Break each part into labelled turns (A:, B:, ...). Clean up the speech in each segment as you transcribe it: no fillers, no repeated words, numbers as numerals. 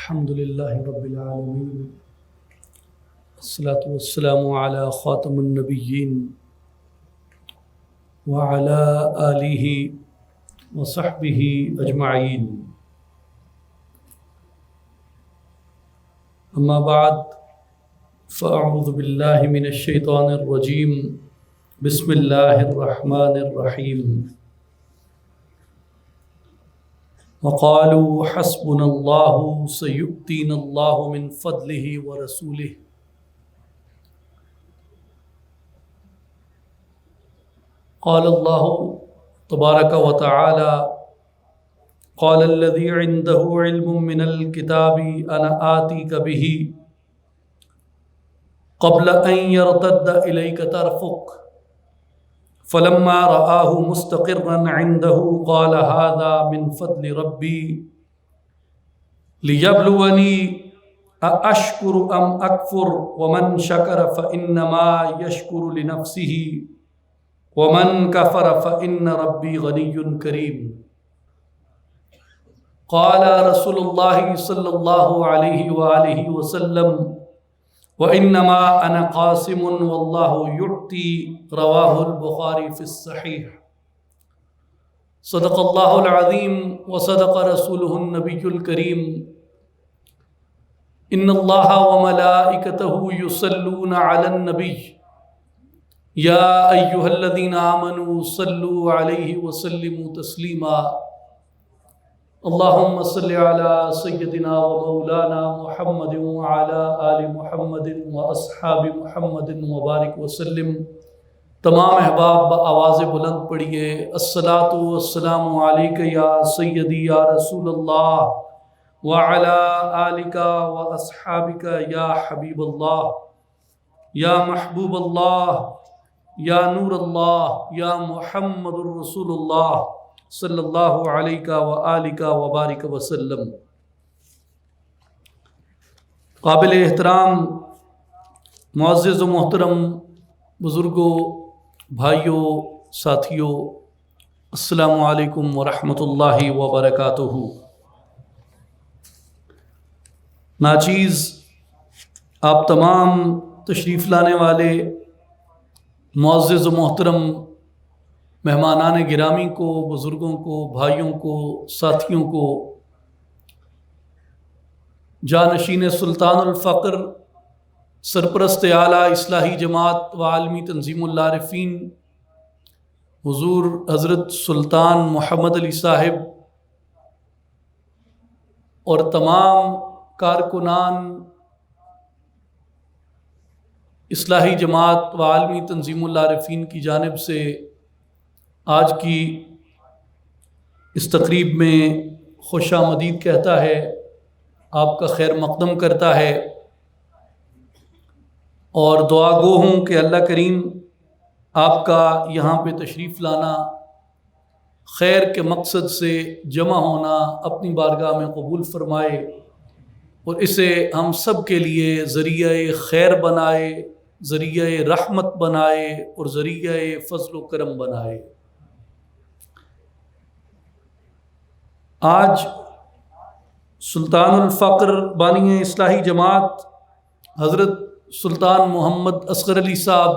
A: الحمد لله رب العالمين الصلاة والسلام على خاتم النبيين وعلى آله وصحبه أجمعين أما بعد فأعوذ بالله من الشيطان الرجيم بسم الله الرحمن الرحيم وقالوا حسبنا الله سيؤتينا الله من فضله ورسوله قال الله تبارك وتعالى قال الذي عنده علم من الكتاب أنا آتيك به قبل أن يرتد إليك طرفك فلما رآه مستقرا عنده قال هذا من فضل ربي ليبلوني أأشكر أم أكفر ومن شكر فإنما يشكر لنفسه ومن كفر فإن ربي غني كريم قال رسول الله صلى الله عليه وآله وسلم وإنما أنا قاسم والله يعطي رواه البخاري في الصحيح صدق الله العظيم وصدق رسوله النبي الكريم إن الله وملائكته يصلون على النبي يا أيها الذين آمنوا صلوا عليه وسلموا تسليما اللهم صل على سيدنا ومولانا محمد وعلى آل محمد وأصحاب محمد وبارك وسلم۔ تمام احباب بآواز بلند پڑھیے الصلاۃ والسلام علیک یا سیدی یا رسول اللہ وعلى آلک واصحابک یا حبیب اللہ یا محبوب اللہ یا نور اللہ یا محمد الرسول اللہ صلی اللہ علیہ وآلہ وبارک وسلم۔ قابل احترام معزز و محترم بزرگوں، بھائیوں، ساتھیوں، السلام علیکم ورحمۃ اللہ وبرکاتہ۔ ناچیز آپ تمام تشریف لانے والے معزز و محترم مہمانان گرامی کو، بزرگوں کو، بھائیوں کو، ساتھیوں کو، جانشین سلطان الفقر سرپرست اعلیٰ اصلاحی جماعت و عالمی تنظیم العارفین حضور حضرت سلطان محمد علی صاحب اور تمام کارکنان اصلاحی جماعت و عالمی تنظیم العارفین کی جانب سے آج کی اس تقریب میں خوش آمدید کہتا ہے، آپ کا خیر مقدم کرتا ہے، اور دعا گو ہوں کہ اللہ کریم آپ کا یہاں پہ تشریف لانا، خیر کے مقصد سے جمع ہونا اپنی بارگاہ میں قبول فرمائے اور اسے ہم سب کے لیے ذریعہ خیر بنائے، ذریعہ رحمت بنائے اور ذریعہ فضل و کرم بنائے۔ آج سلطان الفقر بانی اصلاحی جماعت حضرت سلطان محمد اصغر علی صاحب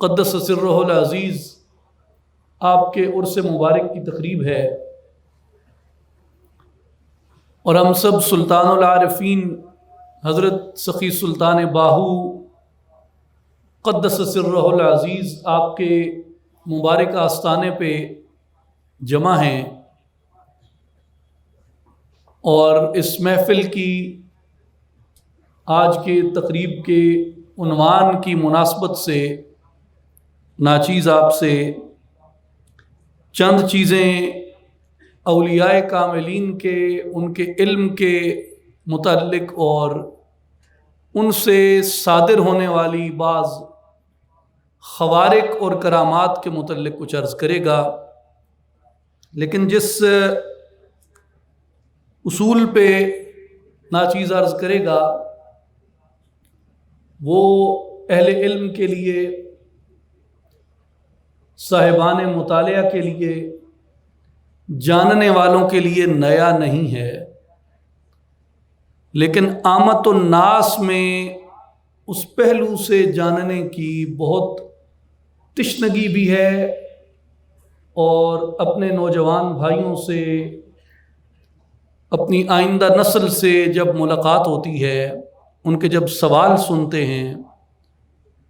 A: قدس سرہ العزیز آپ کے عرس مبارک کی تقریب ہے، اور ہم سب سلطان العارفین حضرت سخی سلطان باہو قدس سرہ العزیز آپ کے مبارک آستانے پہ جمع ہیں، اور اس محفل کی آج کے تقریب کے عنوان کی مناسبت سے ناچیز آپ سے چند چیزیں اولیاء کاملین کے، ان کے علم کے متعلق اور ان سے صادر ہونے والی بعض خوارق اور کرامات کے متعلق کچھ عرض کرے گا، لیکن جس اصول پہ ناچیز عرض کرے گا وہ اہل علم کے لیے، صاحبان مطالعہ کے لیے، جاننے والوں کے لیے نیا نہیں ہے، لیکن عامت الناس میں اس پہلو سے جاننے کی بہت تشنگی بھی ہے، اور اپنے نوجوان بھائیوں سے، اپنی آئندہ نسل سے جب ملاقات ہوتی ہے، ان کے جب سوال سنتے ہیں،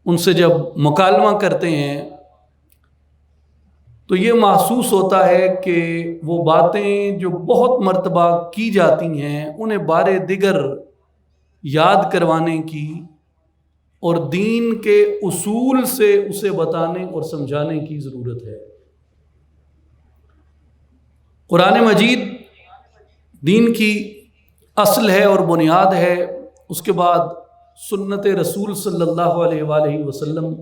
A: ان سے جب مکالمہ کرتے ہیں، تو یہ محسوس ہوتا ہے کہ وہ باتیں جو بہت مرتبہ کی جاتی ہیں انہیں بارے دیگر یاد کروانے کی اور دین کے اصول سے اسے بتانے اور سمجھانے کی ضرورت ہے۔ قرآن مجید دین کی اصل ہے اور بنیاد ہے، اس کے بعد سنت رسول صلی اللہ علیہ وآلہ وسلم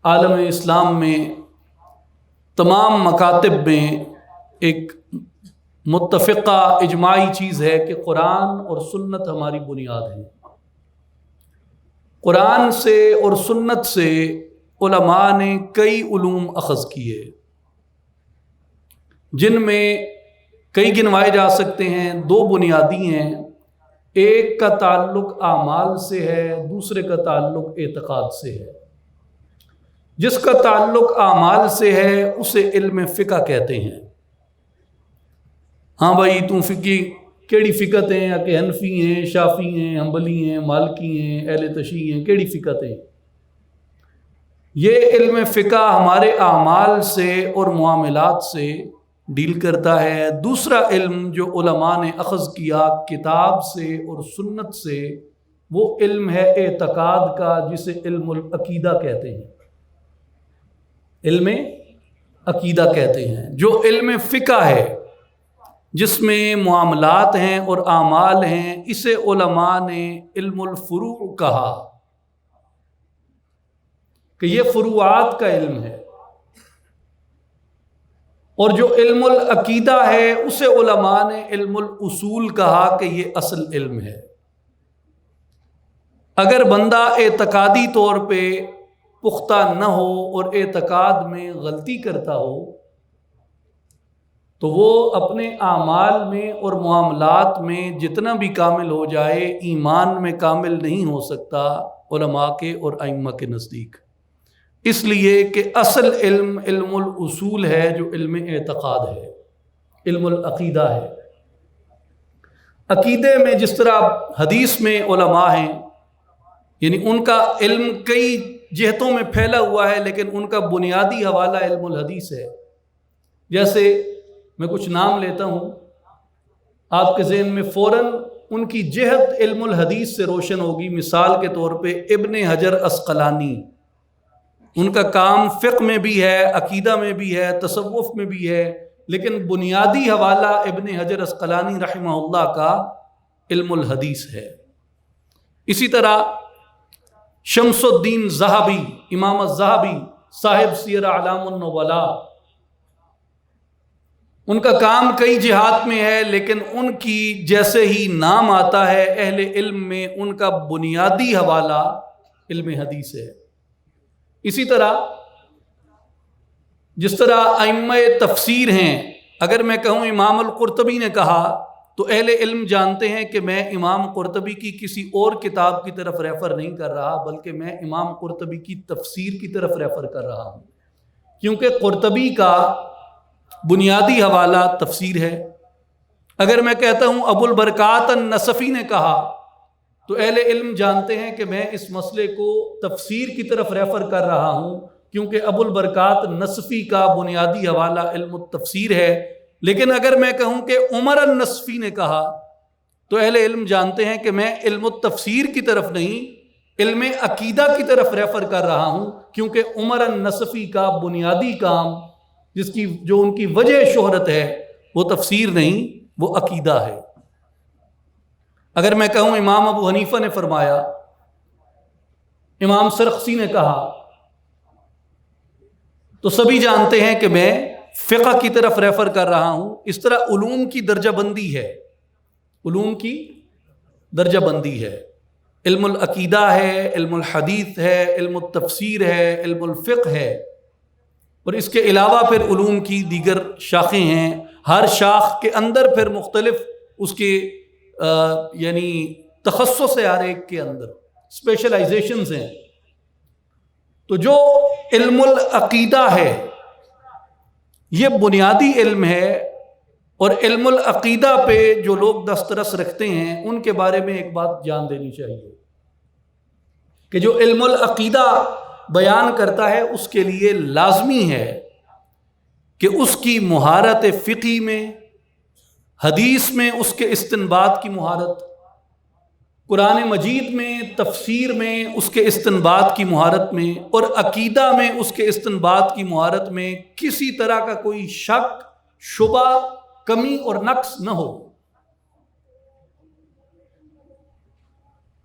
A: عالم اسلام میں تمام مکاتب میں ایک متفقہ اجماعی چیز ہے کہ قرآن اور سنت ہماری بنیاد ہے۔ قرآن سے اور سنت سے علماء نے کئی علوم اخذ کیے، جن میں کئی گنوائے جا سکتے ہیں۔ دو بنیادی ہیں، ایک کا تعلق اعمال سے ہے، دوسرے کا تعلق اعتقاد سے ہے۔ جس کا تعلق اعمال سے ہے اسے علم فقہ کہتے ہیں۔ ہاں بھائی تو فقی کیڑی فقت ہیں، کہ حنفی ہیں، شافی ہیں، حنبلی ہیں، مالکی ہیں، اہل تشیع ہیں، کیڑی فقت ہیں؟ یہ علم فقہ ہمارے اعمال سے اور معاملات سے ڈیل کرتا ہے۔ دوسرا علم جو علماء نے اخذ کیا کتاب سے اور سنت سے، وہ علم ہے اعتقاد کا، جسے علم العقیدہ کہتے ہیں۔ علم عقیدہ کہتے ہیں۔ جو علم فقہ ہے، جس میں معاملات ہیں اور اعمال ہیں، اسے علماء نے علم الفروع کہا کہ یہ فروعات کا علم ہے، اور جو علم العقیدہ ہے اسے علماء نے علم الاصول کہا کہ یہ اصل علم ہے۔ اگر بندہ اعتقادی طور پہ پختہ نہ ہو اور اعتقاد میں غلطی کرتا ہو تو وہ اپنے اعمال میں اور معاملات میں جتنا بھی کامل ہو جائے، ایمان میں کامل نہیں ہو سکتا علماء کے اور ائمہ کے نزدیک۔ اس لیے کہ اصل علم علم الاصول ہے، جو علم اعتقاد ہے، علم العقیدہ ہے۔ عقیدے میں جس طرح حدیث میں علماء ہیں، یعنی ان کا علم کئی جہتوں میں پھیلا ہوا ہے، لیکن ان کا بنیادی حوالہ علم الحدیث ہے۔ جیسے میں کچھ نام لیتا ہوں، آپ کے ذہن میں فوراً ان کی جہت علم الحدیث سے روشن ہوگی۔ مثال کے طور پہ ابن حجر عسقلانی، ان کا کام فقہ میں بھی ہے، عقیدہ میں بھی ہے، تصوف میں بھی ہے، لیکن بنیادی حوالہ ابن حجر عسقلانی رحمہ اللہ کا علم الحدیث ہے۔ اسی طرح شمس الدین ذہبی، امام الذہبی صاحب سیر اعلام النبلاء، ان کا کام کئی جہات میں ہے، لیکن ان کی جیسے ہی نام آتا ہے اہل علم میں، ان کا بنیادی حوالہ علم حدیث ہے۔ اسی طرح جس طرح ائمہ تفسیر ہیں، اگر میں کہوں امام القرطبی نے کہا تو اہل علم جانتے ہیں کہ میں امام قرطبی کی کسی اور کتاب کی طرف ریفر نہیں کر رہا، بلکہ میں امام قرطبی کی تفسیر کی طرف ریفر کر رہا ہوں، کیونکہ قرطبی کا بنیادی حوالہ تفسیر ہے۔ اگر میں کہتا ہوں ابو البرکات النصفی نے کہا تو اہل علم جانتے ہیں کہ میں اس مسئلے کو تفسیر کی طرف ریفر کر رہا ہوں، کیونکہ ابو البرکات النصفی کا بنیادی حوالہ علم التفسیر ہے۔ لیکن اگر میں کہوں کہ عمر النصفی نے کہا تو اہل علم جانتے ہیں کہ میں علم التفسیر کی طرف نہیں، علم عقیدہ کی طرف ریفر کر رہا ہوں، کیونکہ عمر النصفی کا بنیادی کام، جو ان کی وجہ شہرت ہے، وہ تفسیر نہیں، وہ عقیدہ ہے۔ اگر میں کہوں امام ابو حنیفہ نے فرمایا، امام سرخسی نے کہا، تو سبھی جانتے ہیں کہ میں فقہ کی طرف ریفر کر رہا ہوں۔ اس طرح علوم کی درجہ بندی ہے، علوم کی درجہ بندی ہے۔ علم العقیدہ ہے، علم الحدیث ہے، علم التفسیر ہے، علم الفقہ ہے، اور اس کے علاوہ پھر علوم کی دیگر شاخیں ہیں۔ ہر شاخ کے اندر پھر مختلف اس کے یعنی تخصص ہے ہر ایک کے اندر، اسپیشلائزیشنز ہیں. تو جو علم العقیدہ ہے یہ بنیادی علم ہے، اور علم العقیدہ پہ جو لوگ دسترس رکھتے ہیں ان کے بارے میں ایک بات جان دینی چاہیے کہ جو علم العقیدہ بیان کرتا ہے اس کے لیے لازمی ہے کہ اس کی مہارت فقہی میں، حدیث میں اس کے استنباط کی مہارت، قرآن مجید میں تفسیر میں اس کے استنباط کی مہارت میں، اور عقیدہ میں اس کے استنباط کی مہارت میں کسی طرح کا کوئی شک، شبہ، کمی اور نقص نہ ہو.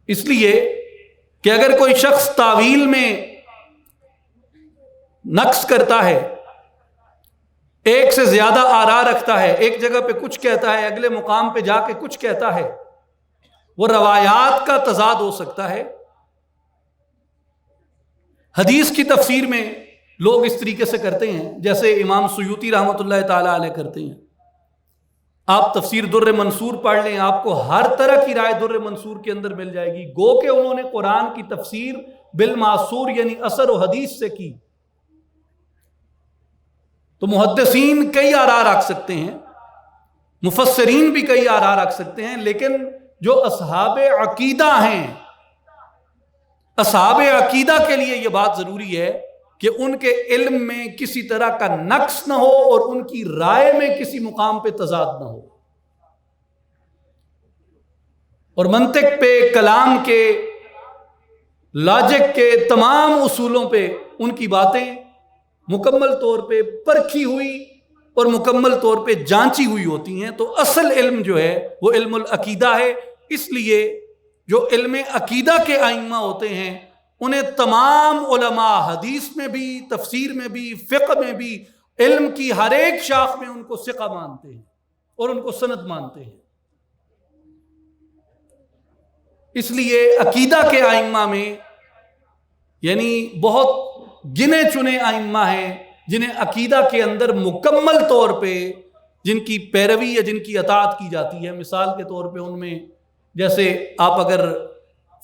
A: اس لیے کہ اگر کوئی شخص تاویل میں نقص کرتا ہے، ایک سے زیادہ آراء رکھتا ہے، ایک جگہ پہ کچھ کہتا ہے، اگلے مقام پہ جا کے کچھ کہتا ہے، وہ روایات کا تضاد ہو سکتا ہے. حدیث کی تفسیر میں لوگ اس طریقے سے کرتے ہیں جیسے امام سیوطی رحمۃ اللہ تعالی علیہ کرتے ہیں. آپ تفسیر در منصور پڑھ لیں، آپ کو ہر طرح کی رائے در منصور کے اندر مل جائے گی، گو کہ انہوں نے قرآن کی تفسیر بالمعصور یعنی اثر و حدیث سے کی. تو محدثین کئی آراء رکھ سکتے ہیں، مفسرین بھی کئی آراء رکھ سکتے ہیں، لیکن جو اصحاب عقیدہ ہیں، اصحاب عقیدہ کے لیے یہ بات ضروری ہے کہ ان کے علم میں کسی طرح کا نقص نہ ہو اور ان کی رائے میں کسی مقام پہ تضاد نہ ہو. اور منطق پہ، کلام کے، لاجک کے تمام اصولوں پہ ان کی باتیں مکمل طور پہ پرکھی ہوئی اور مکمل طور پہ جانچی ہوئی ہوتی ہیں. تو اصل علم جو ہے وہ علم العقیدہ ہے. اس لیے جو علم عقیدہ کے ائمہ ہوتے ہیں انہیں تمام علماء حدیث میں بھی، تفسیر میں بھی، فقہ میں بھی، علم کی ہر ایک شاخ میں ان کو ثقہ مانتے ہیں اور ان کو سند مانتے ہیں. اس لیے عقیدہ کے ائمہ میں یعنی بہت گنے چنے ائمہ ہیں جنہیں عقیدہ کے اندر مکمل طور پہ جن کی پیروی یا جن کی اطاعت کی جاتی ہے. مثال کے طور پہ ان میں جیسے آپ اگر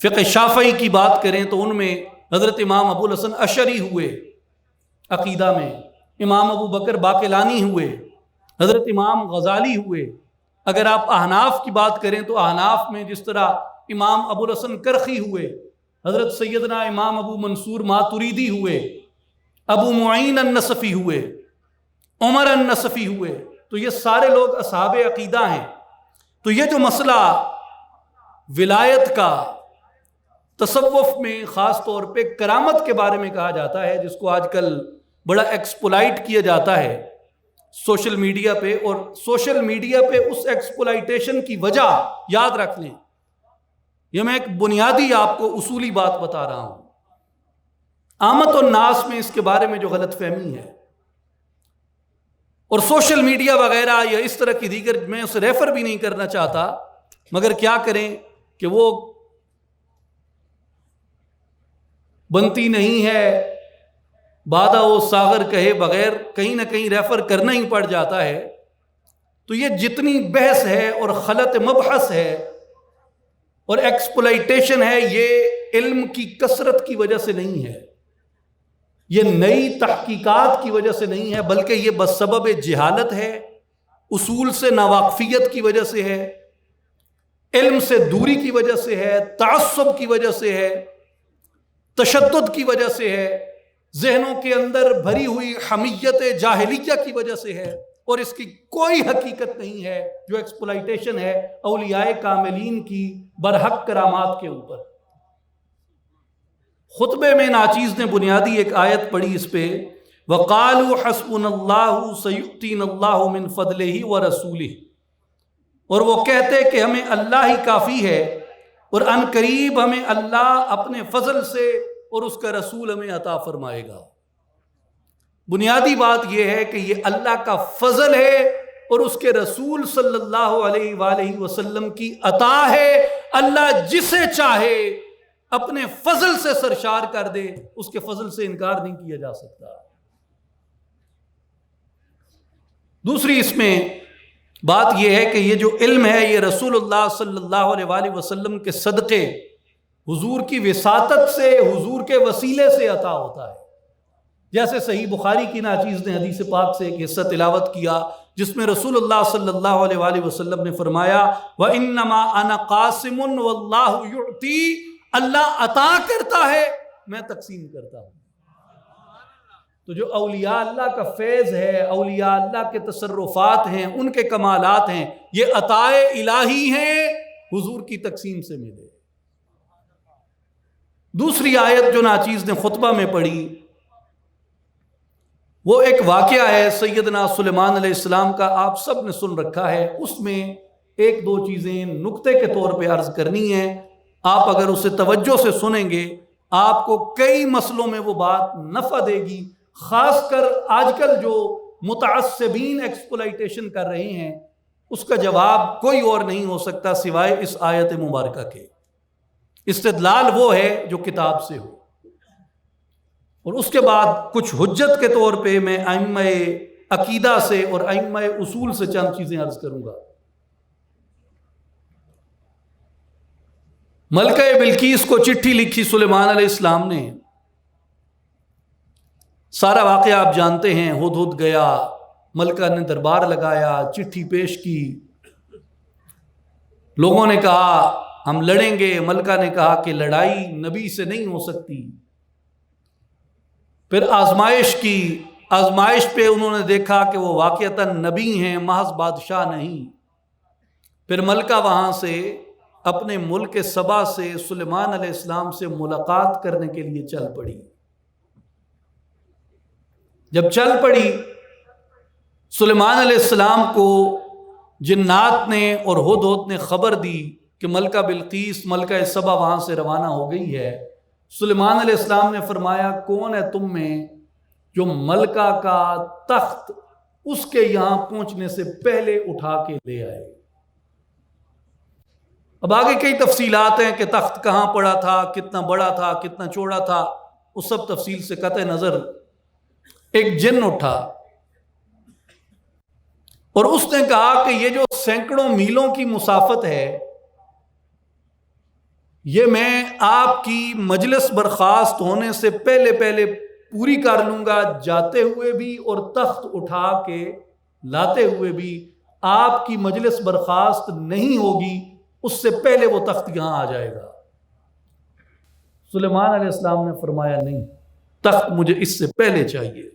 A: فقہ شافعی کی بات کریں تو ان میں حضرت امام ابو الحسن اشعری ہوئے عقیدہ میں، امام ابو بکر باقلانی ہوئے، حضرت امام غزالی ہوئے. اگر آپ احناف کی بات کریں تو احناف میں جس طرح امام ابو الحسن کرخی ہوئے، حضرت سیدنا امام ابو منصور ماتریدی ہوئے، ابو معین النصفی ہوئے، عمر النصفی ہوئے، تو یہ سارے لوگ اصحاب عقیدہ ہیں. تو یہ جو مسئلہ ولایت کا تصوف میں خاص طور پہ کرامت کے بارے میں کہا جاتا ہے، جس کو آج کل بڑا ایکسپلائٹ کیا جاتا ہے سوشل میڈیا پہ، اور سوشل میڈیا پہ اس ایکسپلائٹیشن کی وجہ یاد رکھ لیں. یہ میں ایک بنیادی آپ کو اصولی بات بتا رہا ہوں. عامت الناس میں اس کے بارے میں جو غلط فہمی ہے، اور سوشل میڈیا وغیرہ یا اس طرح کی دیگر، میں اسے ریفر بھی نہیں کرنا چاہتا، مگر کیا کریں کہ وہ بنتی نہیں ہے، بادہ و ساغر کہے بغیر کہیں نہ کہیں ریفر کرنا ہی پڑ جاتا ہے. تو یہ جتنی بحث ہے اور خلط مبحث ہے اور ایکسپلائٹیشن ہے، یہ علم کی کثرت کی وجہ سے نہیں ہے، یہ نئی تحقیقات کی وجہ سے نہیں ہے، بلکہ یہ بسبب جہالت ہے، اصول سے ناواقفیت کی وجہ سے ہے، علم سے دوری کی وجہ سے ہے، تعصب کی وجہ سے ہے، تشدد کی وجہ سے ہے، ذہنوں کے اندر بھری ہوئی حمیت جاہلیہ کی وجہ سے ہے، اور اس کی کوئی حقیقت نہیں ہے. جو ایکسپلائٹیشن ہے اولیاء کاملین کی برحق کرامات کے اوپر. خطبے میں ناچیز نے بنیادی ایک آیت پڑھی اس پہ، وَقَالُوا حَسْبُنَا اللَّهُ سَيُؤْتِينَ اللَّهُ مِنْ فَضْلِهِ وَرَسُولِهِ، اور وہ کہتے کہ ہمیں اللہ ہی کافی ہے اور ان قریب ہمیں اللہ اپنے فضل سے اور اس کا رسول ہمیں عطا فرمائے گا. بنیادی بات یہ ہے کہ یہ اللہ کا فضل ہے اور اس کے رسول صلی اللہ علیہ وآلہ وسلم کی عطا ہے. اللہ جسے چاہے اپنے فضل سے سرشار کر دے، اس کے فضل سے انکار نہیں کیا جا سکتا. دوسری اس میں بات یہ ہے کہ یہ جو علم ہے یہ رسول اللہ صلی اللہ علیہ وآلہ وسلم کے صدقے، حضور کی وساطت سے، حضور کے وسیلے سے عطا ہوتا ہے۔ جیسے صحیح بخاری کی ناچیز نے حدیث پاک سے ایک حصہ تلاوت کیا جس میں رسول اللہ صلی اللہ علیہ وآلہ وسلم نے فرمایا وَإِنَّمَا أَنَا قَاسِمٌ وَاللَّهُ يُعْطِي، اللہ عطا کرتا ہے میں تقسیم کرتا ہوں۔ تو جو اولیاء اللہ کا فیض ہے، اولیاء اللہ کے تصرفات ہیں، ان کے کمالات ہیں، یہ عطائے الہی ہیں، حضور کی تقسیم سے ملے۔ دوسری آیت جو ناچیز نے خطبہ میں پڑھی وہ ایک واقعہ ہے سیدنا سلیمان علیہ السلام کا، آپ سب نے سن رکھا ہے۔ اس میں ایک دو چیزیں نکتے کے طور پہ عرض کرنی ہیں، آپ اگر اسے توجہ سے سنیں گے آپ کو کئی مسئلوں میں وہ بات نفع دے گی، خاص کر آج کل جو متعصبین ایکسپلائٹیشن کر رہے ہیں اس کا جواب کوئی اور نہیں ہو سکتا سوائے اس آیت مبارکہ کے۔ استدلال وہ ہے جو کتاب سے ہو، اور اس کے بعد کچھ حجت کے طور پہ میں ائمہ عقیدہ سے اور ائمہ اصول سے چند چیزیں عرض کروں گا۔ ملکہ بلقیس کو چٹھی لکھی سلیمان علیہ السلام نے، سارا واقعہ آپ جانتے ہیں۔ ہدہد گیا، ملکہ نے دربار لگایا، چٹھی پیش کی، لوگوں نے کہا ہم لڑیں گے، ملکہ نے کہا کہ لڑائی نبی سے نہیں ہو سکتی۔ پھر آزمائش کی، آزمائش پہ انہوں نے دیکھا کہ وہ واقعتاً نبی ہیں، محض بادشاہ نہیں۔ پھر ملکہ وہاں سے اپنے ملک سبا سے سلیمان علیہ السلام سے ملاقات کرنے کے لیے چل پڑی۔ جب چل پڑی سلیمان علیہ السلام کو جنات نے اور ہدہد نے خبر دی کہ ملکہ بلقیس ملکہ سبا وہاں سے روانہ ہو گئی ہے۔ سلیمان علیہ السلام نے فرمایا کون ہے تم میں جو ملکہ کا تخت اس کے یہاں پہنچنے سے پہلے اٹھا کے لے آئے۔ اب آگے کئی تفصیلات ہیں کہ تخت کہاں پڑا تھا، کتنا بڑا تھا، کتنا چوڑا تھا، اس سب تفصیل سے قطع نظر ایک جن اٹھا اور اس نے کہا کہ یہ جو سینکڑوں میلوں کی مسافت ہے یہ میں آپ کی مجلس برخاست ہونے سے پہلے پوری کر لوں گا، جاتے ہوئے بھی اور تخت اٹھا کے لاتے ہوئے بھی۔ آپ کی مجلس برخاست نہیں ہوگی، اس سے پہلے وہ تخت یہاں آ جائے گا۔ سلیمان علیہ السلام نے فرمایا نہیں، تخت مجھے اس سے پہلے چاہیے۔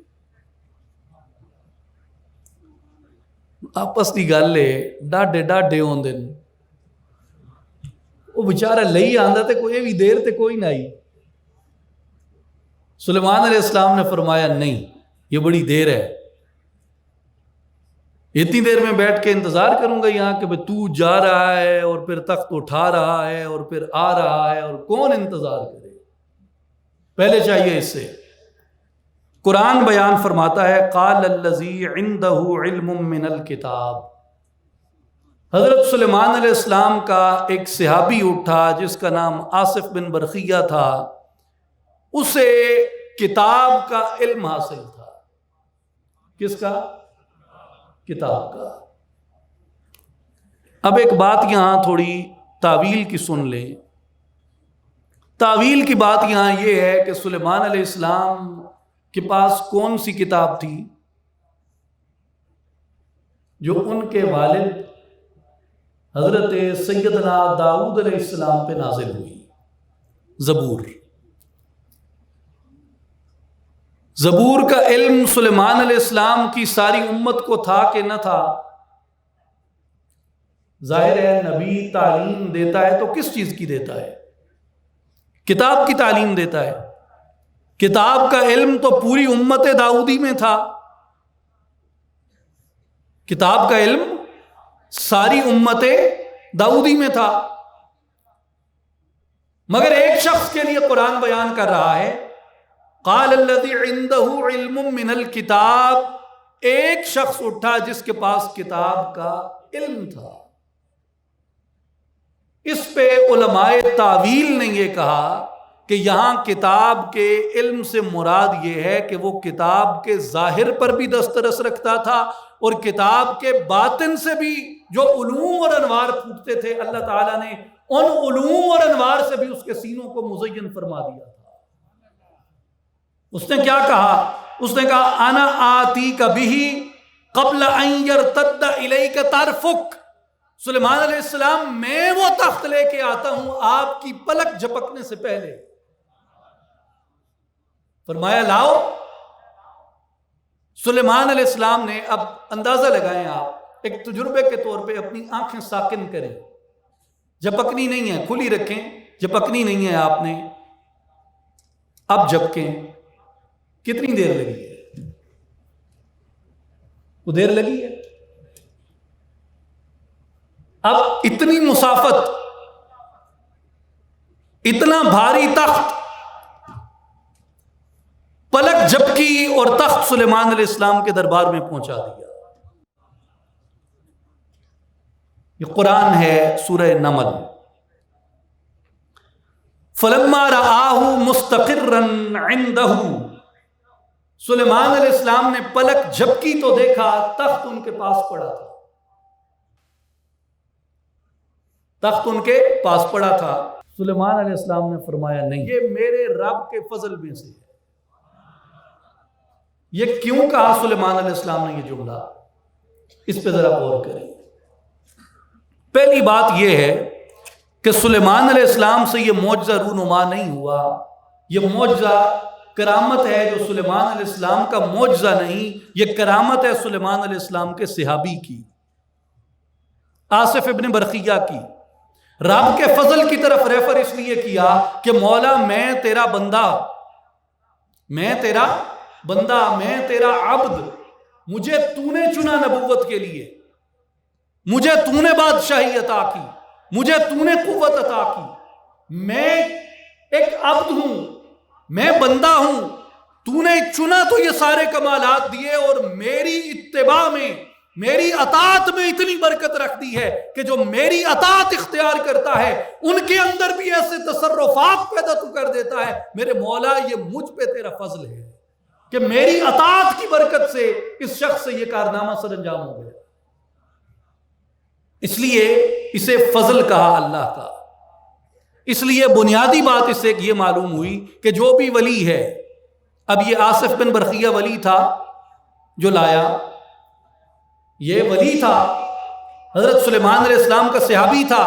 A: آپس کی گل ہے، ڈاڈے ڈاڈے ہوندے نے، وہ بیچارہ لئی آندا تے کوئی بھی دیر تے کوئی نہ آئی۔ سلیمان علیہ السلام نے فرمایا نہیں، یہ بڑی دیر ہے، اتنی دیر میں بیٹھ کے انتظار کروں گا یہاں کہ تو جا رہا ہے اور پھر تخت اٹھا رہا ہے اور پھر آ رہا ہے، اور کون انتظار کرے، پہلے چاہیے اس سے۔ قرآن بیان فرماتا ہے قال الذی عندہ علم من الکتاب، حضرت سلیمان علیہ السلام کا ایک صحابی اٹھا جس کا نام آصف بن برقیہ تھا، اسے کتاب کا علم حاصل تھا۔ کس کا؟ کتاب کا۔ اب ایک بات یہاں تھوڑی تعویل کی سن لیں۔ تعویل کی بات یہاں یہ ہے کہ سلیمان علیہ السلام کے پاس کون سی کتاب تھی جو ان کے والد حضرت سیدنا داؤد علیہ السلام پہ نازل ہوئی؟ زبور۔ زبور کا علم سلیمان علیہ السلام کی ساری امت کو تھا کہ نہ تھا؟ ظاہر ہے نبی تعلیم دیتا ہے تو کس چیز کی دیتا ہے؟ کتاب کی تعلیم دیتا ہے۔ کتاب کا علم تو پوری امت داؤدی میں تھا، کتاب کا علم ساری امت داؤدی میں تھا، مگر ایک شخص کے لیے قرآن بیان کر رہا ہے قال الذی عندہ علم من الکتاب، ایک شخص اٹھا جس کے پاس کتاب کا علم تھا۔ اس پہ علماء تعویل نے یہ کہا کہ یہاں کتاب کے علم سے مراد یہ ہے کہ وہ کتاب کے ظاہر پر بھی دسترس رکھتا تھا اور کتاب کے باطن سے بھی جو علوم اور انوار پھوٹتے تھے، اللہ تعالیٰ نے ان علوم اور انوار سے بھی اس کے سینوں کو مزین فرما دیا تھا۔ اس نے کیا کہا؟ اس نے کہا انا آتیک بہ قبل ان یرتد الیک طرفک، سلیمان علیہ السلام میں وہ تخت لے کے آتا ہوں آپ کی پلک جھپکنے سے پہلے۔ فرمایا لاؤ۔ سلیمان علیہ السلام نے، اب اندازہ لگائیں آپ، ایک تجربے کے طور پہ اپنی آنکھیں ساکن کریں، جھپکنی نہیں ہے، کھلی رکھیں، جھپکنی نہیں ہے آپ نے، اب جھپکیں، کتنی دیر لگی ہے؟ وہ دیر لگی ہے؟ اب اتنی مسافت، اتنا بھاری تخت، پلک جھپکی اور تخت سلیمان علیہ السلام کے دربار میں پہنچا دیا۔ یہ قرآن ہے، سورہ نمل۔ فلما رآہ مستقرا عندہ، سلیمان علیہ السلام نے پلک جھپکی تو دیکھا تخت ان کے پاس پڑا تھا، تخت ان کے پاس پڑا تھا۔ سلیمان علیہ السلام نے فرمایا نہیں، یہ میرے رب کے فضل میں سے ہے۔ یہ کیوں کہا سلیمان علیہ السلام نے یہ جملہ؟ اس پہ ذرا غور کریں۔ پہلی بات یہ ہے کہ سلیمان علیہ السلام سے یہ معجزہ رونما نہیں ہوا، یہ معجزہ کرامت ہے جو سلیمان علیہ السلام کا معجزہ نہیں، یہ کرامت ہے سلیمان علیہ السلام کے صحابی کی، آصف ابن برقیہ کی۔ رب کے فضل کی طرف ریفر اس لیے کیا کہ مولا میں تیرا بندہ، میں تیرا بندہ، میں تیرا عبد، مجھے تو نے چنا نبوت کے لیے، مجھے تو نے بادشاہی عطا کی، مجھے تو نے قوت عطا کی، میں ایک عبد ہوں، میں بندہ ہوں، تو نے چنا تو یہ سارے کمالات دیے، اور میری اتباع میں، میری اطاعت میں اتنی برکت رکھ دی ہے کہ جو میری اطاعت اختیار کرتا ہے ان کے اندر بھی ایسے تصرفات پیدا تو کر دیتا ہے۔ میرے مولا یہ مجھ پہ تیرا فضل ہے کہ میری اطاعت کی برکت سے اس شخص سے یہ کارنامہ سر انجام ہو گیا، اس لیے اسے فضل کہا اللہ کا۔ اس لیے بنیادی بات اس سے یہ معلوم ہوئی کہ جو بھی ولی ہے، اب یہ آصف بن برقیہ ولی تھا جو لایا، یہ ولی تھا، حضرت سلیمان علیہ السلام کا صحابی تھا۔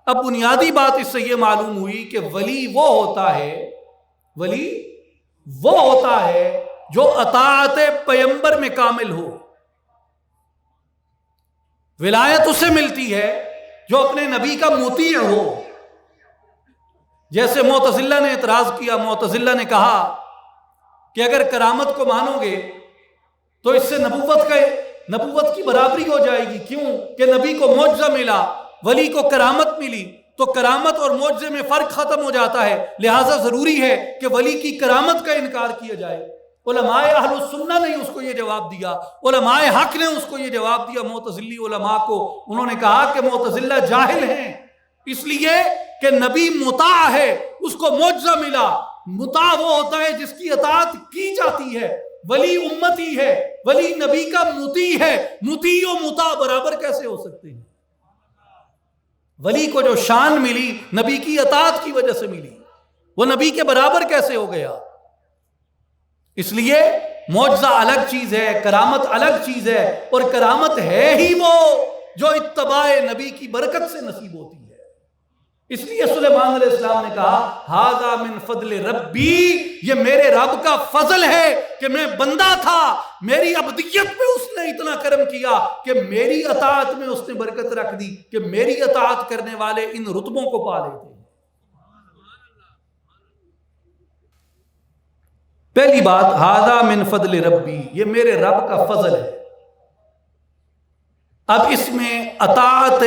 A: اب بنیادی بات اس سے یہ معلوم ہوئی کہ ولی وہ ہوتا ہے، ولی وہ ہوتا ہے جو اطاعت پیغمبر میں کامل ہو۔ ولایت اسے ملتی ہے جو اپنے نبی کا مطیع ہو۔ جیسے معتزلہ نے اعتراض کیا، معتزلہ نے کہا کہ اگر کرامت کو مانو گے تو اس سے نبوت کی برابری ہو جائے گی۔ کیوں کہ نبی کو معجزہ ملا، ولی کو کرامت ملی، تو کرامت اور معجزے میں فرق ختم ہو جاتا ہے، لہٰذا ضروری ہے کہ ولی کی کرامت کا انکار کیا جائے۔ علماء اہل السنہ نے اس کو یہ جواب دیا، علماء حق نے اس کو یہ جواب دیا معتزلی علماء کو۔ انہوں نے کہا کہ معتزلہ جاہل ہیں، اس لیے کہ نبی مطاع ہے، اس کو معجزہ ملا۔ مطاع وہ ہوتا ہے جس کی اطاعت کی جاتی ہے، ولی امتی ہے، ولی نبی کا مطیع ہے۔ مطیع و مطاع برابر کیسے ہو سکتے ہیں؟ ولی کو جو شان ملی نبی کی اطاعت کی وجہ سے ملی، وہ نبی کے برابر کیسے ہو گیا؟ اس لیے معجزہ الگ چیز ہے، کرامت الگ چیز ہے، اور کرامت ہے ہی وہ جو اتباع نبی کی برکت سے نصیب ہوتی ہے۔ اس لیے سلیمان علیہ السلام نے کہا ھذا من فضل ربی، یہ میرے رب کا فضل ہے کہ میں بندہ تھا، میری عبدیت میں اس نے اتنا کرم کیا کہ میری اطاعت میں اس نے برکت رکھ دی کہ میری اطاعت کرنے والے ان رتبوں کو پا لیتے ہیں۔ پہلی بات ھذا من فضل ربی، یہ میرے رب کا فضل ہے۔ اب اس میں اطاعت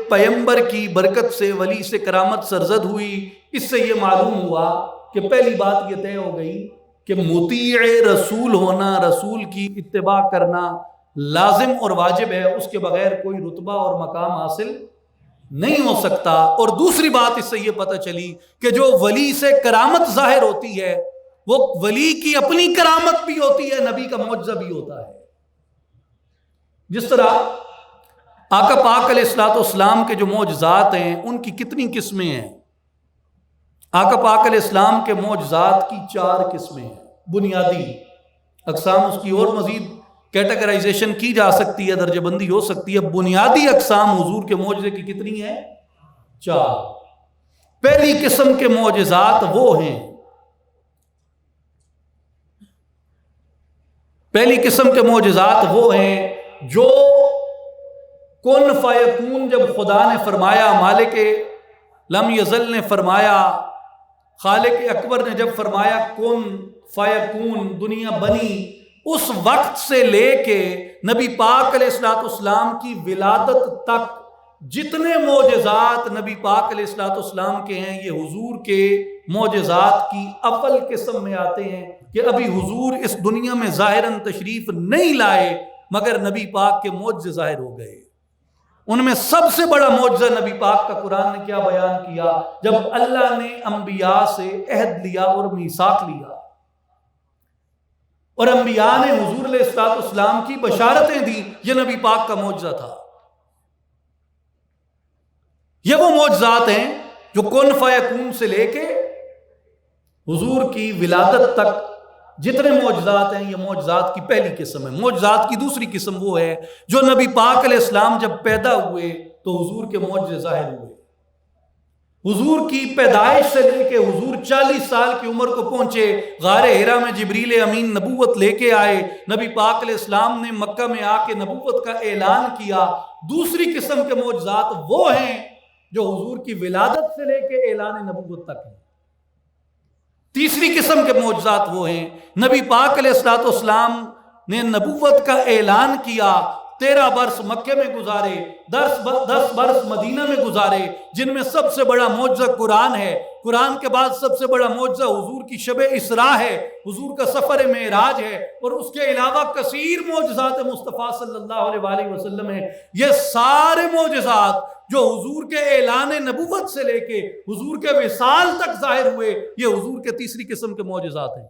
A: پیغمبر کی برکت سے ولی سے کرامت سرزد ہوئی۔ اس سے یہ معلوم ہوا کہ پہلی بات یہ طے ہو گئی کہ مطیع رسول ہونا، رسول کی اتباع کرنا لازم اور واجب ہے، اس کے بغیر کوئی رتبہ اور مقام حاصل نہیں ہو سکتا۔ اور دوسری بات اس سے یہ پتہ چلی کہ جو ولی سے کرامت ظاہر ہوتی ہے وہ ولی کی اپنی کرامت بھی ہوتی ہے، نبی کا معجزہ بھی ہوتا ہے۔ جس طرح آقا پاک علیہ الصلوۃ والسلام کے جو معجزات ہیں ان کی کتنی قسمیں ہیں؟ آقا پاک علیہ السلام کے معجزات کی 4 قسمیں ہیں بنیادی اقسام، اس کی اور مزید کیٹیگرائزیشن کی جا سکتی ہے، درجہ بندی ہو سکتی ہے۔ بنیادی اقسام حضور کے معجزے کی کتنی ہیں؟ 4۔ پہلی قسم کے معجزات وہ ہیں، پہلی قسم کے معجزات وہ ہیں جو کن فیکون، جب خدا نے فرمایا، مالک لم یزل نے فرمایا، خالق اکبر نے جب فرمایا کن فیکون، دنیا بنی، اس وقت سے لے کے نبی پاک علیہ الصلوۃ والسلام کی ولادت تک جتنے معجزات نبی پاک علیہ الصلوۃ والسلام کے ہیں، یہ حضور کے معجزات کی اول قسم میں آتے ہیں کہ ابھی حضور اس دنیا میں ظاہراً تشریف نہیں لائے مگر نبی پاک کے معجزے ظاہر ہو گئے۔ ان میں سب سے بڑا معجزہ نبی پاک کا قرآن نے کیا بیان کیا؟ جب اللہ نے انبیاء سے عہد لیا اور میثاق لیا اور انبیاء نے حضور علیہ الصلوۃ والسلام کی بشارتیں دی، یہ نبی پاک کا معجزہ تھا۔ یہ وہ معجزات ہیں جو کن فیکون سے لے کے حضور کی ولادت تک جتنے معجزات ہیں، یہ معجزات کی پہلی قسم ہے۔ معجزات کی دوسری قسم وہ ہے جو نبی پاک علیہ السلام جب پیدا ہوئے تو حضور کے معجزے ظاہر ہوئے۔ حضور کی پیدائش سے لے کے حضور 40 سال کی عمر کو پہنچے، غار حرا میں جبریل امین نبوت لے کے آئے، نبی پاک علیہ السلام نے مکہ میں آ کے نبوت کا اعلان کیا۔ دوسری قسم کے معجزات وہ ہیں جو حضور کی ولادت سے لے کے اعلان نبوت تک ہیں۔ تیسری قسم کے معجزات وہ ہیں، نبی پاک علیہ الصلوۃ والسلام نے نبوت کا اعلان کیا، 13 برس مکے میں گزارے، 10 برس مدینہ میں گزارے، جن میں سب سے بڑا معجزہ قرآن ہے۔ قرآن کے بعد سب سے بڑا معجزہ حضور کی شب اسراء ہے، حضور کا سفر معراج ہے، اور اس کے علاوہ کثیر معجزات مصطفیٰ صلی اللہ علیہ وآلہ وسلم ہیں۔ یہ سارے معجزات جو حضور کے اعلان نبوت سے لے کے حضور کے وصال تک ظاہر ہوئے، یہ حضور کے تیسری قسم کے معجزات ہیں۔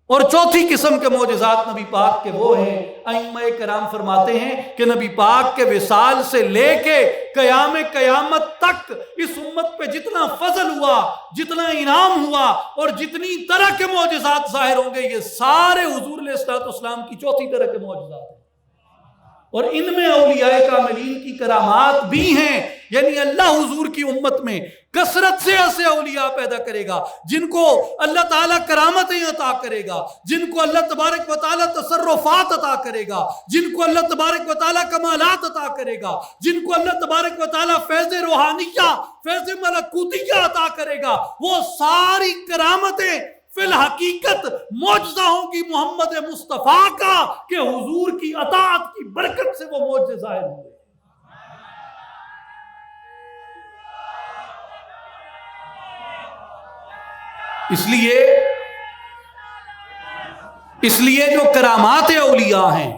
A: اور چوتھی قسم کے معجزات نبی پاک کے وہ ہیں، ائمہ کرام فرماتے ہیں کہ نبی پاک کے وصال سے لے کے قیامت تک اس امت پہ جتنا فضل ہوا، جتنا انعام ہوا اور جتنی طرح کے معجزات ظاہر ہوں گے، یہ سارے حضور علیہ الصلوۃ والسلام کی چوتھی طرح کے معجزات ہیں۔ اور ان میں اولیاء کاملین کی کرامات بھی ہیں، یعنی اللہ حضور کی امت میں کثرت سے ایسے اولیاء پیدا کرے گا جن کو اللہ تعالیٰ کرامتیں عطا کرے گا، جن کو اللہ تبارک و تعالیٰ تصرفات عطا کرے گا، جن کو اللہ تبارک و تعالیٰ کمالات عطا کرے گا، جن کو اللہ تبارک و تعالیٰ فیض روحانیہ، فیض ملکوتیہ عطا کرے گا۔ وہ ساری کرامتیں فی الحقیقت معجزہ ہوگی محمد مصطفیٰ کا کہ حضور کی اطاعت کی برکت سے وہ معجزے ظاہر ہوئے۔ اس لیے جو کرامات اولیاء ہیں،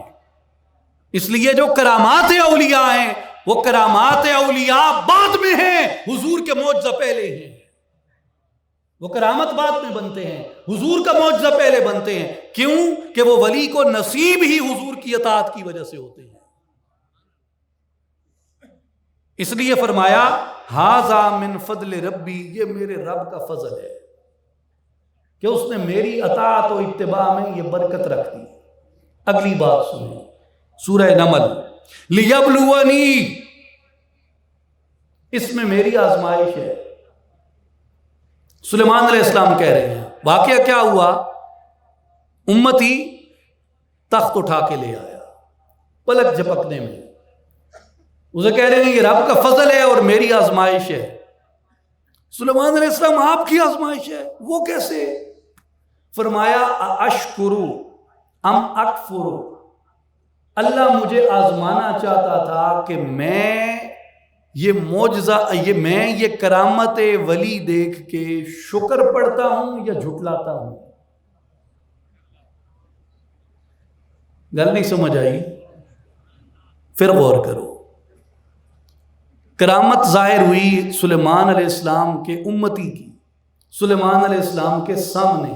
A: اولیاء ہیں، وہ کرامات اولیاء بعد میں ہیں، حضور کے معجزہ پہلے ہیں۔ وہ کرامت بعد میں بنتے ہیں، حضور کا معجزہ پہلے بنتے ہیں۔ کیوں؟ کہ وہ ولی کو نصیب ہی حضور کی اطاعت کی وجہ سے ہوتے ہیں۔ اس لیے فرمایا ھذا من فضل ربی، یہ میرے رب کا فضل ہے کہ اس نے میری اطاعت و اتباع میں یہ برکت رکھ دی۔ اگلی بات سنیں، سورہ نمل، لیبلونی، اس میں میری آزمائش ہے۔ سلیمان علیہ السلام کہہ رہے ہیں، واقعہ کیا ہوا؟ امتی تخت اٹھا کے لے آیا پلک جھپکنے میں، اسے کہہ رہے ہیں یہ رب کا فضل ہے اور میری آزمائش ہے۔ سلیمان علیہ السلام آپ کی آزمائش ہے؟ وہ کیسے؟ فرمایا اشکرو ام اکفرو، اللہ مجھے آزمانا چاہتا تھا کہ میں یہ معجزہ، یہ کرامت ولی دیکھ کے شکر پڑھتا ہوں یا جھٹلاتا ہوں۔ گل نہیں سمجھ آئی؟ پھر غور کرو۔ کرامت ظاہر ہوئی سلیمان علیہ السلام کے امتی کی، سلیمان علیہ السلام کے سامنے،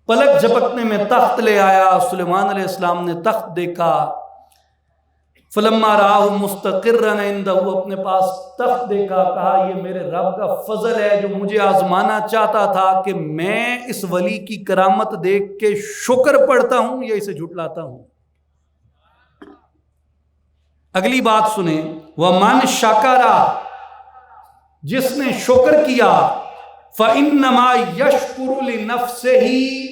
A: پلک جھپکنے میں تخت لے آیا. سلیمان علیہ السلام نے تخت دیکھا. فلما رآہ مستقرا عندہ، اپنے پاس تخت دیکھا، کہا یہ میرے رب کا فضل ہے جو مجھے آزمانا چاہتا تھا کہ میں اس ولی کی کرامت دیکھ کے شکر پڑھتا ہوں یا اسے جھٹلاتا ہوں. اگلی بات سنیں، وَمَنْ شَكَرَ، جس نے شکر کیا، فَإِنَّمَا يَشْكُرُ لِنَفْسِهِ،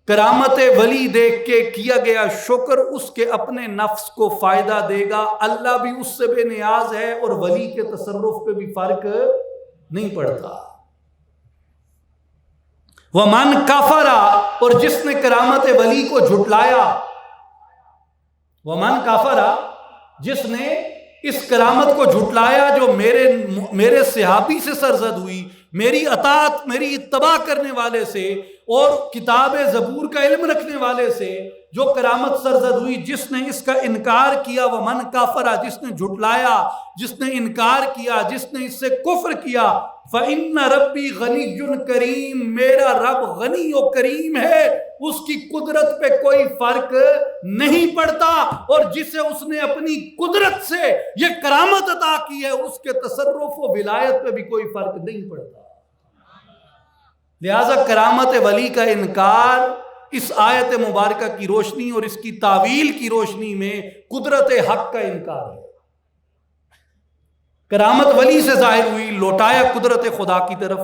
A: کرامت ولی دیکھ کے کیا گیا شکر اس کے اپنے نفس کو فائدہ دے گا. اللہ بھی اس سے بے نیاز ہے اور ولی کے تصرف پہ بھی فرق نہیں پڑتا. وَمَنْ كَفَرَ، اور جس نے کرامت ولی کو جھٹلایا، وَمَنْ كَفَرَ، جس نے اس کرامت کو جھٹلایا جو میرے صحابی سے سرزد ہوئی، میری اطاعت، میری اتباع کرنے والے سے اور کتاب زبور کا علم رکھنے والے سے جو کرامت سرزد ہوئی، جس نے اس کا انکار کیا. ومن کافرا، جس نے جھٹلایا، جس نے انکار کیا، جس نے اس سے کفر کیا. فإن ربی غنی کریم، میرا رب غنی و کریم ہے، اس کی قدرت پہ کوئی فرق نہیں پڑتا، اور جسے اس نے اپنی قدرت سے یہ کرامت عطا کی ہے اس کے تصرف و ولایت پہ بھی کوئی فرق نہیں پڑتا. لہذا کرامت ولی کا انکار اس آیت مبارکہ کی روشنی اور اس کی تعویل کی روشنی میں قدرت حق کا انکار ہے. کرامت ولی سے ظاہر ہوئی، لوٹایا قدرت خدا کی طرف.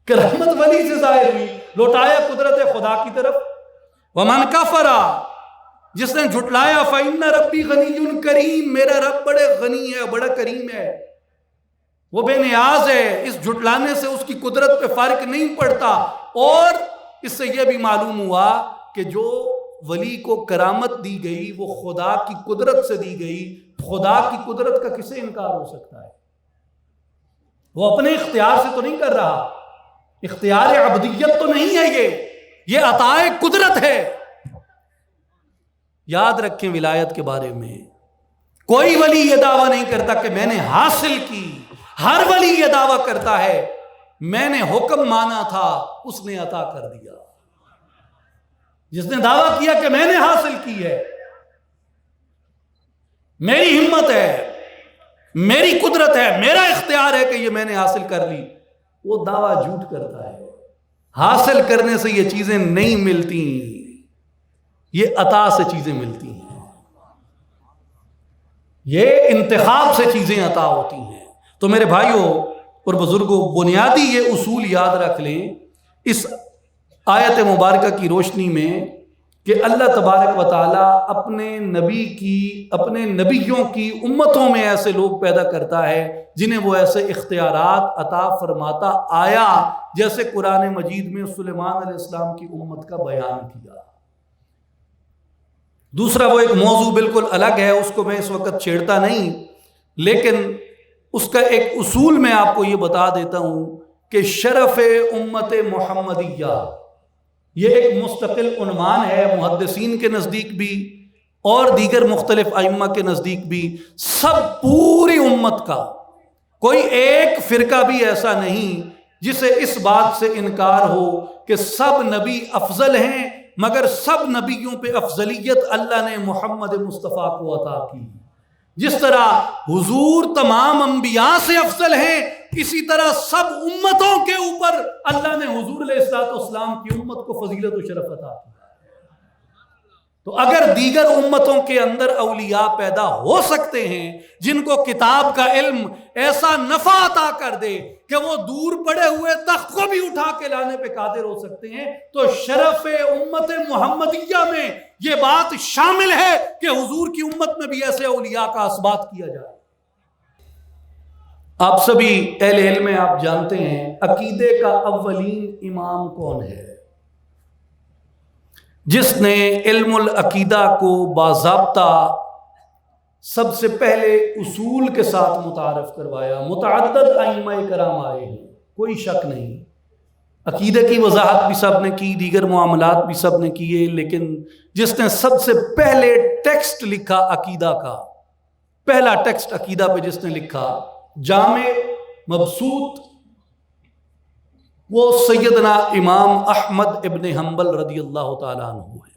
A: کرامت ولی سے ظاہر ہوئی، لوٹایا قدرت خدا کی طرف. ومن کفر، جس نے جھٹلایا، فإن ربی غنی کریم، میرا رب بڑے غنی ہے، بڑا کریم ہے، وہ بے نیاز ہے. اس جھٹلانے سے اس کی قدرت پہ فرق نہیں پڑتا. اور اس سے یہ بھی معلوم ہوا کہ جو ولی کو کرامت دی گئی وہ خدا کی قدرت سے دی گئی. خدا کی قدرت کا کسے انکار ہو سکتا ہے؟ وہ اپنے اختیار سے تو نہیں کر رہا، اختیار عبدیت تو نہیں ہے، یہ عطا قدرت ہے. یاد رکھیں ولایت کے بارے میں کوئی ولی یہ دعویٰ نہیں کرتا کہ میں نے حاصل کی. ہر ولی یہ دعویٰ کرتا ہے میں نے حکم مانا تھا، اس نے عطا کر دیا. جس نے دعویٰ کیا کہ میں نے حاصل کی ہے، میری ہمت ہے، میری قدرت ہے، میرا اختیار ہے کہ یہ میں نے حاصل کر لی، وہ دعویٰ جھوٹ کرتا ہے. حاصل کرنے سے یہ چیزیں نہیں ملتی، یہ عطا سے چیزیں ملتی ہیں، یہ انتخاب سے چیزیں عطا ہوتی ہیں. تو میرے بھائیوں اور بزرگوں، بنیادی یہ اصول یاد رکھ لیں اس آیت مبارکہ کی روشنی میں کہ اللہ تبارک و تعالیٰ اپنے نبیوں کی امتوں میں ایسے لوگ پیدا کرتا ہے جنہیں وہ ایسے اختیارات عطا فرماتا آیا، جیسے قرآن مجید میں سلیمان علیہ السلام کی امت کا بیان کیا. دوسرا وہ ایک موضوع بالکل الگ ہے، اس کو میں اس وقت چھیڑتا نہیں، لیکن اس کا ایک اصول میں آپ کو یہ بتا دیتا ہوں کہ شرف امت محمدیہ یہ ایک مستقل عنوان ہے محدثین کے نزدیک بھی اور دیگر مختلف ائمہ کے نزدیک بھی. سب پوری امت کا کوئی ایک فرقہ بھی ایسا نہیں جسے اس بات سے انکار ہو کہ سب نبی افضل ہیں، مگر سب نبیوں پہ افضلیت اللہ نے محمد مصطفیٰ کو عطا کی. جس طرح حضور تمام انبیاء سے افضل ہیں، اسی طرح سب امتوں کے اوپر اللہ نے حضور علیہ السلام کی امت کو فضیلت و شرف عطا کی. تو اگر دیگر امتوں کے اندر اولیاء پیدا ہو سکتے ہیں جن کو کتاب کا علم ایسا نفع عطا کر دے کہ وہ دور پڑے ہوئے تخت کو بھی اٹھا کے لانے پہ قادر ہو سکتے ہیں، تو شرف امت محمدیہ میں یہ بات شامل ہے کہ حضور کی امت میں بھی ایسے اولیاء کا اثبات کیا جائے. آپ سبھی اہل علم میں آپ جانتے ہیں عقیدے کا اولین امام کون ہے؟ جس نے علم العقیدہ کو باضابطہ سب سے پہلے اصول کے ساتھ متعارف کروایا. متعدد ائمہ کرام آئے ہیں، کوئی شک نہیں، عقیدے کی وضاحت بھی سب نے کی، دیگر معاملات بھی سب نے کیے، لیکن جس نے سب سے پہلے ٹیکسٹ لکھا عقیدہ کا، پہلا ٹیکسٹ عقیدہ پہ جس نے لکھا، جامع مبسوط وہ سیدنا امام احمد ابن حنبل رضی اللہ تعالیٰ عنہ ہیں۔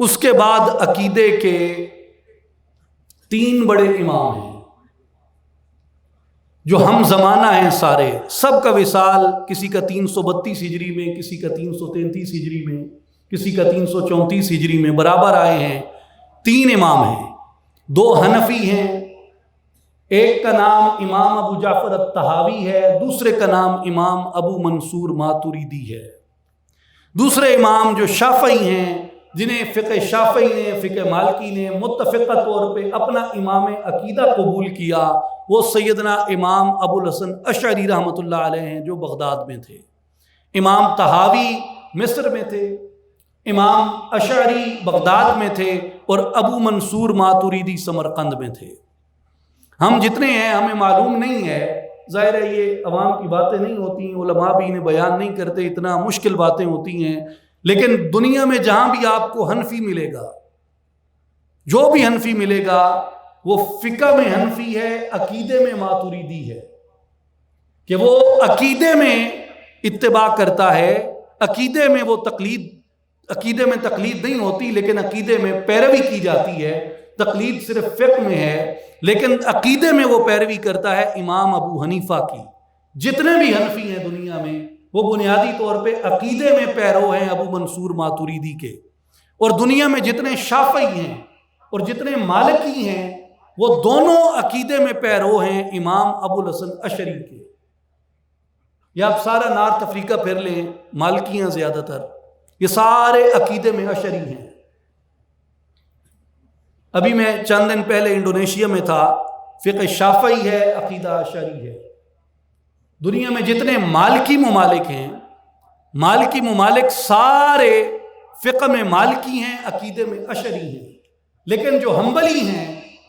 A: اس کے بعد عقیدے کے 3 بڑے امام ہیں جو ہم زمانہ ہیں، سارے سب کا وصال کسی کا 332 ہجری میں، کسی کا 333 ہجری میں، کسی کا 334 ہجری میں برابر آئے ہیں۔ 3 امام ہیں، 2 حنفی ہیں، ایک کا نام امام ابو جعفر الطحاوی ہے، دوسرے کا نام امام ابو منصور ماتریدی ہے۔ دوسرے امام جو شافعی ہیں، جنہیں فقہ شافعی نے، فقہ مالکی نے متفقہ طور پہ اپنا امام عقیدہ قبول کیا، وہ سیدنا امام ابو الحسن اشعری رحمۃ اللہ علیہ ہیں جو بغداد میں تھے۔ امام طحاوی مصر میں تھے، امام اشعری بغداد میں تھے، اور ابو منصور ماتریدی سمرقند میں تھے۔ ہم جتنے ہیں ہمیں معلوم نہیں ہے، ظاہر ہے یہ عوام کی باتیں نہیں ہوتی، علماء بھی انہیں بیان نہیں کرتے، اتنا مشکل باتیں ہوتی ہیں، لیکن دنیا میں جہاں بھی آپ کو حنفی ملے گا، جو بھی حنفی ملے گا، وہ فقہ میں حنفی ہے، عقیدے میں ماتریدی ہے، کہ وہ عقیدے میں اتباع کرتا ہے، عقیدے میں وہ عقیدے میں تقلید نہیں ہوتی، لیکن عقیدے میں پیروی کی جاتی ہے۔ تقلید صرف فقہ میں ہے، لیکن عقیدے میں وہ پیروی کرتا ہے امام ابو حنیفہ کی۔ جتنے بھی حنفی ہیں دنیا میں، وہ بنیادی طور پہ عقیدے میں پیرو ہیں ابو منصور ماتریدی کے، اور دنیا میں جتنے شافعی ہیں اور جتنے مالکی ہیں، وہ دونوں عقیدے میں پیرو ہیں امام ابو الحسن اشعری کے۔ یا آپ سارا نارتھ افریقہ پھر لیں، مالکی ہیں زیادہ تر، یہ سارے عقیدے میں اشعری ہیں۔ ابھی میں چند دن پہلے انڈونیشیا میں تھا، فقہ شافعی ہے، عقیدہ اشعری ہے۔ دنیا میں جتنے مالکی ممالک ہیں، مالکی ممالک سارے فقہ میں مالکی ہیں، عقیدے میں اشعری ہیں، لیکن جو حنبلی ہیں،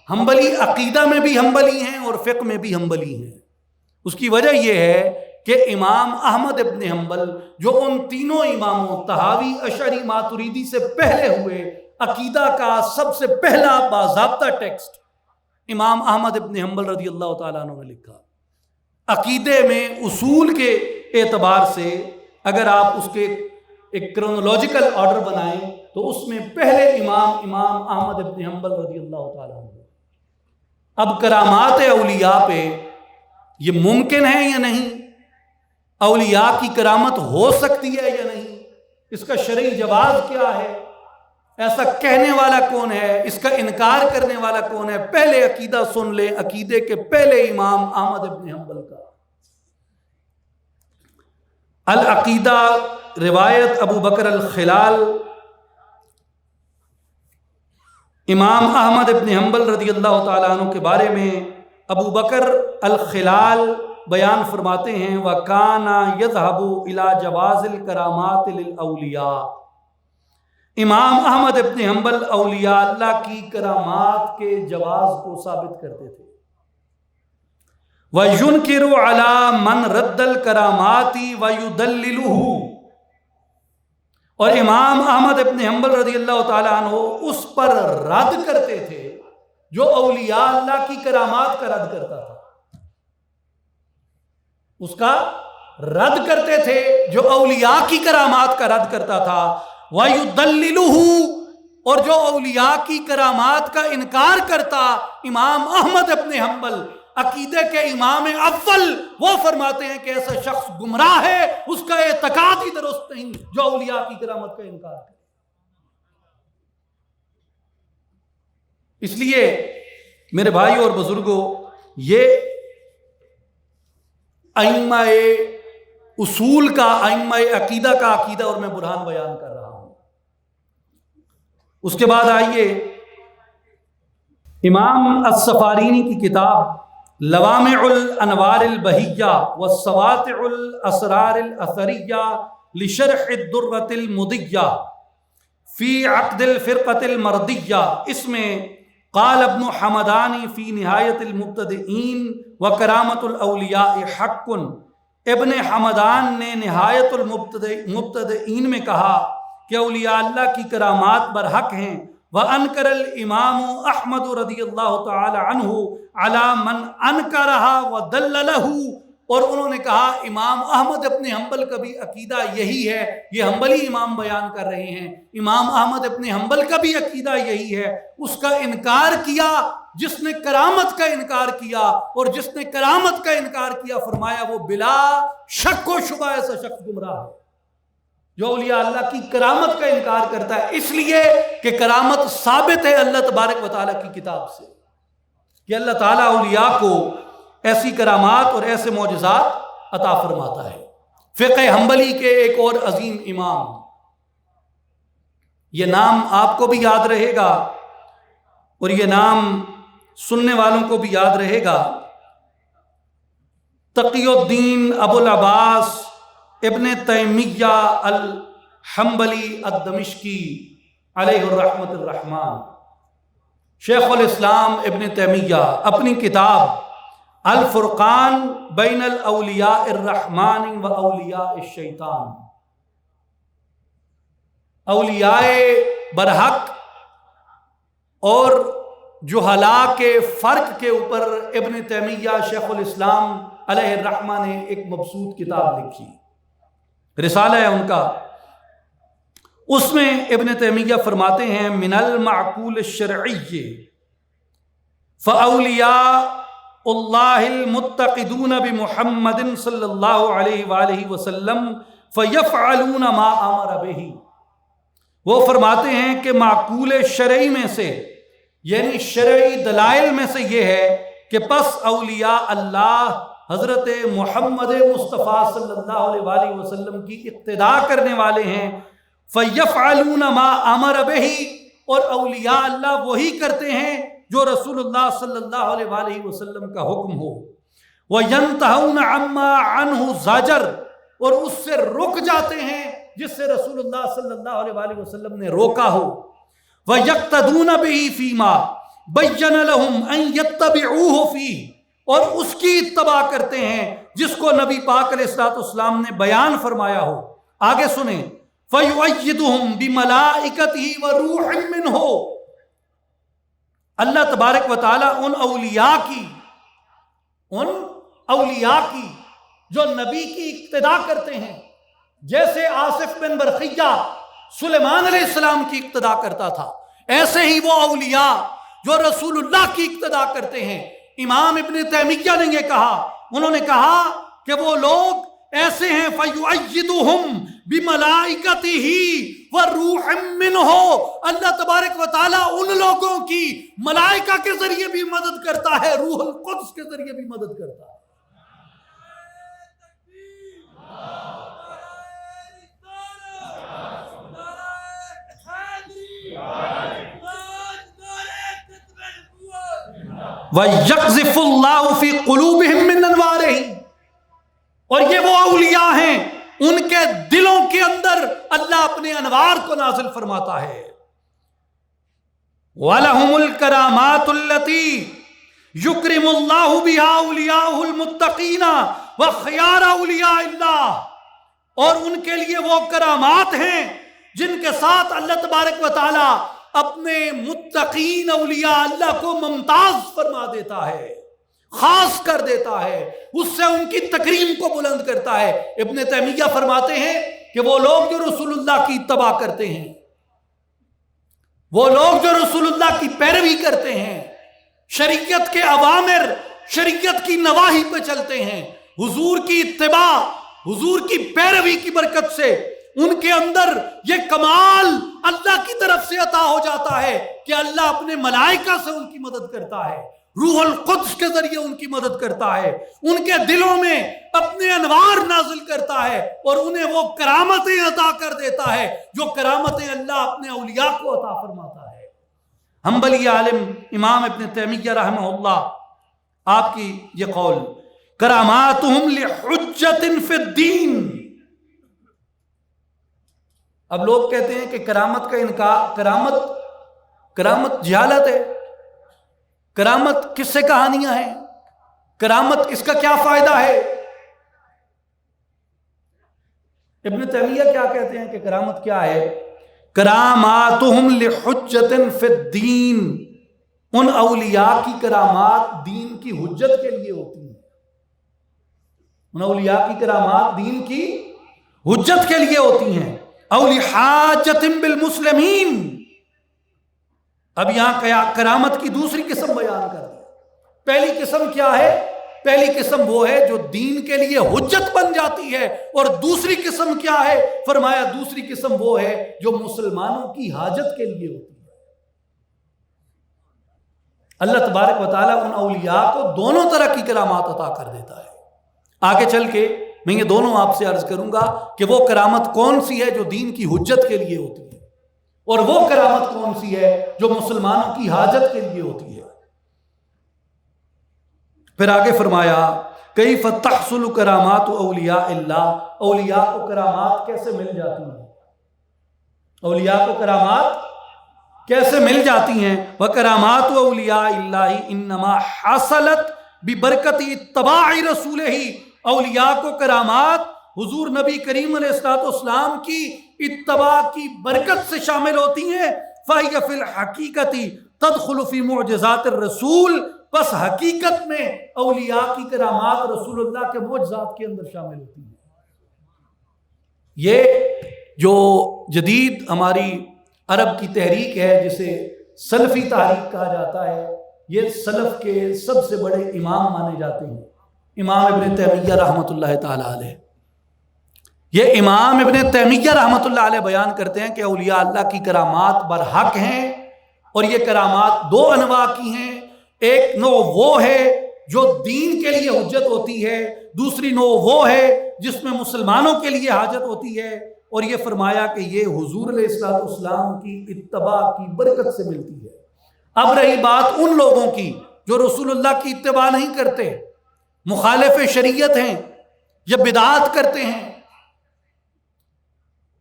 A: حنبلی عقیدہ میں بھی حنبلی ہیں اور فقہ میں بھی حنبلی ہیں۔ اس کی وجہ یہ ہے کہ امام احمد ابن حنبل جو ان تینوں اماموں طحاوی، اشعری، ماتریدی سے پہلے ہوئے، عقیدہ کا سب سے پہلا باضابطہ ٹیکسٹ امام احمد ابن حنبل رضی اللہ تعالیٰ عنہ نے لکھا۔ عقیدے میں اصول کے اعتبار سے اگر آپ اس کے ایک کرونولوجیکل آرڈر بنائیں تو اس میں پہلے امام احمد ابن حنبل رضی اللہ تعالیٰ عنہ۔ اب کرامات اولیاء پہ یہ ممکن ہے یا نہیں؟ اولیاء کی کرامت ہو سکتی ہے یا نہیں؟ اس کا شرعی جواز کیا ہے؟ ایسا کہنے والا کون ہے؟ اس کا انکار کرنے والا کون ہے؟ پہلے عقیدہ سن لیں، عقیدے کے پہلے امام احمد ابن حنبل کا العقیدہ، روایت ابو بکر الخلال۔ امام احمد ابن حنبل رضی اللہ تعالیٰ عنہ کے بارے میں ابو بکر الخلال بیان فرماتے ہیں، وَكَانَ يَذْهَبُ إِلَى جَوَازِ الْكَرَامَاتِ لِلْأَوْلِيَاءِ۔ امام احمد ابن حنبل اولیاء اللہ کی کرامات کے جواز کو ثابت کرتے تھے۔ وَيُنْكِرُ عَلَى مَنْ رَدَّ الْكَرَامَاتِ وَيُدَلِّلُهُ، اور امام احمد ابن حنبل رضی اللہ تعالیٰ عنہ اس پر رد کرتے تھے جو اولیاء اللہ کی کرامات کا رد کرتا تھا، اس کا رد کرتے تھے جو اولیاء کی کرامات کا رد کرتا تھا۔ وَيُدَلِّلُهُ، اور جو اولیاء کی کرامات کا انکار کرتا، امام احمد ابن حنبل عقیدے کے امام اول، وہ فرماتے ہیں کہ ایسا شخص گمراہ ہے، اس کا اعتقاد ہی درست نہیں جو اولیاء کی کرامت کا انکار کرے۔ اس لیے میرے بھائی اور بزرگوں، یہ ائمہ اصول کا، ائمہ عقیدہ کا عقیدہ اور میں برہان بیان کر رہا ہوں۔ اس کے بعد آئیے امام السفارینی کی کتاب لوامع الانوار البہیہ والسواطع الاسرار الاثریہ لشرح الدرۃ المضیہ فی عقد الفرقۃ المردیہ، اس میں قال ابن حمدانی فی نہایت المبتدئین وکرامۃ الاولیاء حق، ابن حمدان نے نہایت المبتدئین میں کہا کہ اولیاء اللہ کی کرامات برحق ہیں۔ وَأَنْكَرَ الْإِمَامُ أَحْمَدُ رضی اللہ تعالی عنہ عَلَى مَنْ أَنْكَرَهَا وَدَلَّلَهُ، اور انہوں نے کہا امام احمد ابن حنبل کا بھی عقیدہ یہی ہے، یہ حنبلی امام بیان کر رہے ہیں، امام احمد ابن حنبل کا بھی عقیدہ یہی ہے، اس کا انکار کیا جس نے کرامت کا انکار کیا، اور جس نے کرامت کا انکار کیا فرمایا وہ بلا شک و شبہ ایسا شخص گمراہ ہے جو اولیاء اللہ کی کرامت کا انکار کرتا ہے، اس لیے کہ کرامت ثابت ہے اللہ تبارک و تعالیٰ کی کتاب سے کہ اللہ تعالیٰ اولیاء کو ایسی کرامات اور ایسے معجزات عطا فرماتا ہے۔ فقہ حنبلی کے ایک اور عظیم امام، یہ نام آپ کو بھی یاد رہے گا اور یہ نام سننے والوں کو بھی یاد رہے گا، تقی الدین ابو العباس ابن تیمیہ الحنبلی الدمشقی علیہ الرحمت الرحمن۔ شیخ الاسلام ابن تیمیہ اپنی کتاب الفرقان بین الاولیاء الرحمن و اولیاء الشیطان، اولیاء برحق اور جہلاء کے فرق کے اوپر ابن تیمیہ شیخ الاسلام علیہ الرحمہ نے ایک مبسوط کتاب لکھی، رسالہ ہے ان کا۔ اس میں ابن تیمیہ فرماتے ہیں من المعقول الشرعی فاولیاء اللہ المتقدون بمحمد صلی اللہ علیہ وآلہ وسلم فیفعلون ما امر بہ، وہ فرماتے ہیں کہ معقول شرعی میں سے یعنی شرعی دلائل میں سے یہ ہے کہ پس اولیاء اللہ حضرت محمد مصطفیٰ صلی اللہ علیہ وآلہ وسلم کی اقتداء کرنے والے ہیں، فیفعلون ما امر بہ، اور اولیاء اللہ وہی کرتے ہیں جو رسول اللہ صلی اللہ علیہ وآلہ وسلم کا حکم ہو، وَيَنْتَهُونَ عَمَّا عَنْهُ زَجَرْ، اور اس سے رک جاتے ہیں جس سے رسول اللہ صلی اللہ علیہ وآلہ وسلم نے روکا ہو، وَيَقْتَدُونَ بِهِ فِي مَا بَيَّنَ لَهُمْ أَن يَتَّبِعُوهُ فِيهِ، اور اس کی اتباع کرتے ہیں جس کو نبی پاک علیہ السلام نے بیان فرمایا ہو۔ آگے سنیں، فَيُؤَيِّدُهُمْ بِمَلَائِكَتِهِ وَرُوحٍ مِّنْهُ، اللہ تبارک و تعالیٰ ان اولیاء کی جو نبی کی اقتداء کرتے ہیں، جیسے آصف بن برقیہ سلیمان علیہ السلام کی اقتداء کرتا تھا، ایسے ہی وہ اولیاء جو رسول اللہ کی اقتداء کرتے ہیں۔ امام ابن تیمیہ نے یہ کہا، انہوں نے کہا کہ وہ لوگ ایسے ہیں فَيُؤَيِّدُهُمْ بِمَلَائِكَتِهِ وَرُوحٍ مِّنْهُ، اللہ تبارک و تعالیٰ ان لوگوں کی ملائکہ کے ذریعے بھی مدد کرتا ہے، روح القدس کے ذریعے بھی مدد کرتا ہے۔ وَيَقْذِفُ اللَّهُ فِي قُلُوبِهِم مِّنْ أَنْوَارِهِ، اور یہ وہ اولیاء ہیں ان کے دلوں کے اندر اللہ اپنے انوار کو نازل فرماتا ہے۔ وَلَهُمُ الْكَرَامَاتُ الَّتِي يُكْرِمُ اللَّهُ بِهَا أَوْلِيَاءَهُ الْمُتَّقِينَ وَخِيَارَ أَوْلِيَاءِ اللَّهِ، اور ان کے لیے وہ کرامات ہیں جن کے ساتھ اللہ تبارک و تعالی اپنے متقین اولیاء اللہ کو ممتاز فرما دیتا ہے، خاص کر دیتا ہے، اس سے ان کی تکریم کو بلند کرتا ہے۔ ابن تیمیہ فرماتے ہیں کہ وہ لوگ جو رسول اللہ کی اتباع کرتے ہیں، وہ لوگ جو رسول اللہ کی پیروی کرتے ہیں، شریعت کے اوامر، شریعت کی نواہی پہ چلتے ہیں، حضور کی اتباع، حضور کی پیروی کی برکت سے ان کے اندر یہ کمال اللہ کی طرف سے عطا ہو جاتا ہے کہ اللہ اپنے ملائکہ سے ان کی مدد کرتا ہے، روح القدس کے ذریعے ان کی مدد کرتا ہے، ان کے دلوں میں اپنے انوار نازل کرتا ہے اور انہیں وہ کرامتیں عطا کر دیتا ہے جو کرامتیں اللہ اپنے اولیاء کو عطا فرماتا ہے۔ حنبلی عالم امام ابن تیمیہ رحمہ اللہ، آپ کی یہ قول، کراماتہم لحجت فی الدین۔ اب لوگ کہتے ہیں کہ کرامت کا انکار، کرامت جہالت ہے، کرامت کس سے کہانیاں ہیں، کرامت اس کا کیا فائدہ ہے؟ ابن تیمیہ کیا کہتے ہیں کہ کرامت کیا ہے؟ کراماتہم لحجت فی الدین، ان اولیاء کی کرامات دین کی حجت کے لیے ہوتی ہیں۔ ان اولیاء کی کرامات دین کی حجت کے لیے ہوتی ہیں. اولی حاجت بالمسلمین. اب یہاں کرامت کی دوسری قسم بیان کر دی. پہلی قسم کیا ہے؟ پہلی قسم وہ ہے جو دین کے لیے حجت بن جاتی ہے. اور دوسری قسم کیا ہے؟ فرمایا دوسری قسم وہ ہے جو مسلمانوں کی حاجت کے لیے ہوتی ہے. اللہ تبارک و تعالیٰ ان اولیاء کو دونوں طرح کی کرامات عطا کر دیتا ہے. آگے چل کے میں یہ دونوں آپ سے عرض کروں گا کہ وہ کرامت کون سی ہے جو دین کی حجت کے لیے ہوتی ہے، اور وہ کرامت کون سی ہے جو مسلمانوں کی حاجت کے لیے ہوتی ہے. پھر آگے فرمایا کیف تحصل کرامات اولیاء اللہ. اولیاء کو کرامات کیسے مل جاتی ہیں؟ اولیاء کو کرامات کیسے مل جاتی ہیں؟ وَكَرَامَاتُ أَوْلِيَاءِ اللَّهِ إِنَّمَا حَصَلَتْ بِبَرْكَتِ اتِّبَاعِ رَسُولِهِ. اولیاء کو کرامات حضور نبی کریم علیہ السلام کی اتباع کی برکت سے شامل ہوتی ہیں. فَهِيَ فِي الْحَقِيقَةِ تَدْخُلُ فِي مُعْجِزَاتِ الرَّسُولِ. بس حقیقت میں اولیاء کی کرامات رسول اللہ کے معجزات کے اندر شامل ہوتی ہیں. یہ جو جدید ہماری عرب کی تحریک ہے جسے سلفی تحریک کہا جاتا ہے، یہ سلف کے سب سے بڑے امام مانے جاتے ہیں. امام ابن تیمیہ رحمۃ اللہ تعالی علیہ. یہ امام ابن تیمیہ رحمۃ اللہ علیہ بیان کرتے ہیں کہ اولیاء اللہ کی کرامات برحق ہیں، اور یہ کرامات دو انواع کی ہیں. ایک نوع وہ ہے جو دین کے لیے حجت ہوتی ہے، دوسری نوع وہ ہے جس میں مسلمانوں کے لیے حاجت ہوتی ہے. اور یہ فرمایا کہ یہ حضور علیہ السلام کی اتباع کی برکت سے ملتی ہے. اب رہی بات ان لوگوں کی جو رسول اللہ کی اتباع نہیں کرتے، مخالف شریعت ہیں، یا بدعات کرتے ہیں،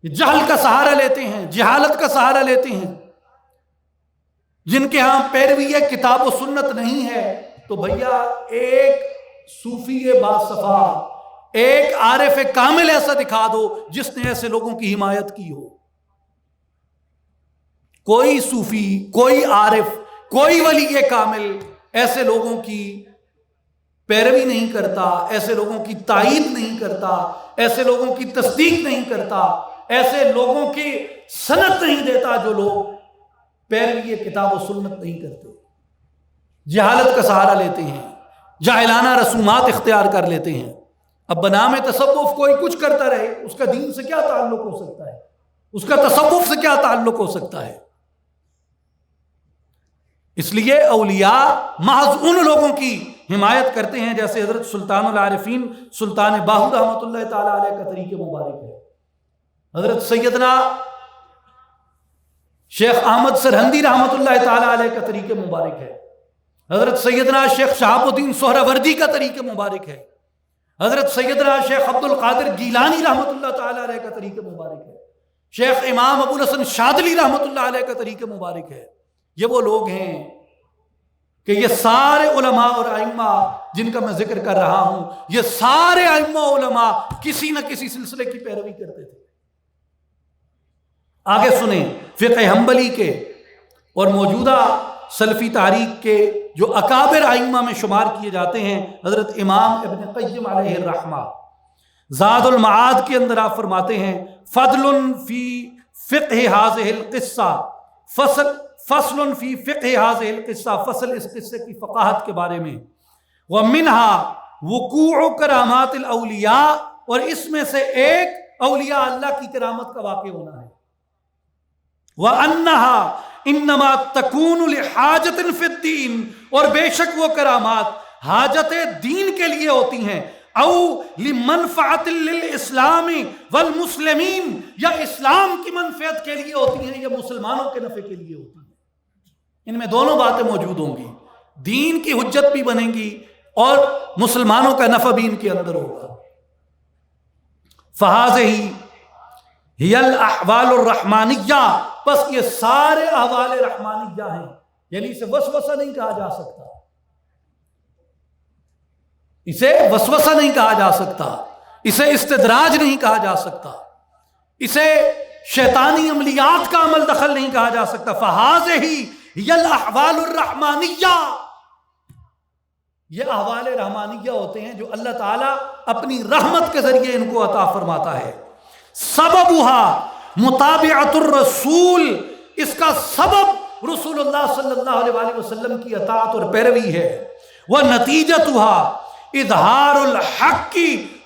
A: جہل کا سہارا لیتے ہیں، جہالت کا سہارا لیتے ہیں، جن کے ہاں پیروی کتاب و سنت نہیں ہے. تو بھیا ایک صوفی باصفا، ایک عارف کامل ایسا دکھا دو جس نے ایسے لوگوں کی حمایت کی ہو. کوئی صوفی، کوئی عارف، کوئی ولی کامل ایسے لوگوں کی پیروی نہیں کرتا، ایسے لوگوں کی تائید نہیں کرتا، ایسے لوگوں کی تصدیق نہیں کرتا، ایسے لوگوں کی سند نہیں دیتا جو لوگ پیروی کتاب و سنت نہیں کرتے، جہالت کا سہارا لیتے ہیں، جاہلانہ رسومات اختیار کر لیتے ہیں. اب بنام تصوف کوئی کچھ کرتا رہے، اس کا دین سے کیا تعلق ہو سکتا ہے؟ اس کا تصوف سے کیا تعلق ہو سکتا ہے؟ اس لیے اولیاء محض ان لوگوں کی حمایت کرتے ہیں جیسے حضرت سلطان العارفین سلطان باہو رحمۃ اللہ تعالی علیہ کا طریق مبارک ہے، حضرت سیدنا شیخ احمد سرہندی رحمۃ اللہ تعالی علیہ کا طریق مبارک ہے، حضرت سیدنا شیخ شہاب الدین سہروردی کا طریق مبارک ہے، حضرت سیدنا شیخ عبد القادر گیلانی رحمۃ اللہ تعالی علیہ کا طریق مبارک ہے، شیخ امام ابو الحسن شاذلی رحمۃ اللہ علیہ کا طریق مبارک ہے. یہ وہ لوگ ہیں کہ یہ سارے علماء اور ائمہ جن کا میں ذکر کر رہا ہوں، یہ سارے ائمہ علماء کسی نہ کسی سلسلے کی پیروی کرتے تھے. آگے سنیں فقہ حنبلی کے اور موجودہ سلفی تحریک کے جو اکابر ائمہ میں شمار کیے جاتے ہیں، حضرت امام ابن قیم علیہ الرحمہ زاد المعاد کے اندر آپ فرماتے ہیں فضل فی فقہ ہذہ القصہ، فصل فی فقہ ہذہ القصہ، فصل اس قصے کی فقاہت کے بارے میں. ومنہا وقوع کرامات الاولیاء، اور اس میں سے ایک اولیاء اللہ کی کرامت کا واقع ہونا ہے. وَأَنَّهَا إِنَّمَا تَكُونُ لِحَاجَةٍ فِي الدِّينِ، اور بے شک وہ کرامات حاجت دین کے لیے ہوتی ہیں، او لِمَنْفَعَةٍ لِلْإِسْلَامِ وَالْمُسْلِمِينَ، یا اسلام کی منفعت کے لیے ہوتی ہیں یا مسلمانوں کے نفع کے لیے ہوتی ہیں. ان میں دونوں باتیں موجود ہوں گی، دین کی حجت بھی بنے گی اور مسلمانوں کا نفع بھی ان کے اندر ہوگا. فَهَذِهِ هِيَ الْأَحْوَالُ الرَّحْمَانِيَّةُ، بس یہ سارے احوال رحمانیہ ہیں، یعنی اسے وسوسہ نہیں کہا جا سکتا، اسے وسوسہ نہیں کہا جا سکتا، اسے استدراج نہیں کہا جا سکتا، اسے شیطانی عملیات کا عمل دخل نہیں کہا جا سکتا. فَهَذِهِ هِيَ الْأَحْوَالُ الرَّحْمَانِيَّةُ، یہ احوال رحمانیہ ہوتے ہیں جو اللہ تعالیٰ اپنی رحمت کے ذریعے ان کو عطا فرماتا ہے. سببها متابعت الرسول، اس کا سبب رسول اللہ صلی اللہ علیہ وآلہ وسلم کی اطاعت اور پیروی ہے. وَنَتِیجَتُهَا اظہار الحق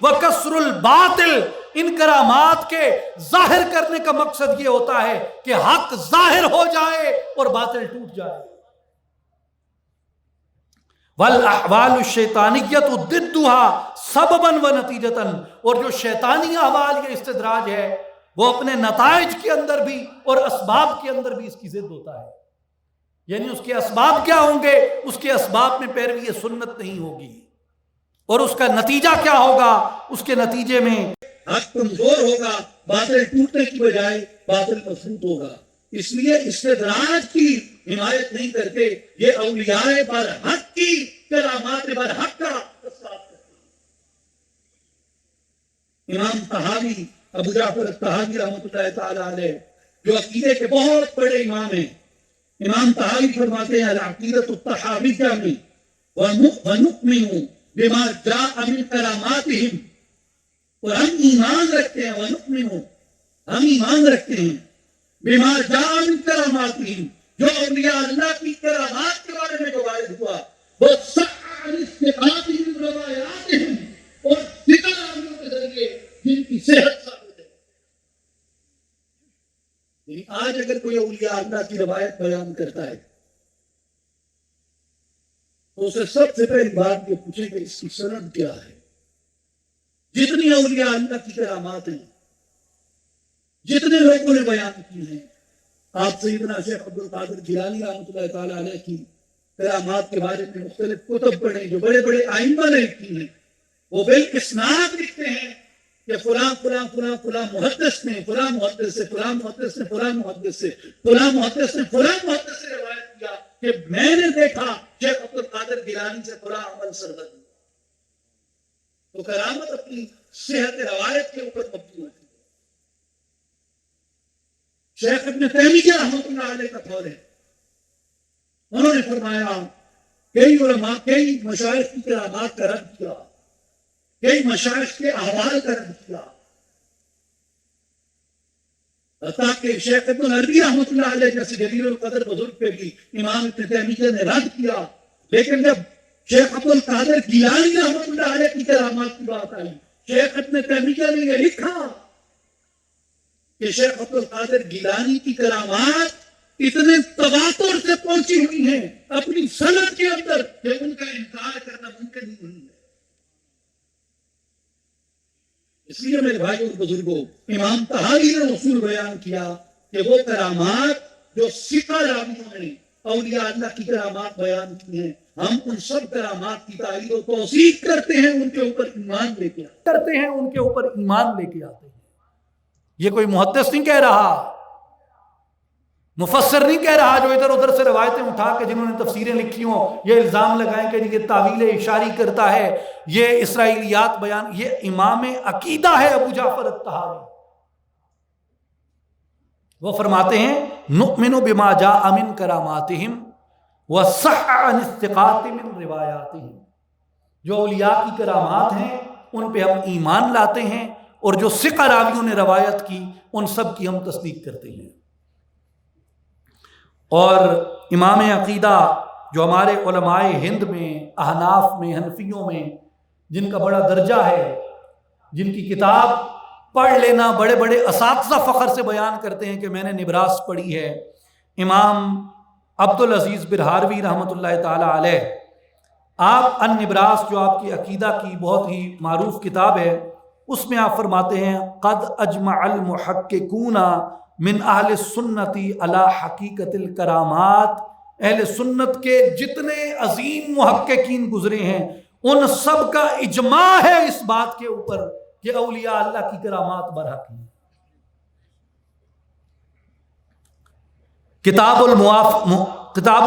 A: وکسر الباطل، ان کرامات کے ظاہر کرنے کا مقصد یہ ہوتا ہے کہ حق ظاہر ہو جائے اور باطل ٹوٹ جائے. والاحوال الشیطانیت ضدها سببا ونتیجتا، اور جو شیطانی احوال یا استدراج ہے وہ اپنے نتائج کے اندر بھی اور اسباب کے اندر بھی اس کی ضد ہوتا ہے. یعنی اس کے اسباب کیا ہوں گے؟ اس کے اسباب میں پیروی سنت نہیں ہوگی، اور اس کا نتیجہ کیا ہوگا؟ اس کے نتیجے میں حق کمزور ہوگا، باطل ٹوٹنے کی بجائے باطل مضبوط ہوگا. اس لیے استدراج کی حمایت نہیں کرتے، یہ اولیاء بر حق کی کرامات بر حق کا اسباب کرتے ہیں. امام طحاوی، ابو جعفر الطحاوی رحمۃ اللہ تعالی علیہ، جو عقیدے کے بہت بڑے امام ہیں، امام طحاوی فرماتے ہیں العقیدۃ الطحاویہ میں وَنُؤْمِنُ بِمَا جَاءَ مِن کراماتہم، اور ہم ایمان رکھتے ہیں، وَنُؤْمِنُ، ہم ایمان رکھتے ہیں بِمَا جَاءَ مِن کراماتہم، جو اولیاء اللہ کی کرامات کے بارے میں جو وارد ہوا، وَصَحَّ عَنِ اسْتِقَامِهِمْ رَوَایَاتِهِمْ، اور ذکر آمیوں کے ذریعے جن کی صحت ثابت ہے. یعنی آج اگر کوئی اولیاء اللہ کی روایت بیان کرتا ہے تو اسے سب سے پہلی بات یہ پوچھیں کہ اس کی سند کیا ہے. جتنی اولیاء اللہ کی کرامات ہیں، جتنے لوگوں نے بیان کی ہیں، آپ سیدنا شیخ عبد القادر جیلانی رحمۃ اللہ تعالی علیہ کی کرامات کے بارے میں مختلف کتب پڑھیں جو بڑے بڑے ائمہ نے لکھی ہیں، وہ بالاسناد لکھتے ہیں کہ فلاں فلاں فلاں فلاں محدث نے، فلاں محدث سے فلاں محدث نے، فلاں محدث سے فلاں محدث نے، فلاں محدث سے روایت کیا کہ میں نے دیکھا شیخ عبد القادر جیلانی سے فلاں عمل سرزد ہوا. تو کرامت اپنی صحت روایت کے اوپر مبنی ہوتی ہے. شیخ ابن تیمیہ رحمۃ اللہ علیہ کا قول ہے، انہوں نے فرمایا کئی علماء، کئی مشائخ کی کرامات کا رد کیا، کئی مشائخ کے احوال کا رد کیا، حتیٰ کہ شیخ ابن عربی رحمۃ اللہ علیہ جیسے جلیل القدر بزرگ پہ بھی امام ابن تیمیہ نے رد کیا. لیکن جب شیخ عبد القادر جیلانی رحمۃ اللہ علیہ کی کرامات کی بات آئی، شیخ ابن تیمیہ نے یہ لکھا کہ شیخ عبد القادر جیلانی کی کرامات اتنے تواتر سے پہنچی ہوئی ہیں اپنی سند کے اندر کہ ان کا انکار کرنا ممکن ہی نہیں ہے. اس لیے میرے بھائیوں اور بزرگوں، امام طحاوی نے اصول بیان کیا کہ وہ کرامات جو ثقہ راویوں نے اولیاء اللہ کی کرامات بیان کی ہیں، ہم ان سب کرامات کی تائید و توثیق کرتے ہیں، ان کے اوپر ایمان لے کے آتے ہیں، ان کے اوپر ایمان لے کے آتے ہیں. یہ کوئی محدث نہیں کہہ رہا، مفسر نہیں کہہ رہا جو ادھر ادھر سے روایتیں اٹھا کے جنہوں نے تفسیریں لکھی ہوں یہ الزام لگائیں کہ یہ تعویل اشاری کرتا ہے، یہ اسرائیلیات بیان. یہ امام عقیدہ ہے ابو جعفر الطحاوی. وہ فرماتے ہیں نؤمن بما جاء من کراماتہم وصح عن الثقات من روایاتہم، جو اولیاء کی کرامات ہیں ان پہ ہم ایمان لاتے ہیں، اور جو ثقہ راویوں نے روایت کی ان سب کی ہم تصدیق کرتے ہیں. اور امام عقیدہ جو ہمارے علماء ہند میں، احناف میں، حنفیوں میں جن کا بڑا درجہ ہے، جن کی کتاب پڑھ لینا بڑے بڑے اساتذہ فخر سے بیان کرتے ہیں کہ میں نے نبراس پڑھی ہے، امام عبدالعزیز برہاروی رحمۃ اللہ تعالی علیہ، آپ النبراس جو آپ کی عقیدہ کی بہت ہی معروف کتاب ہے، اس میں آپ فرماتے ہیں قد اجمع المحققون من اہل سنتی علی حقیقت الکرامات، اہل سنت کے جتنے عظیم محققین گزرے ہیں ان سب کا اجماع ہے اس بات کے اوپر کہ اولیاء اللہ کی کرامات برحق ہیں. کتاب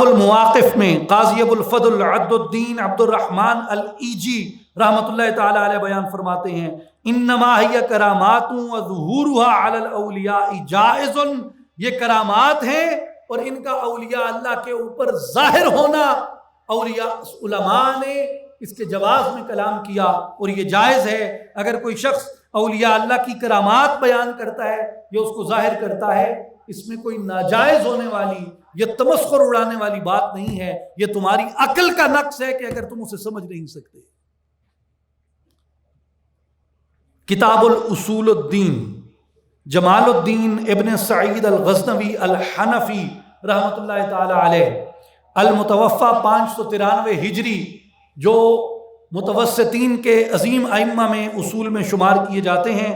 A: المواقف میں قاضی ابو الفضل عبد الدین عبد الرحمن الایجی رحمۃ اللہ تعالی علیہ بیان فرماتے ہیں انما ہی کرامات وظہورها علی الاولیاء جائز، یہ کرامات ہیں اور ان کا اولیاء اللہ کے اوپر ظاہر ہونا اولیاء علماء نے اس کے جواز میں کلام کیا، اور یہ جائز ہے اگر کوئی شخص اولیاء اللہ کی کرامات بیان کرتا ہے یا اس کو ظاہر کرتا ہے، اس میں کوئی ناجائز ہونے والی یا تمسخر اڑانے والی بات نہیں ہے، یہ تمہاری عقل کا نقص ہے کہ اگر تم اسے سمجھ نہیں سکتے۔ کتاب الاصول الدین، جمال الدین ابن سعید الغزنوی الحنفی رحمۃ اللہ تعالی علیہ، المتوفی 593 ہجری، جو متوسطین کے عظیم ائمہ میں اصول میں شمار کیے جاتے ہیں،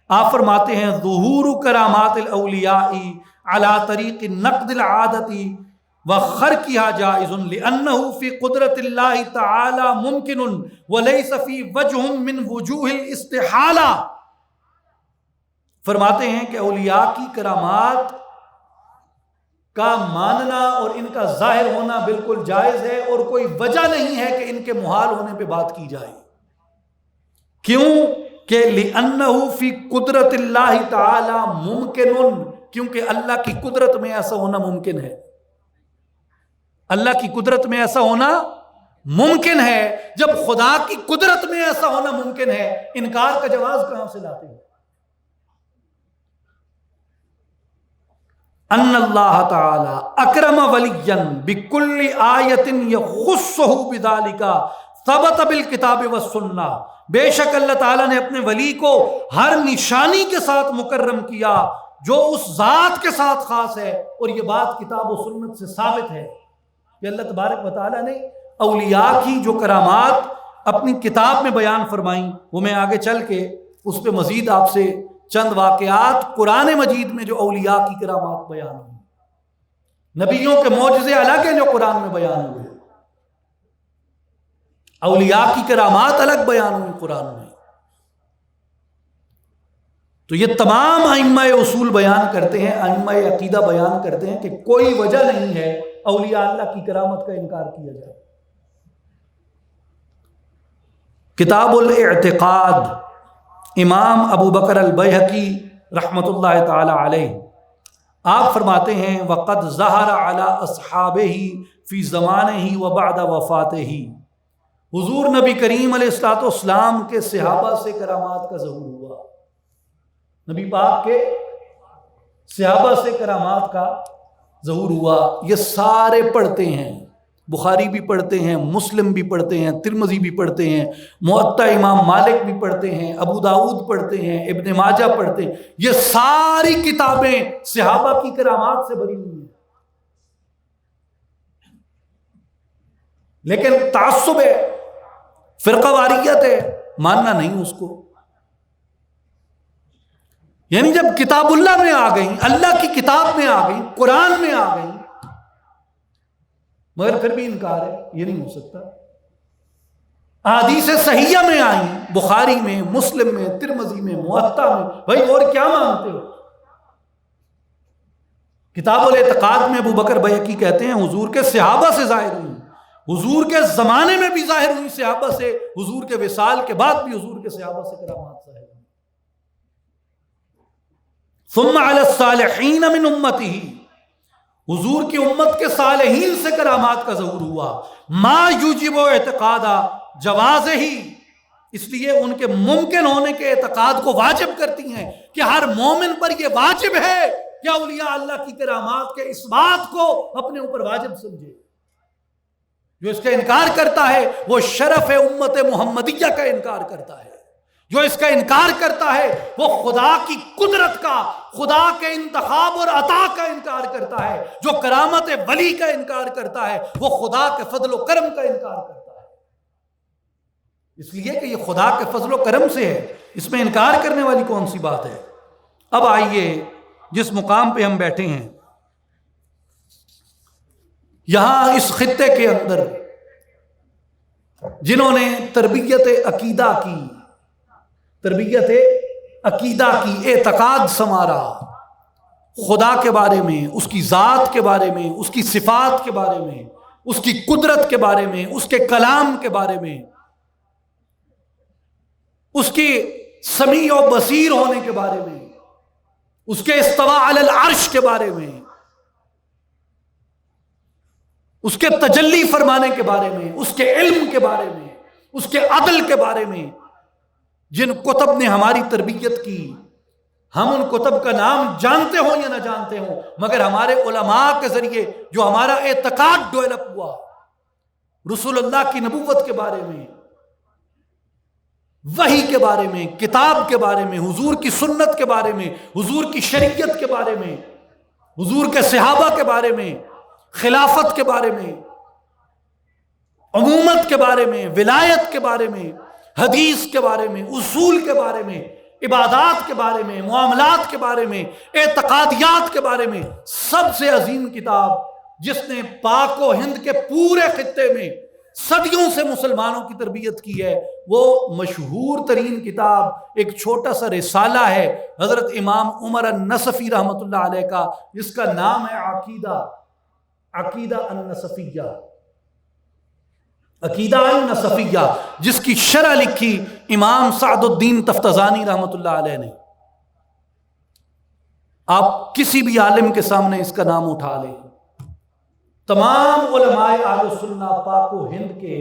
A: آپ فرماتے ہیں ظہور کرامات الاولیاء علی طریق نقد العادت وخرقها جائز لأنه في قدرت اللہ تعالی ممکن وليس في وجہ من وجوہ الاستحالہ۔ فرماتے ہیں کہ اولیاء کی کرامات کا ماننا اور ان کا ظاہر ہونا بالکل جائز ہے، اور کوئی وجہ نہیں ہے کہ ان کے محال ہونے پہ بات کی جائے۔ کیوں کہ لِأَنَّهُ فِي قدرت اللہ تعالی ممکن، کیونکہ اللہ کی قدرت میں ایسا ہونا ممکن ہے، اللہ کی قدرت میں ایسا ہونا ممکن ہے۔ جب خدا کی قدرت میں ایسا ہونا ممکن ہے، انکار کا جواز کہاں سے لاتے ہیں؟ ان اللہ تعالی اکرم ولیا بکل آیت یخصہ بذالک ثبت بالکتاب والسنہ، بے شک اللہ تعالیٰ نے اپنے ولی کو ہر نشانی کے ساتھ مکرم کیا جو اس ذات کے ساتھ خاص ہے، اور یہ بات کتاب و سنت سے ثابت ہے کہ اللہ تبارک و تعالیٰ نے اولیاء کی جو کرامات اپنی کتاب میں بیان فرمائیں، وہ میں آگے چل کے اس پہ مزید آپ سے چند واقعات قرآن مجید میں جو اولیاء کی کرامات بیان ہوئی، نبیوں کے معجزے الگ ہیں جو قرآن میں بیان ہوئے، اولیاء کی کرامات الگ بیان ہوئی قرآن میں۔ تو یہ تمام ائمہ اصول بیان کرتے ہیں، ائمہ عقیدہ بیان کرتے ہیں کہ کوئی وجہ نہیں ہے اولیاء اللہ کی کرامت کا انکار کیا جائے۔ کتاب الاعتقاد، امام ابو بکر البیہقی رحمۃ اللہ تعالی علیہ، آپ فرماتے ہیں وقد ظہر علی اصحابہ فی زمانہ و بعد وفاتہ، حضور نبی کریم علیہ الصلوۃ والسلام کے صحابہ سے کرامات کا ظہور ہوا، نبی پاک کے صحابہ سے کرامات کا ظہور ہوا۔ یہ سارے پڑھتے ہیں، بخاری بھی پڑھتے ہیں، مسلم بھی پڑھتے ہیں، ترمذی بھی پڑھتے ہیں، موطا امام مالک بھی پڑھتے ہیں، ابو داؤد پڑھتے ہیں، ابن ماجہ پڑھتے ہیں، یہ ساری کتابیں صحابہ کی کرامات سے بھری ہوئی ہیں۔ لیکن تعصب ہے، فرقہ واریت ہے، ماننا نہیں اس کو۔ یعنی جب کتاب اللہ میں آ گئی، اللہ کی کتاب میں آ گئی، قرآن میں آ گئی، مگر پھر بھی انکار ہے، یہ نہیں ہو سکتا۔ احادیث صحیحہ میں آئیں، بخاری میں، مسلم میں، ترمذی میں، موطا میں، بھائی اور کیا مانتے ہو؟ کتاب الاعتقاد میں ابو بکر بیہقی کہتے ہیں حضور کے صحابہ سے ظاہر ہوئی، حضور کے زمانے میں بھی ظاہر ہوئی صحابہ سے، حضور کے وصال کے بعد بھی حضور کے صحابہ سے کرامات ظاہر ہوئی۔ ثم علی الصالحین من امتہ، حضور کی امت کے صالحین سے کرامات کا ظہور ہوا، ما یوجب اعتقاد جواز ہی، اس لیے ان کے ممکن ہونے کے اعتقاد کو واجب کرتی ہیں کہ ہر مومن پر یہ واجب ہے کہ اولیاء اللہ کی کرامات کے اس بات کو اپنے اوپر واجب سمجھے۔ جو اس کا انکار کرتا ہے وہ شرف امت محمدیہ کا انکار کرتا ہے، جو اس کا انکار کرتا ہے وہ خدا کی قدرت کا، خدا کے انتخاب اور عطا کا انکار کرتا ہے، جو کرامت ولی کا انکار کرتا ہے وہ خدا کے فضل و کرم کا انکار کرتا ہے، اس لیے کہ یہ خدا کے فضل و کرم سے ہے، اس میں انکار کرنے والی کون سی بات ہے۔ اب آئیے جس مقام پہ ہم بیٹھے ہیں، یہاں اس خطے کے اندر جنہوں نے تربیت عقیدہ کی اعتقاد سنوارا، خدا کے بارے میں، اس کی ذات کے بارے میں، اس کی صفات کے بارے میں، اس کی قدرت کے بارے میں، اس کے کلام کے بارے میں، اس کی سمیع و بصیر ہونے کے بارے میں، اس کے استواء علی العرش کے بارے میں، اس کے تجلی فرمانے کے بارے میں، اس کے علم کے بارے میں، اس کے عدل کے بارے میں، جن کتب نے ہماری تربیت کی، ہم ان کتب کا نام جانتے ہوں یا نہ جانتے ہوں، مگر ہمارے علماء کے ذریعے جو ہمارا اعتقاد ڈیولپ ہوا رسول اللہ کی نبوت کے بارے میں، وحی کے بارے میں، کتاب کے بارے میں، حضور کی سنت کے بارے میں، حضور کی شریعت کے بارے میں، حضور کے صحابہ کے بارے میں، خلافت کے بارے میں، عمومت کے بارے میں، ولایت کے بارے میں، حدیث کے بارے میں، اصول کے بارے میں، عبادات کے بارے میں، معاملات کے بارے میں، اعتقادیات کے بارے میں، سب سے عظیم کتاب جس نے پاک و ہند کے پورے خطے میں صدیوں سے مسلمانوں کی تربیت کی ہے، وہ مشہور ترین کتاب ایک چھوٹا سا رسالہ ہے حضرت امام عمر النصفی رحمۃ اللہ علیہ کا، جس کا نام ہے عقیدہ النصفیہ، عقیدہ النصفیہ، جس کی شرح لکھی امام سعد الدین تفتزانی رحمۃ اللہ علیہ نے۔ آپ کسی بھی عالم کے سامنے اس کا نام اٹھا لیں، تمام علماء اہل سنہ پاک و ہند کے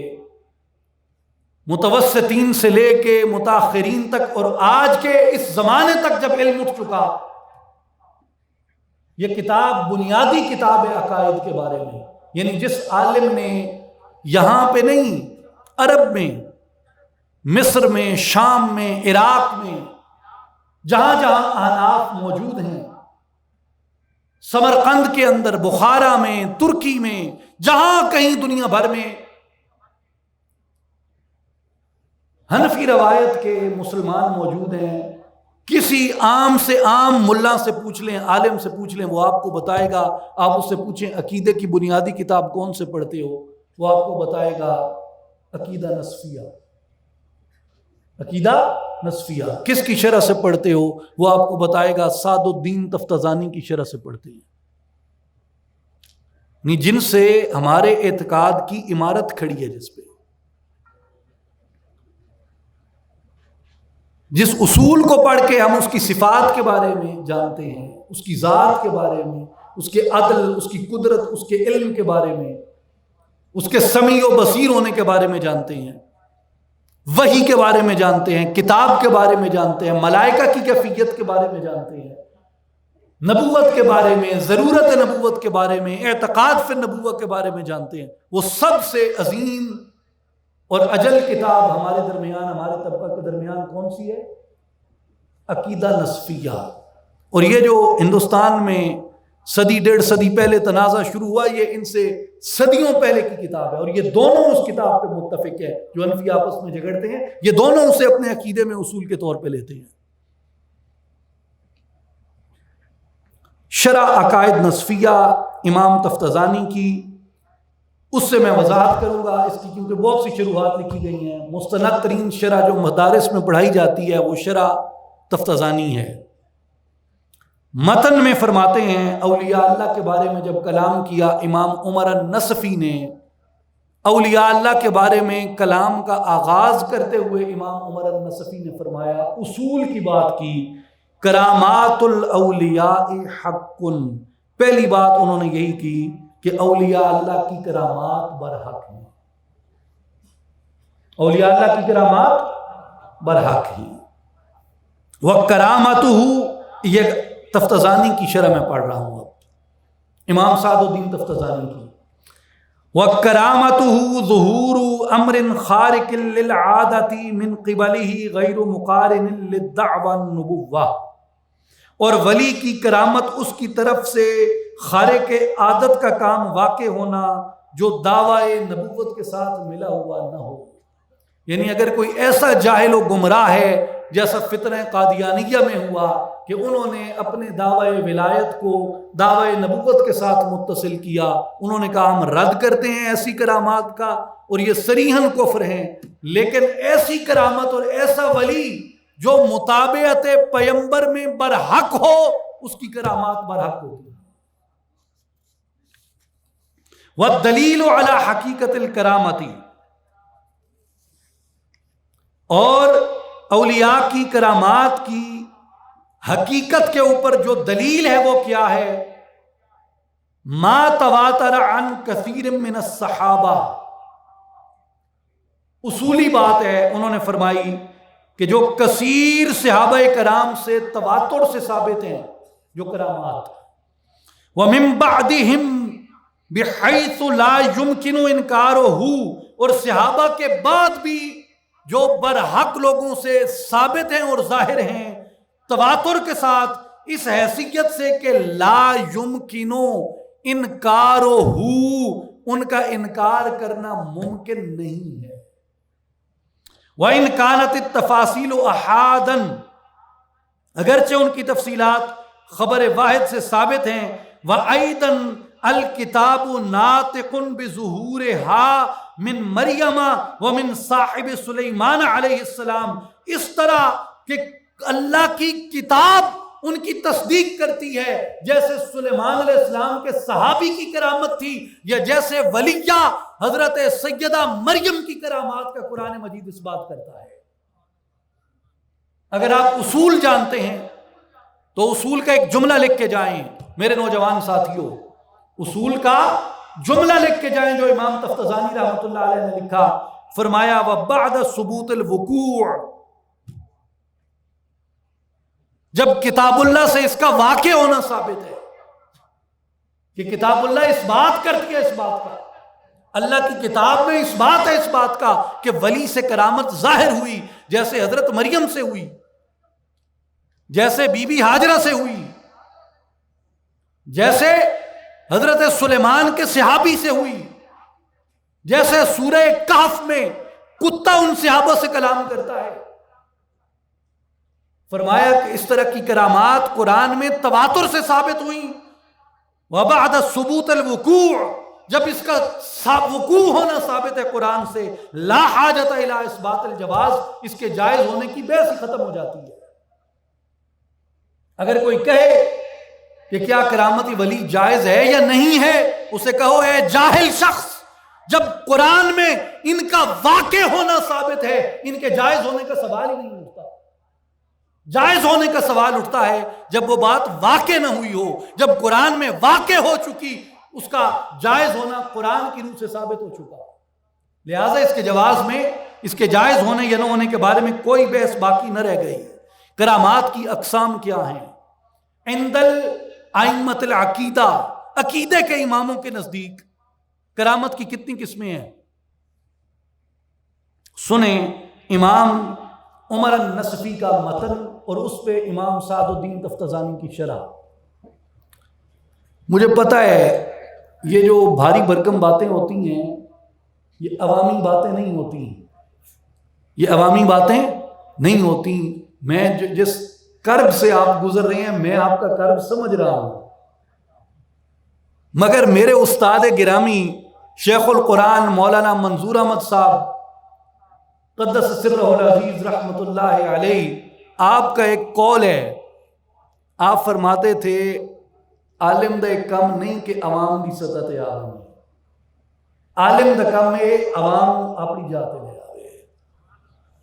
A: متوسطین سے لے کے متاخرین تک اور آج کے اس زمانے تک جب علم اٹھ چکا، یہ کتاب بنیادی کتاب ہے عقائد کے بارے میں۔ یعنی جس عالم نے یہاں پہ نہیں، عرب میں، مصر میں، شام میں، عراق میں، جہاں جہاں احناف موجود ہیں، سمرقند کے اندر، بخارا میں، ترکی میں، جہاں کہیں دنیا بھر میں حنفی روایت کے مسلمان موجود ہیں، کسی عام سے عام ملا سے پوچھ لیں، عالم سے پوچھ لیں، وہ آپ کو بتائے گا۔ آپ اس سے پوچھیں عقیدے کی بنیادی کتاب کون سے پڑھتے ہو، وہ آپ کو بتائے گا عقیدہ نصفیہ۔ عقیدہ نصفیہ کس کی شرح سے پڑھتے ہو، وہ آپ کو بتائے گا سعد الدین تفتزانی کی شرح سے پڑھتے ہیں، جن سے ہمارے اعتقاد کی عمارت کھڑی ہے، جس اصول کو پڑھ کے ہم اس کی صفات کے بارے میں جانتے ہیں، اس کی ذات کے بارے میں، اس کے عدل، اس کی قدرت، اس کے علم کے بارے میں، اس کے سمیع و بصیر ہونے کے بارے میں جانتے ہیں، وحی کے بارے میں جانتے ہیں، کتاب کے بارے میں جانتے ہیں، ملائکہ کی کیفیت کے بارے میں جانتے ہیں، نبوت کے بارے میں، ضرورت نبوت کے بارے میں، اعتقاد فی النبوت کے بارے میں جانتے ہیں۔ وہ سب سے عظیم اور اجل کتاب ہمارے درمیان، ہمارے طبقہ کے درمیان کون سی ہے؟ عقیدہ نصفیہ۔ اور یہ جو ہندوستان میں صدی ڈیڑھ صدی پہلے تنازع شروع ہوا، یہ ان سے صدیوں پہلے کی کتاب ہے، اور یہ دونوں اس کتاب پہ متفق ہے۔ جو حنفی آپس میں جھگڑتے ہیں، یہ دونوں اسے اپنے عقیدے میں اصول کے طور پہ لیتے ہیں۔ شرح عقائد نصفیہ امام تفتزانی کی، اس سے میں وضاحت کروں گا اس کی، کیونکہ بہت سی شروحات لکھی گئی ہیں۔ مستند ترین شرح جو مدارس میں پڑھائی جاتی ہے وہ شرح تفتزانی ہے۔ متن میں فرماتے ہیں، اولیاء اللہ کے بارے میں جب کلام کیا امام عمر النصفی نے، اولیاء اللہ کے بارے میں کلام کا آغاز کرتے ہوئے امام عمر النصفی نے فرمایا، اصول کی بات کی، کرامات الاولیاء حق۔ پہلی بات انہوں نے یہی کی کہ اولیاء اللہ کی کرامات برحق ہیں، اولیاء اللہ کی کرامات برحق ہیں۔ وَكَرَامَتُهُ، یہ تفتزانی کی شرح میں پڑھ رہا ہوں اب، امام سعد الدین تفتزانی کی۔ وَكَرَامَتُهُ ظُهُورُ أَمْرٍ خَارِقٍ لِلْعَادَةِ مِنْ قِبَلِهِ غَيْرُ مُقَارِنٍ لِلدَّعْوَى النُّبُوَّةِ، اور ولی کی کرامت اس کی طرف سے خارق عادت کا کام واقع ہونا جو دعوی نبوت کے ساتھ ملا ہوا نہ ہو۔ یعنی اگر کوئی ایسا جاہل و گمراہ ہے، جیسا فتنہ قادیانیہ میں ہوا کہ انہوں نے اپنے دعوی ولایت کو دعوی نبوت کے ساتھ متصل کیا، انہوں نے کہا ہم رد کرتے ہیں ایسی کرامات کا، اور یہ صریحاً کفر ہیں، لیکن ایسی کرامت اور ایسا ولی جو مطابعت پیمبر میں برحق ہو، اس کی کرامات برحق ہوتی ہیں۔ والدلیل علی حقیقت الکرامتی، اور اولیاء کی کرامات کی حقیقت کے اوپر جو دلیل ہے وہ کیا ہے؟ ما تواتر عن کثیر من الصحابہ، اصولی بات ہے، انہوں نے فرمائی کہ جو کثیر صحابہ کرام سے تواتر سے ثابت ہیں جو کرامات، وَمِن بَعْدِهِمْ بِحَيْثُ لَا يُمْكِنُ إِنْكَارُهُ، اور صحابہ کے بعد بھی جو برحق لوگوں سے ثابت ہیں اور ظاہر ہیں تواتر کے ساتھ، اس حیثیت سے کہ لا یمکنو انکارہ، ان کا انکار کرنا ممکن نہیں ہے۔ وَإِنْ كَانَتِ التَّفَاصِيلُ أَحَادًا، اگرچہ ان کی تفصیلات خبر واحد سے ثابت ہیں، وَأَيْضًا الْكِتَابُ نَاطِقٌ بِظُهُورِهَا مِنْ مَرْيَمَ وَمِنْ صَاحِبِ سُلَيْمَانَ علیہ السلام، اس طرح کہ اللہ کی کتاب ان کی تصدیق کرتی ہے جیسے سلیمان علیہ السلام کے صحابی کی کرامت تھی، یا جیسے ولیہ حضرت سیدہ مریم کی کرامات کا قرآن مجید اس بات کرتا ہے۔ اگر آپ اصول جانتے ہیں تو اصول کا ایک جملہ لکھ کے جائیں میرے نوجوان ساتھیوں، اصول کا جملہ لکھ کے جائیں جو امام تفتزانی رحمۃ اللہ علیہ نے لکھا، فرمایا وَبَعْدَ ثُبُوتِ الْوُقُوعِ، جب کتاب اللہ سے اس کا واقع ہونا ثابت ہے کہ کتاب اللہ اس بات کرتی ہے، اس بات کا اللہ کی کتاب میں اس بات ہے، اس بات کا کہ ولی سے کرامت ظاہر ہوئی، جیسے حضرت مریم سے ہوئی، جیسے بی بی ہاجرہ سے ہوئی، جیسے حضرت سلیمان کے صحابی سے ہوئی، جیسے سورہ کہف میں کتا ان صحابہ سے کلام کرتا ہے۔ فرمایا کہ اس طرح کی کرامات قرآن میں تواتر سے ثابت ہوئیں۔ وبعد ثبوت الوقوع، جب اس کا وقوع ہونا ثابت ہے قرآن سے، لا حاجت الی اثبات الجواز، اس کے جائز ہونے کی بحث ختم ہو جاتی ہے۔ اگر کوئی کہے کہ کیا کرامتی ولی جائز ہے یا نہیں ہے، اسے کہو اے جاہل شخص، جب قرآن میں ان کا واقع ہونا ثابت ہے، ان کے جائز ہونے کا سوال ہی نہیں اٹھتا۔ جائز ہونے کا سوال اٹھتا ہے جب وہ بات واقع نہ ہوئی ہو، جب قرآن میں واقع ہو چکی، اس کا جائز ہونا قرآن کی روح سے ثابت ہو چکا۔ لہٰذا اس کے جواز میں، اس کے جائز ہونے یا نہ ہونے کے بارے میں کوئی بحث باقی نہ رہ گئی۔ کرامات کی اقسام کیا ہیں؟ عند الائمۃ العقیدہ، عقیدے کے اماموں کے نزدیک کرامت کی کتنی قسمیں ہیں؟ سنیں امام عمر النصفی کا متن اور اس پہ امام سعد الدین تفتزانی کی شرح۔ مجھے پتہ ہے یہ جو بھاری بھرکم باتیں ہوتی ہیں یہ عوامی باتیں نہیں ہوتی، یہ عوامی باتیں نہیں ہوتی۔ میں جس کرب سے آپ گزر رہے ہیں میں آپ کا کرب سمجھ رہا ہوں، مگر میرے استاد گرامی شیخ القرآن مولانا منظور احمد صاحب قدس سرہ العزیز رحمۃ اللہ علیہ، آپ کا ایک قول ہے، آپ فرماتے تھے عالم دا کم نہیں کہ عوام دی سطح تے آوے، عالم دا کم ہے عوام اپنی جاتے لے آوے۔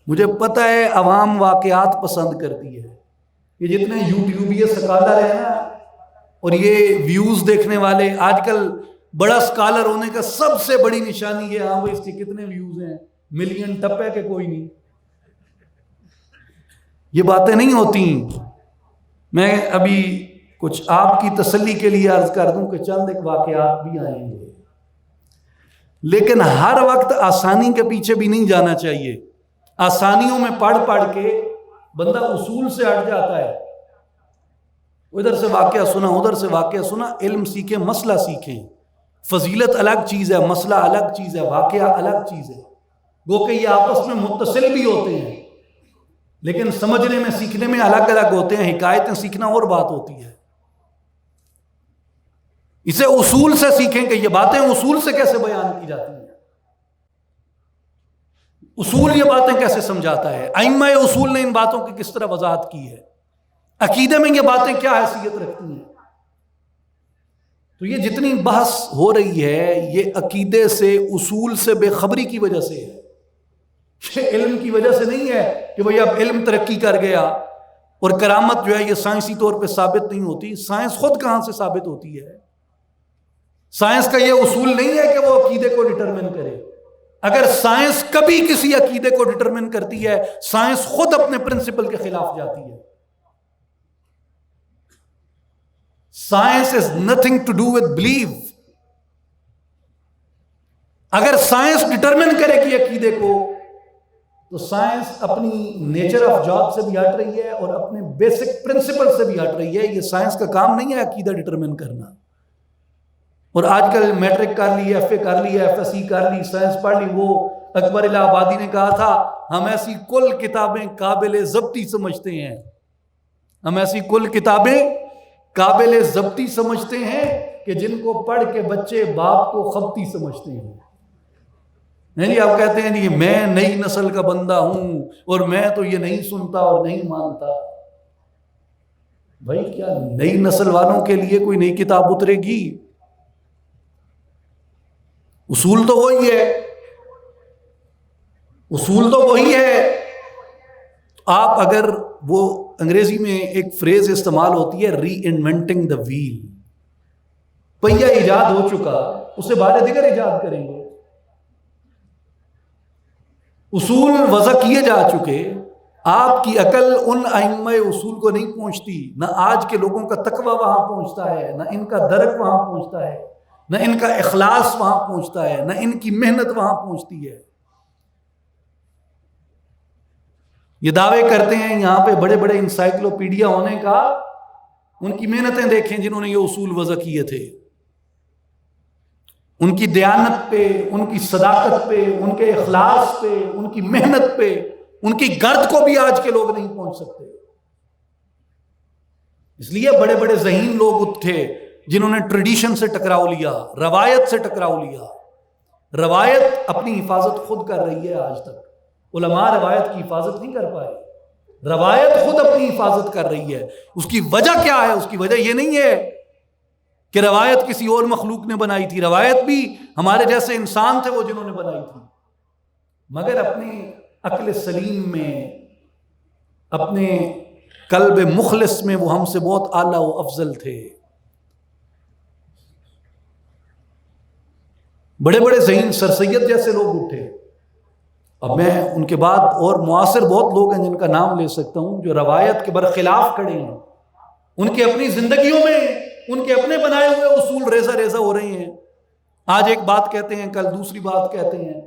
A: مجھے پتہ ہے عوام واقعات پسند کرتی ہے، یہ جتنے یوٹیوبی سکالر ہیں نا اور یہ ویوز دیکھنے والے، آج کل بڑا سکالر ہونے کا سب سے بڑی نشانی یہ، ہاں وہ اس کے کتنے ویوز ہیں، ملین ٹپے کے کوئی نہیں۔ یہ باتیں نہیں ہوتی۔ میں ابھی کچھ آپ کی تسلی کے لیے عرض کر دوں کہ چند ایک واقعات بھی آئیں گے، لیکن ہر وقت آسانی کے پیچھے بھی نہیں جانا چاہیے۔ آسانیوں میں پڑھ پڑھ کے بندہ اصول سے ہٹ جاتا ہے، ادھر سے واقعہ سنا ادھر سے واقعہ سنا۔ علم سیکھیں، مسئلہ سیکھیں۔ فضیلت الگ چیز ہے، مسئلہ الگ چیز ہے، واقعہ الگ چیز ہے، گو کہ یہ آپس میں متصل بھی ہوتے ہیں لیکن سمجھنے میں سیکھنے میں الگ الگ ہوتے ہیں۔ حکایتیں سیکھنا اور بات ہوتی ہے، اسے اصول سے سیکھیں کہ یہ باتیں اصول سے کیسے بیان کی جاتی ہیں، اصول یہ باتیں کیسے سمجھاتا ہے، ائمہ اصول نے ان باتوں کی کس طرح وضاحت کی ہے، عقیدے میں یہ باتیں کیا حیثیت رکھتی ہیں۔ تو یہ جتنی بحث ہو رہی ہے یہ عقیدے سے، اصول سے بے خبری کی وجہ سے ہے، یہ علم کی وجہ سے نہیں ہے کہ بھئی اب علم ترقی کر گیا اور کرامت جو ہے یہ سائنسی طور پہ ثابت نہیں ہوتی۔ سائنس خود کہاں سے ثابت ہوتی ہے؟ سائنس کا یہ اصول نہیں ہے کہ وہ عقیدے کو ڈٹرمن کرے. اگر سائنس کبھی کسی عقیدے کو ڈٹرمن کرتی ہے، سائنس خود اپنے پرنسپل کے خلاف جاتی ہے. Science is nothing to do with believe. اگر سائنس ڈٹرمن کرے کہ عقیدے کو، تو سائنس اپنی نیچر آف جاب سے بھی ہٹ رہی ہے اور اپنے بیسک پرنسپل سے بھی ہٹ رہی ہے. یہ سائنس کا کام نہیں ہے عقیدہ ڈٹرمن کرنا. اور آج کل میٹرک کر لی، ایف اے کر لی، ایف ایس سی کر لی، سائنس پڑھ لی. وہ اکبر الہ آبادی نے کہا تھا ہم ایسی کل کتابیں قابل ضبطی سمجھتے ہیں، ہم ایسی کل کتابیں قابل ضبطی سمجھتے ہیں کہ جن کو پڑھ کے بچے باپ کو خبطی سمجھتے ہیں. نہیں جی، آپ کہتے ہیں جی میں نئی نسل کا بندہ ہوں اور میں تو یہ نہیں سنتا اور نہیں مانتا. بھائی کیا نئی نسل والوں کے لیے کوئی نئی کتاب اترے گی؟ اصول تو وہی ہے، اصول تو وہی ہے. آپ اگر وہ انگریزی میں ایک فریز استعمال ہوتی ہے ری انوینٹنگ دا ویل. پہیہ ایجاد ہو چکا، اسے بارے دیگر ایجاد کریں گے. اصول وضع کیے جا چکے. آپ کی عقل ان ائمہ اصول کو نہیں پہنچتی. نہ آج کے لوگوں کا تقوی وہاں پہنچتا ہے، نہ ان کا درک وہاں پہنچتا ہے، نہ ان کا اخلاص وہاں پہنچتا ہے، نہ ان کی محنت وہاں پہنچتی ہے. یہ دعوے کرتے ہیں یہاں پہ بڑے بڑے انسائکلوپیڈیا ہونے کا. ان کی محنتیں دیکھیں جنہوں نے یہ اصول وضع کیے تھے. ان کی دیانت پہ، ان کی صداقت پہ، ان کے اخلاص پہ، ان کی محنت پہ، ان کی گرد کو بھی آج کے لوگ نہیں پہنچ سکتے. اس لیے بڑے بڑے ذہین لوگ اٹھے جنہوں نے ٹریڈیشن سے ٹکراؤ لیا، روایت سے ٹکراؤ لیا. روایت اپنی حفاظت خود کر رہی ہے. آج تک علماء روایت کی حفاظت نہیں کر پائے. روایت خود اپنی حفاظت کر رہی ہے. اس کی وجہ کیا ہے؟ اس کی وجہ یہ نہیں ہے کہ روایت کسی اور مخلوق نے بنائی تھی. روایت بھی ہمارے جیسے انسان تھے وہ جنہوں نے بنائی تھی، مگر اپنے عقل سلیم میں، اپنے قلب مخلص میں وہ ہم سے بہت اعلیٰ و افضل تھے. بڑے بڑے ذہین سر سید جیسے لوگ اٹھے. اب میں ان کے بعد اور معاصر بہت لوگ ہیں جن کا نام لے سکتا ہوں جو روایت کے برخلاف کھڑے ہیں. ان کے اپنی زندگیوں میں ان کے اپنے بنائے ہوئے اصول ریزہ ریزہ ہو رہے ہیں. آج ایک بات کہتے ہیں، کل دوسری بات کہتے ہیں.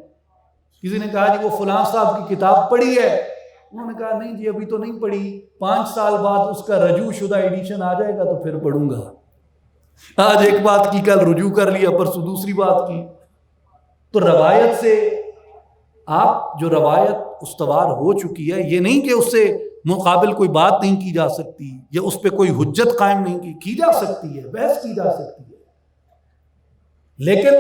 A: کسی نے کہا جی وہ فلاں صاحب کی کتاب پڑھی ہے؟ انہوں نے کہا نہیں جی ابھی تو نہیں پڑھی، 5 سال بعد اس کا رجوع شدہ ایڈیشن آ جائے گا تو پھر پڑھوں گا. آج ایک بات کی، کل رجوع کر لیا، پرسوں دوسری بات کی. تو روایت سے آپ جو روایت استوار ہو چکی ہے، یہ نہیں کہ اس سے مقابل کوئی بات نہیں کی جا سکتی یا اس پہ کوئی حجت قائم نہیں کی جا سکتی ہے، بحث کی جا سکتی ہے، لیکن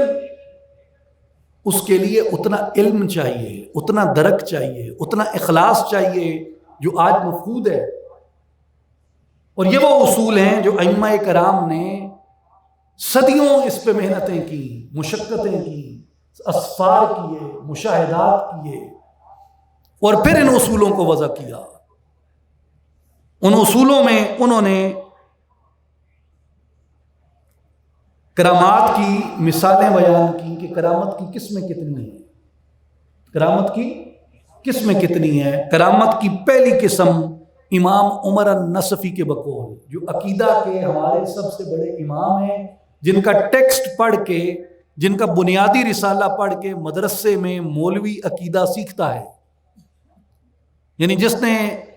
A: اس کے لیے اتنا علم چاہیے، اتنا درک چاہیے، اتنا اخلاص چاہیے جو آج مفقود ہے. اور یہ وہ اصول ہیں جو ائمہ کرام نے صدیوں اس پہ محنتیں کی، مشقتیں کی، اسفار کیے، مشاہدات کیے، اور پھر ان اصولوں کو وضع کیا. ان اصولوں میں انہوں نے کرامات کی مثالیں بیان کی کہ کرامت کی قسمیں کتنی ہیں. کرامت کی قسمیں کتنی ہیں؟ کرامت کی پہلی قسم امام عمر النصفی کے بقول، جو عقیدہ کے ہمارے سب سے بڑے امام ہیں، جن کا ٹیکسٹ پڑھ کے، جن کا بنیادی رسالہ پڑھ کے مدرسے میں مولوی عقیدہ سیکھتا ہے. یعنی جس نے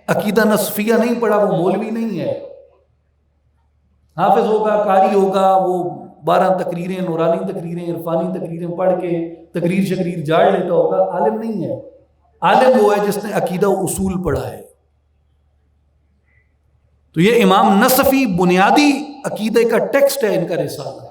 A: عقیدہ نصفیہ نہیں پڑھا وہ مولوی نہیں ہے. حافظ ہوگا، قاری ہوگا، وہ 12 تقریریں، نورانی تقریریں، عرفانی تقریریں پڑھ کے تقریر شقریر جاڑ لیتا ہوگا، عالم نہیں ہے. عالم وہ ہے جس نے عقیدہ و اصول پڑھا ہے. تو یہ امام نصفی بنیادی عقیدے کا ٹیکسٹ ہے ان کا رسالہ.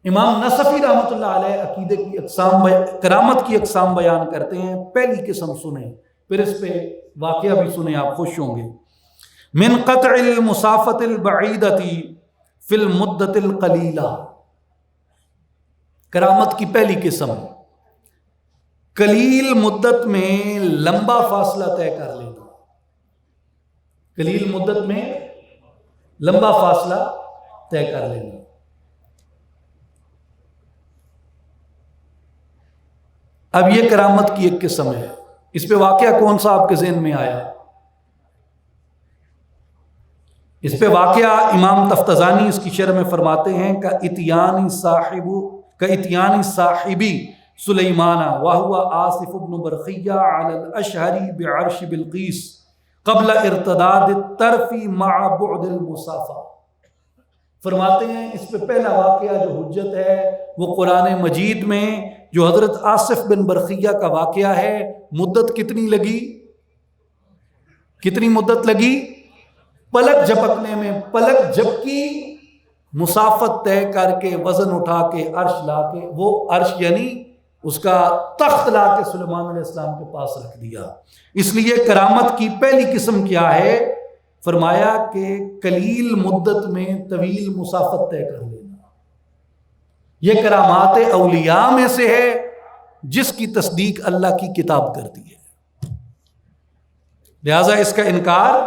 A: امام نصفی رحمۃ اللہ علیہ عقیدے کی اقسام، کرامت کی اقسام بیان کرتے ہیں. پہلی قسم سنیں، پھر اس پہ واقعہ بھی سنیں، آپ خوش ہوں گے. من قطع المسافت البعیدۃ فی المدت القلیلہ. کرامت کی پہلی قسم، قلیل مدت میں لمبا فاصلہ طے کر لینا. قلیل مدت میں لمبا فاصلہ طے کر لینا. اب یہ کرامت کی ایک قسم ہے. اس پہ واقعہ کون سا آپ کے ذہن میں آیا؟ اس پہ واقعہ امام تفتزانی اس کی شرح میں فرماتے ہیں کہ اتیانی صاحبی سلیمانہ وہو آصف بن برقیہ علی الاشہری بعرش بلقیس قبل ارتداد الطرف مع بعد المسافہ. فرماتے ہیں اس پہ پہلا واقعہ جو حجت ہے وہ قرآن مجید میں جو حضرت آصف بن برقیہ کا واقعہ ہے. مدت کتنی لگی؟ کتنی مدت لگی؟ پلک جھپکنے میں. پلک جھپکی، مسافت طے کر کے، وزن اٹھا کے، عرش لا کے، وہ عرش یعنی اس کا تخت لا کے سلیمان علیہ السلام کے پاس رکھ دیا. اس لیے کرامت کی پہلی قسم کیا ہے؟ فرمایا کہ قلیل مدت میں طویل مسافت طے کر لینا. یہ کرامات اولیاء میں سے ہے جس کی تصدیق اللہ کی کتاب کرتی ہے، لہذا اس کا انکار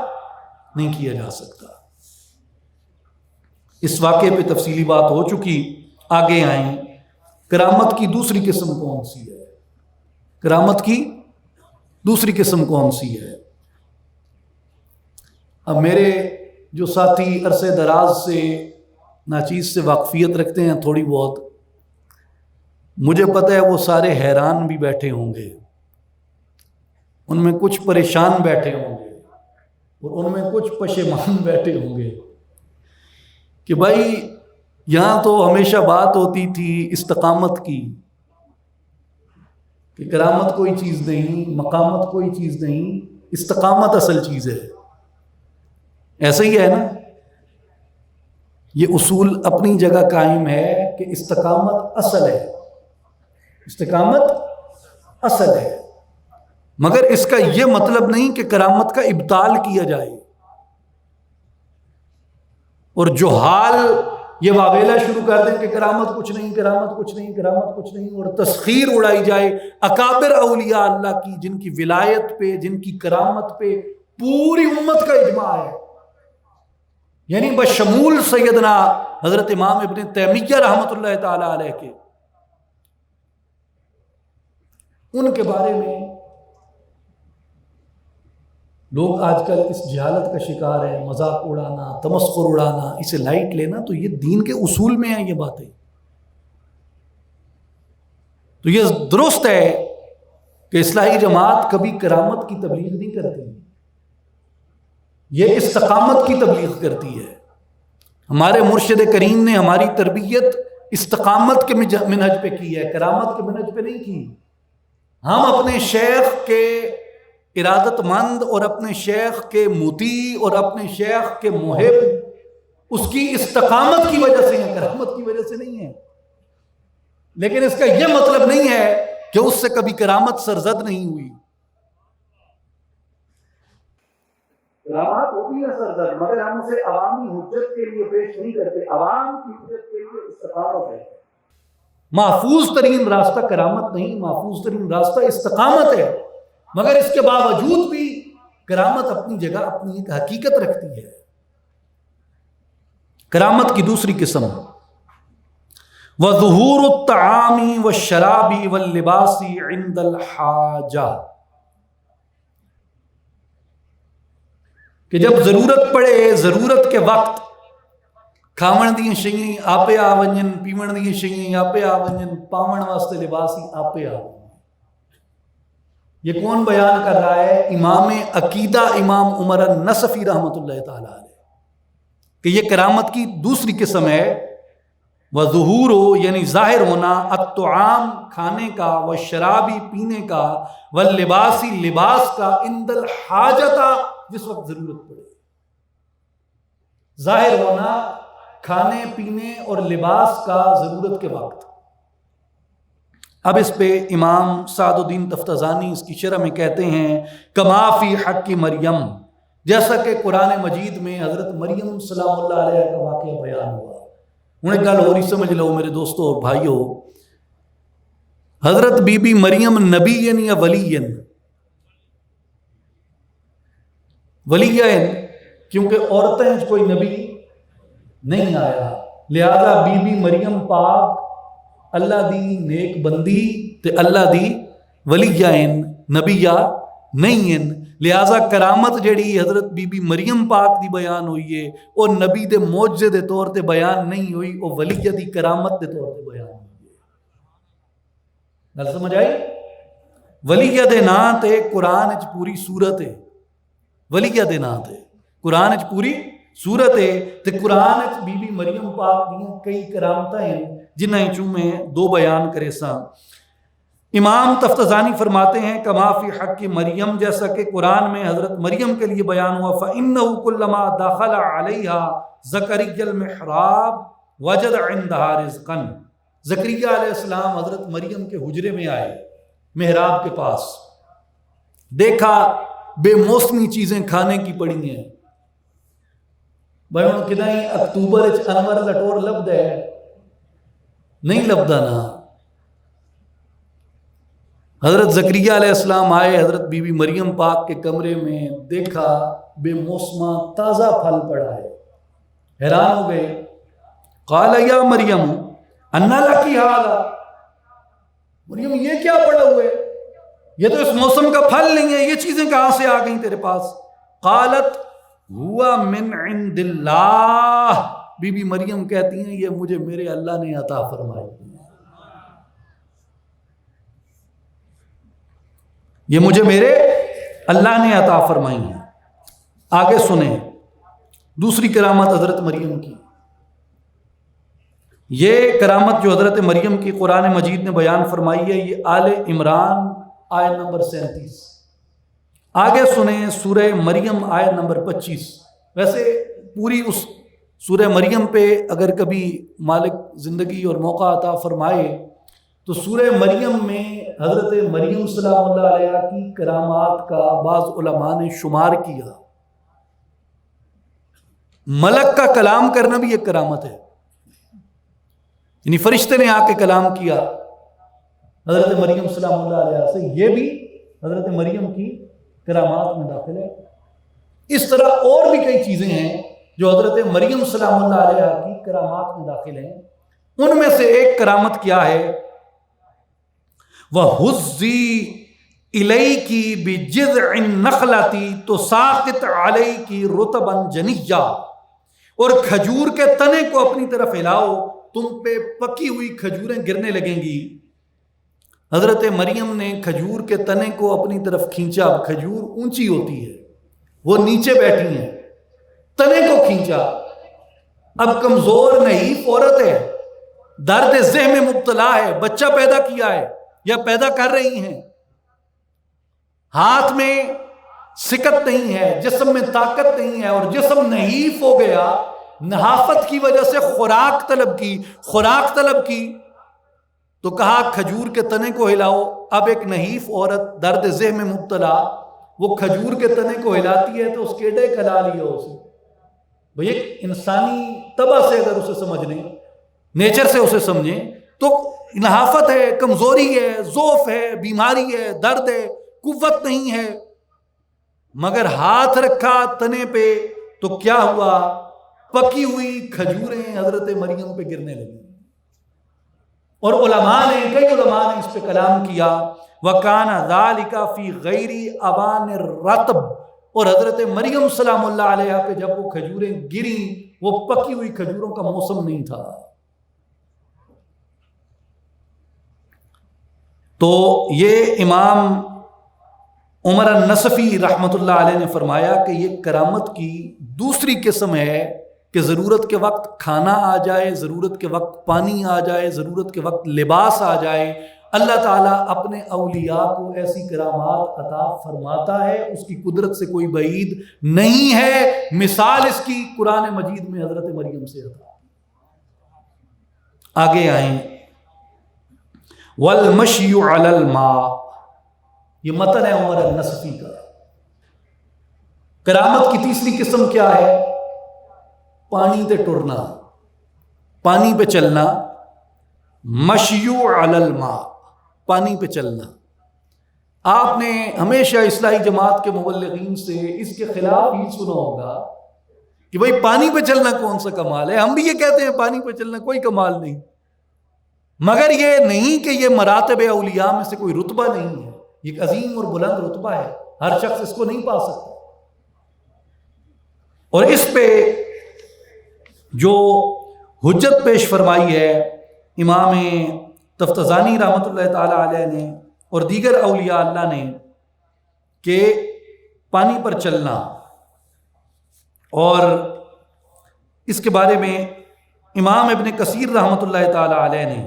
A: نہیں کیا جا سکتا. اس واقعے پہ تفصیلی بات ہو چکی، آگے آئیں. کرامت کی دوسری قسم کون سی ہے؟ کرامت کی دوسری قسم کون سی ہے؟ اب میرے جو ساتھی عرصے دراز سے ناچیز سے واقفیت رکھتے ہیں تھوڑی بہت، مجھے پتہ ہے وہ سارے حیران بھی بیٹھے ہوں گے، ان میں کچھ پریشان بیٹھے ہوں گے اور ان میں کچھ پشیمان بیٹھے ہوں گے کہ بھائی یہاں تو ہمیشہ بات ہوتی تھی استقامت کی کہ کرامت کوئی چیز نہیں، مقامت کوئی چیز نہیں، استقامت اصل چیز ہے. ایسا ہی ہے نا؟ یہ اصول اپنی جگہ قائم ہے کہ استقامت اصل ہے، استقامت اصل ہے، مگر اس کا یہ مطلب نہیں کہ کرامت کا ابطال کیا جائے اور جو حال یہ واویلا شروع کر دیں کہ کرامت کچھ نہیں، کرامت کچھ نہیں، کرامت کچھ نہیں، اور تسخیر اڑائی جائے اکابر اولیاء اللہ کی جن کی ولایت پہ، جن کی کرامت پہ پوری امت کا اجماع ہے، یعنی بشمول سیدنا حضرت امام ابن تیمیہ رحمۃ اللہ تعالی علیہ کے. ان کے بارے میں لوگ آج کل اس جہالت کا شکار ہے، مذاق اڑانا، تمسخر اڑانا، اسے لائٹ لینا. تو یہ دین کے اصول میں ہیں یہ باتیں. تو یہ درست ہے کہ اصلاحی جماعت کبھی کرامت کی تبلیغ نہیں کرتی، یہ استقامت کی تبلیغ کرتی ہے. ہمارے مرشد کریم نے ہماری تربیت استقامت کے منہج پہ کی ہے، کرامت کے منہج پہ نہیں کی. ہم اپنے شیخ کے ارادت مند اور اپنے شیخ کے مطیع اور اپنے شیخ کے محب اس کی استقامت کی وجہ سے ہیں، کرامت کی وجہ سے نہیں ہے. لیکن اس کا یہ مطلب نہیں ہے کہ اس سے کبھی کرامت سرزد نہیں ہوئی. کرامات ہوتی ہے سرزد، مگر ہم اسے عوامی حجت کے لیے پیش نہیں کرتے. عوام کی حجت کے لیے استقامت ہے. محفوظ ترین راستہ کرامت نہیں، محفوظ ترین راستہ استقامت ہے، مگر اس کے باوجود بھی کرامت اپنی جگہ اپنی ایک حقیقت رکھتی ہے. کرامت کی دوسری قسم وَظُهُورُ الطَّعَامِ وَالشَّرَابِ وَاللِّبَاسِ عِنْدَ الْحَاجَةِ، کہ جب ضرورت پڑے، ضرورت کے وقت کھاون دی شیئیں آپے آ ونجن، پیون دی شیئیں آپے آ ونجن، پاون واسطے لباسی آپے آ ونجن. یہ کون بیان کر رہا ہے؟ امام عقیدہ امام عمر النصفی رحمۃ اللہ تعالی علیہ، کہ یہ کرامت کی دوسری قسم ہے. وَظُهُورُ یعنی ظاہر ہونا، الطعام کھانے کا، والشرابی پینے کا، واللباسی لباس کا، عند الحاجتہ جس وقت ضرورت پڑے. ظاہر ہونا کھانے پینے اور لباس کا ضرورت کے وقت. اب اس پہ امام سعد الدین تفتزانی اس کی شرح میں کہتے ہیں کما فی حق مریم، جیسا کہ قرآن مجید میں حضرت مریم سلام اللہ علیہ کا واقعہ بیان ہوا. انہیں گل ہو رہی سمجھ لو میرے دوستو اور بھائیو، حضرت بی بی مریم نبی یا ولی؟ ولی کیونکہ عورتیں کوئی نبی نہیں آیا، لہذا بی بی مریم پاک اللہ دی نیک بندی تے اللہ دی ولیین نبیہ نہیں ہیں، لہذا کرامت جڑی حضرت بی بی مریم پاک دی بیان ہوئی ہے وہ نبی دے معجزے دے طور تے بیان نہیں ہوئی، وہ ولیہ دی کرامت دے طور تے بیان ہوئی ہے۔ گل سمجھ آئی؟ ولیہ دے نام تے قرآن وچ پوری سورت ہے، ولیہ دے نام تے قرآن وچ پوری سورت ہے، تے قرآن وچ بی بی مریم پاک دیاں کئی کرامتاں ہیں جنہاں وچوں میں دو بیان کرے ساں۔ امام تفتزانی فرماتے ہیں کما فی حق مریم، جیسا کہ قرآن میں حضرت مریم کے لیے بیان ہوا، فَإِنَّهُ كُلَّمَا دَخَلَ عَلَيْهَا زَكَرِيَّا الْمِحْرَابَ وَجَدَ عِندَهَا رِزْقًا۔ زکریا علیہ السلام حضرت مریم کے حجرے میں آئے، محراب کے پاس، دیکھا بے موسمی چیزیں کھانے کی پڑی ہیں۔ بھائی ہوں کدائیں اکتوبر انور لٹور لبد ہے نہیں لبدا نا۔ حضرت زکریا علیہ السلام آئے حضرت بی بی مریم پاک کے کمرے میں، دیکھا بے موسمہ تازہ پھل پڑا ہے، حیران ہو گئے۔ قال یا مریم انا لکی ھذا، مریم یہ کیا پڑا ہوئے، یہ تو اس موسم کا پھل نہیں ہے، یہ چیزیں کہاں سے آ گئیں تیرے پاس؟ قالت ہوا من عند اللہ، بی بی مریم کہتی ہیں یہ مجھے میرے اللہ نے عطا فرمائی، یہ مجھے میرے اللہ نے عطا فرمائی ہیں۔ آگے سنیں دوسری کرامت حضرت مریم کی۔ یہ کرامت جو حضرت مریم کی قرآن مجید نے بیان فرمائی ہے، یہ آل عمران آیت نمبر 37۔ آگے سنیں سورہ مریم آیت نمبر 25۔ ویسے پوری اس سورہ مریم پہ اگر کبھی مالک زندگی اور موقع عطا فرمائے تو سورہ مریم میں حضرت مریم سلام اللہ علیہ کی کرامات کا بعض علماء نے شمار کیا۔ ملک کا کلام کرنا بھی ایک کرامت ہے، یعنی فرشتے نے آ کے کلام کیا حضرت مریم سلام اللہ علیہ سے، یہ بھی حضرت مریم کی کرامات میں داخل ہے۔ اس طرح اور بھی کئی چیزیں ہیں جو حضرت مریم سلام اللہ علیہ کی کرامات میں داخل ہیں۔ ان میں سے ایک کرامت کیا ہے، وَهُزِّي إِلَيْكِ بِجِذْعِ النَّخْلَةِ تُسَاقِطْ عَلَيْكِ رُطَبًا جَنِيًّا، اور کھجور کے تنے کو اپنی طرف ہلاؤ، تم پہ پکی ہوئی کھجوریں گرنے لگیں گی۔ حضرت مریم نے کھجور کے تنے کو اپنی طرف کھینچا، اب کھجور اونچی ہوتی ہے، وہ نیچے بیٹھی ہیں، تنے کو کھینچا، اب کمزور نحیف عورت ہے، درد ذہن میں مبتلا ہے، بچہ پیدا کیا ہے یا پیدا کر رہی ہیں، ہاتھ میں سکت نہیں ہے، جسم میں طاقت نہیں ہے، اور جسم نحیف ہو گیا، نحافت کی وجہ سے خوراک طلب کی تو کہا کھجور کے تنے کو ہلاؤ۔ اب ایک نحیف عورت درد ذہن میں مبتلا وہ کھجور کے تنے کو ہلاتی ہے تو اس کے ڈے کھلا لیا اسے۔ بھئی ایک انسانی طبع سے اگر اسے سمجھنے، نیچر سے اسے سمجھیں تو نحافت ہے، کمزوری ہے، ضعف ہے، بیماری ہے، درد ہے، قوت نہیں ہے، مگر ہاتھ رکھا تنے پہ تو کیا ہوا، پکی ہوئی کھجوریں حضرت مریم پہ گرنے لگی۔ اور کئی علماء نے اس پہ کلام کیا، وَكَانَ ذَلِكَ فِي غَيْرِ أَوَانِ الرَّطْبِ، اور حضرت مریم سلام اللہ علیہ پہ جب وہ کھجوریں گریں وہ پکی ہوئی کھجوروں کا موسم نہیں تھا۔ تو یہ امام عمر النصفی رحمۃ اللہ علیہ نے فرمایا کہ یہ کرامت کی دوسری قسم ہے کہ ضرورت کے وقت کھانا آ جائے، ضرورت کے وقت پانی آ جائے، ضرورت کے وقت لباس آ جائے، اللہ تعالیٰ اپنے اولیاء کو ایسی کرامات عطا فرماتا ہے، اس کی قدرت سے کوئی بعید نہیں ہے۔ مثال اس کی قرآن مجید میں حضرت مریم سے عطا۔ آگے آئیں، والمشی علی الماء، یہ متن ہے عمر النصفی کا۔ کرامت کی تیسری قسم کیا ہے؟ پانی پہ ٹرنا، پانی پہ چلنا، مشیو علی الماء، پانی پہ چلنا۔ آپ نے ہمیشہ اصلاحی جماعت کے مبلغین سے اس کے خلاف ہی سنا ہوگا کہ بھئی پانی پہ چلنا کون سا کمال ہے، ہم بھی یہ کہتے ہیں پانی پہ چلنا کوئی کمال نہیں، مگر یہ نہیں کہ یہ مراتب اولیاء میں سے کوئی رتبہ نہیں ہے، یہ ایک عظیم اور بلند رتبہ ہے، ہر شخص اس کو نہیں پا سکتا۔ اور اس پہ جو حجت پیش فرمائی ہے امام تفتزانی رحمۃ اللہ تعالی علیہ نے اور دیگر اولیاء اللہ نے کہ پانی پر چلنا، اور اس کے بارے میں امام ابن کثیر رحمۃ اللہ تعالی علیہ نے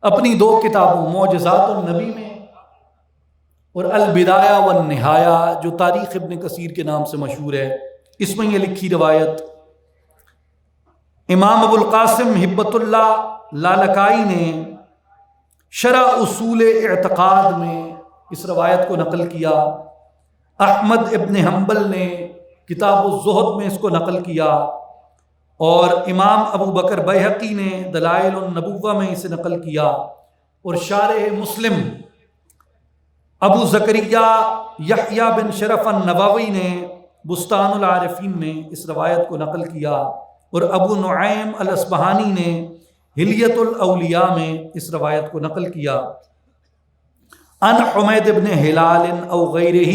A: اپنی 2 کتابوں معجزات النبی میں اور البدایہ والنہایہ جو تاریخ ابن کثیر کے نام سے مشہور ہے، اس میں یہ لکھی روایت امام ابو القاسم ہبت اللہ لالکائی نے شرح اصول اعتقاد میں اس روایت کو نقل کیا، احمد ابن حنبل نے کتاب الزہد میں اس کو نقل کیا، اور امام ابو بکر بیہقی نے دلائل النبوہ میں اسے نقل کیا، اور شارح مسلم ابو زکریا یحییٰ بن شرف النووی نے بستان العارفین میں اس روایت کو نقل کیا، اور ابو نعیم الاصبہانی نے حلیت الاولیاء میں اس روایت کو نقل کیا۔ ان حمید بن ہلال او غیرہ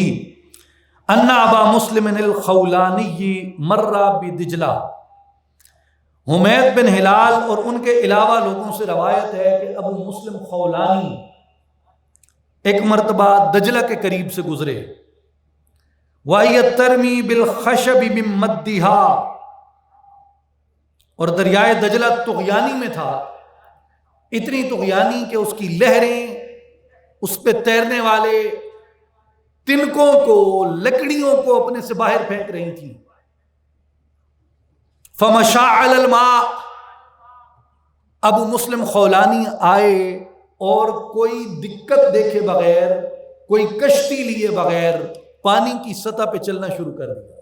A: ان ابا مسلم الخولانی مر بدجلہ، حمید بن ہلال اور ان کے علاوہ لوگوں سے روایت ہے کہ ابو مسلم خولانی ایک مرتبہ دجلہ کے قریب سے گزرے، وَهِيَ تَرْمِي بِالْخَشَبِ مِن مَدِّهَا، اور دریائے دجلہ طغیانی میں تھا، اتنی طغیانی کہ اس کی لہریں اس پہ تیرنے والے تنکوں کو، لکڑیوں کو اپنے سے باہر پھینک رہی تھیں۔ فَمَشَىٰ عَلَى الْمَاءِ، ابو مسلم خولانی آئے اور کوئی دقت دیکھے بغیر، کوئی کشتی لیے بغیر پانی کی سطح پہ چلنا شروع کر دیا،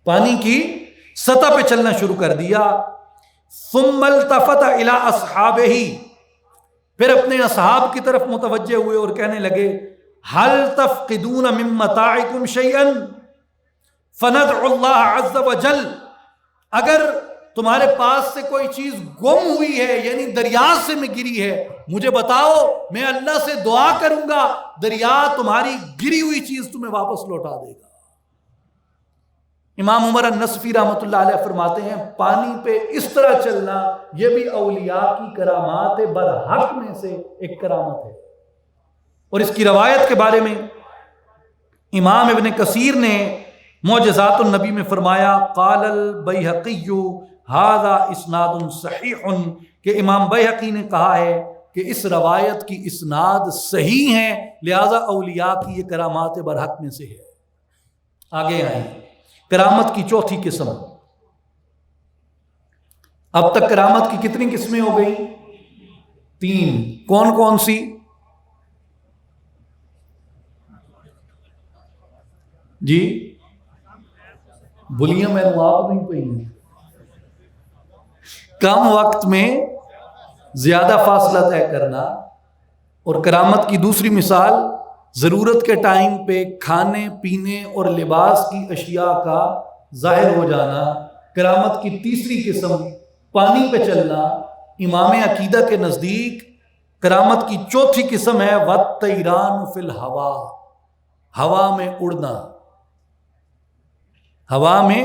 A: پانی کی سطح پہ چلنا شروع کر دیا۔ ثم التفت الى اصحابہ، پھر اپنے اصحاب کی طرف متوجہ ہوئے اور کہنے لگے هل تفقدون من متاعکم شیئا فندعو اللہ عز وجل، اگر تمہارے پاس سے کوئی چیز گم ہوئی ہے، یعنی دریا سے میں گری ہے، مجھے بتاؤ، میں اللہ سے دعا کروں گا، دریا تمہاری گری ہوئی چیز تمہیں واپس لوٹا دے گا۔ امام عمر النصفی رحمۃ اللہ علیہ فرماتے ہیں پانی پہ اس طرح چلنا یہ بھی اولیاء کی کرامات برحق میں سے ایک کرامت ہے۔ اور اس کی روایت کے بارے میں امام ابن کثیر نے معجزات النبی میں فرمایا قال البیہقی ھذا اسناد صحیح، کہ امام بیہقی نے کہا ہے کہ اس روایت کی اسناد صحیح ہے، لہذا اولیاء کی یہ کرامات برحق میں سے ہے۔ آگے آئیں، کرامت کی چوتھی قسم۔ اب تک کرامت کی کتنی قسمیں ہو گئی؟ 3۔ کون کون سی؟ جی بولیاں میں آپ نہیں پئی ہیں۔ کم وقت میں زیادہ فاصلہ طے کرنا، اور کرامت کی دوسری مثال ضرورت کے ٹائم پہ کھانے پینے اور لباس کی اشیاء کا ظاہر ہو جانا۔ کرامت کی تیسری قسم پانی پہ چلنا۔ امام عقیدہ کے نزدیک کرامت کی چوتھی قسم ہے وَالطَّيْرَانُ فِي الْهَوَىٰ، ہوا میں اڑنا، ہوا میں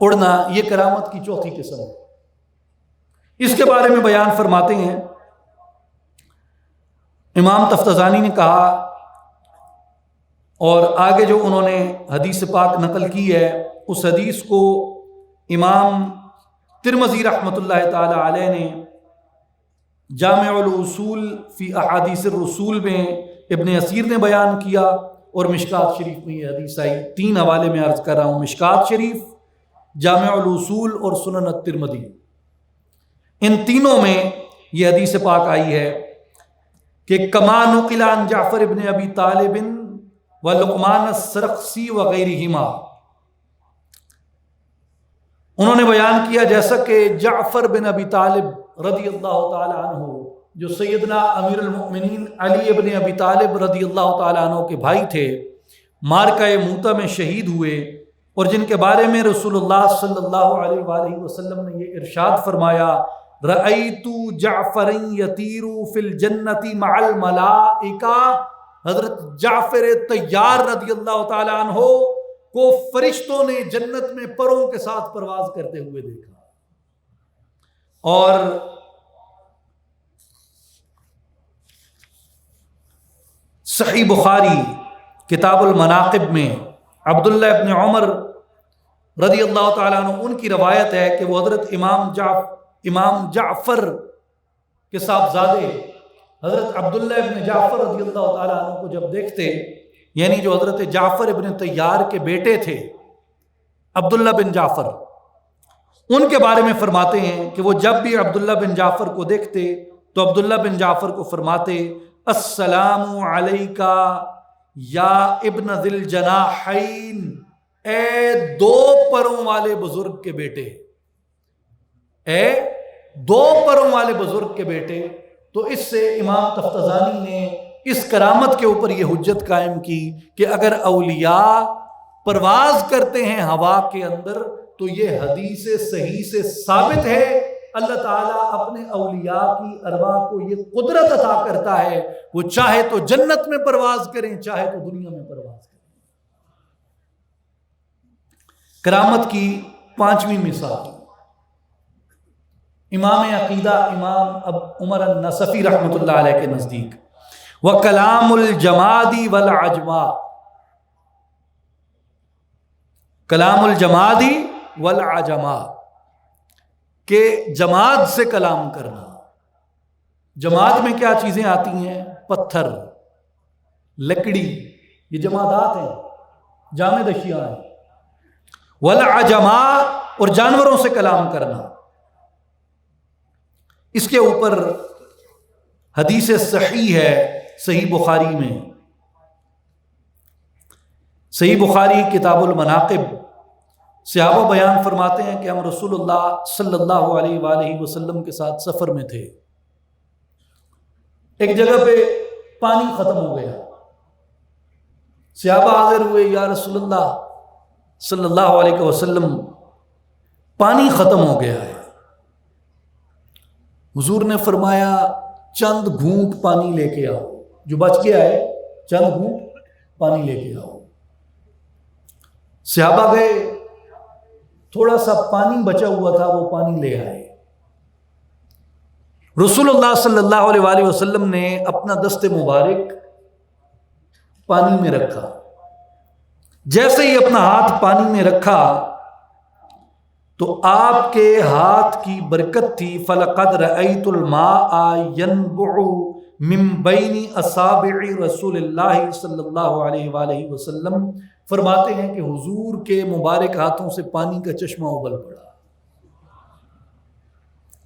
A: اڑنا، یہ کرامت کی چوتھی قسم ہے۔ اس کے بارے میں بیان فرماتے ہیں امام تفتزانی نے کہا، اور آگے جو انہوں نے حدیث پاک نقل کی ہے اس حدیث کو امام ترمذی رحمۃ اللہ تعالی علیہ نے جامع الاصول فی احادیث الرسول میں ابن اسیر نے بیان کیا، اور مشکات شریف میں یہ حدیث آئی۔ 3 حوالے میں عرض کر رہا ہوں، مشکات شریف، جامع الاصول اور سنن الترمذی، ان تینوں میں یہ حدیث پاک آئی ہے کہ کما نقل عن جعفر ابن ابی طالب و لقمان السرخسی وغیرہما، انہوں نے بیان کیا جیسا کہ جعفر بن ابی طالب رضی اللہ تعالی عنہ، جو سیدنا امیر المؤمنین علی ابن ابی طالب رضی اللہ تعالی عنہ کے بھائی تھے، معرکہ موتہ میں شہید ہوئے، اور جن کے بارے میں رسول اللہ صلی اللہ علیہ وآلہ وسلم نے یہ ارشاد فرمایا رأیت جعفر یطیر فی الجنۃ مع الملائکہ، حضرت جعفر طیار رضی اللہ تعالی عنہ کو فرشتوں نے جنت میں پروں کے ساتھ پرواز کرتے ہوئے دیکھا۔ اور صحیح بخاری کتاب المناقب میں عبداللہ ابن عمر رضی اللہ تعالیٰ عنہ ان کی روایت ہے کہ وہ حضرت امام جعفر کے صاحبزادے حضرت عبداللہ ابن جعفر رضی اللہ تعالیٰ عنہ کو جب دیکھتے، یعنی جو حضرت جعفر ابن طیار کے بیٹے تھے عبداللہ بن جعفر، ان کے بارے میں فرماتے ہیں کہ وہ جب بھی عبداللہ بن جعفر کو دیکھتے تو عبداللہ بن جعفر کو فرماتے السلام علیکہ یا ابن ذی الجناحین، اے دو پروں والے بزرگ کے بیٹے، اے دو پروں والے بزرگ کے بیٹے۔ تو اس سے امام تفتزانی نے اس کرامت کے اوپر یہ حجت قائم کی کہ اگر اولیاء پرواز کرتے ہیں ہوا کے اندر تو یہ حدیث صحیح سے ثابت ہے اللہ تعالیٰ اپنے اولیاء کی ارواح کو یہ قدرت عطا کرتا ہے، وہ چاہے تو جنت میں پرواز کریں چاہے تو دنیا میں پرواز کریں۔ کرامت کی پانچویں مثال امام عقیدہ امام عمر النصفی رحمۃ اللہ علیہ کے نزدیک وَكَلَامُ الْجَمَادِ وَالْعَجْمَا، کلام الجماد والعجما، کہ جماد سے کلام کرنا۔ جماد میں کیا چیزیں آتی ہیں؟ پتھر، لکڑی، یہ جمادات ہیں، جامد اشیاء ہیں۔ والعجما، اور جانوروں سے کلام کرنا۔ اس کے اوپر حدیث صحیح ہے صحیح بخاری میں، صحیح بخاری کتاب المناقب، صحابہ بیان فرماتے ہیں کہ ہم رسول اللہ صلی اللہ علیہ وآلہ وسلم کے ساتھ سفر میں تھے، ایک جگہ پہ پانی ختم ہو گیا، صحابہ حاضر ہوئے، یا رسول اللہ صلی اللہ علیہ وسلم پانی ختم ہو گیا ہے۔ حضور نے فرمایا چند گھونٹ پانی لے کے آؤ، جو بچ گیا ہے چند گھونٹ پانی لے کے آؤ۔ صحابہ گئے، تھوڑا سا پانی بچا ہوا تھا وہ پانی لے آئے۔ رسول اللہ صلی اللہ علیہ وآلہ وسلم نے اپنا دست مبارک پانی میں رکھا، جیسے ہی اپنا ہاتھ پانی میں رکھا تو آپ کے ہاتھ کی برکت تھی، فَلَقَدْ رَأَيْتُ الْمَاءَ يَنْبُعُ مِنْ بَيْنِ أَصَابِعِ رسول اللہ صلی اللہ علیہ وآلہ وسلم فرماتے ہیں کہ حضور کے مبارک ہاتھوں سے پانی کا چشمہ ابل پڑا۔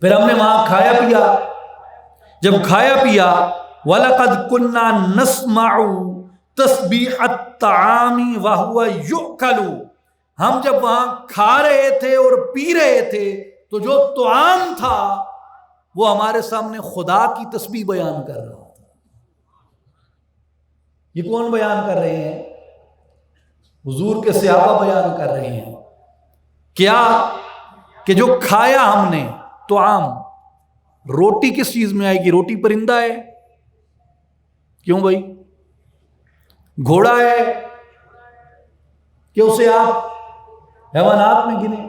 A: پھر ہم نے وہاں کھایا پیا، جب کھایا پیا وَلَقَدْ كُنَّا نَسْمَعُ تَسْبِيحَ الطَّعَامِ وَهُوَ يُؤْكَلُ، ہم جب وہاں کھا رہے تھے اور پی رہے تھے تو جو طعام تھا وہ ہمارے سامنے خدا کی تسبیح بیان کر رہا تھا۔ یہ کون بیان کر رہے ہیں؟ حضور کے صحابہ بیان کر رہے ہیں۔ کیا کہ جو کھایا ہم نے طعام، روٹی کس چیز میں آئے گی؟ روٹی پرندہ ہے، کیوں بھائی؟ گھوڑا ہے کہ اسے آپ حیوانات میں گنے،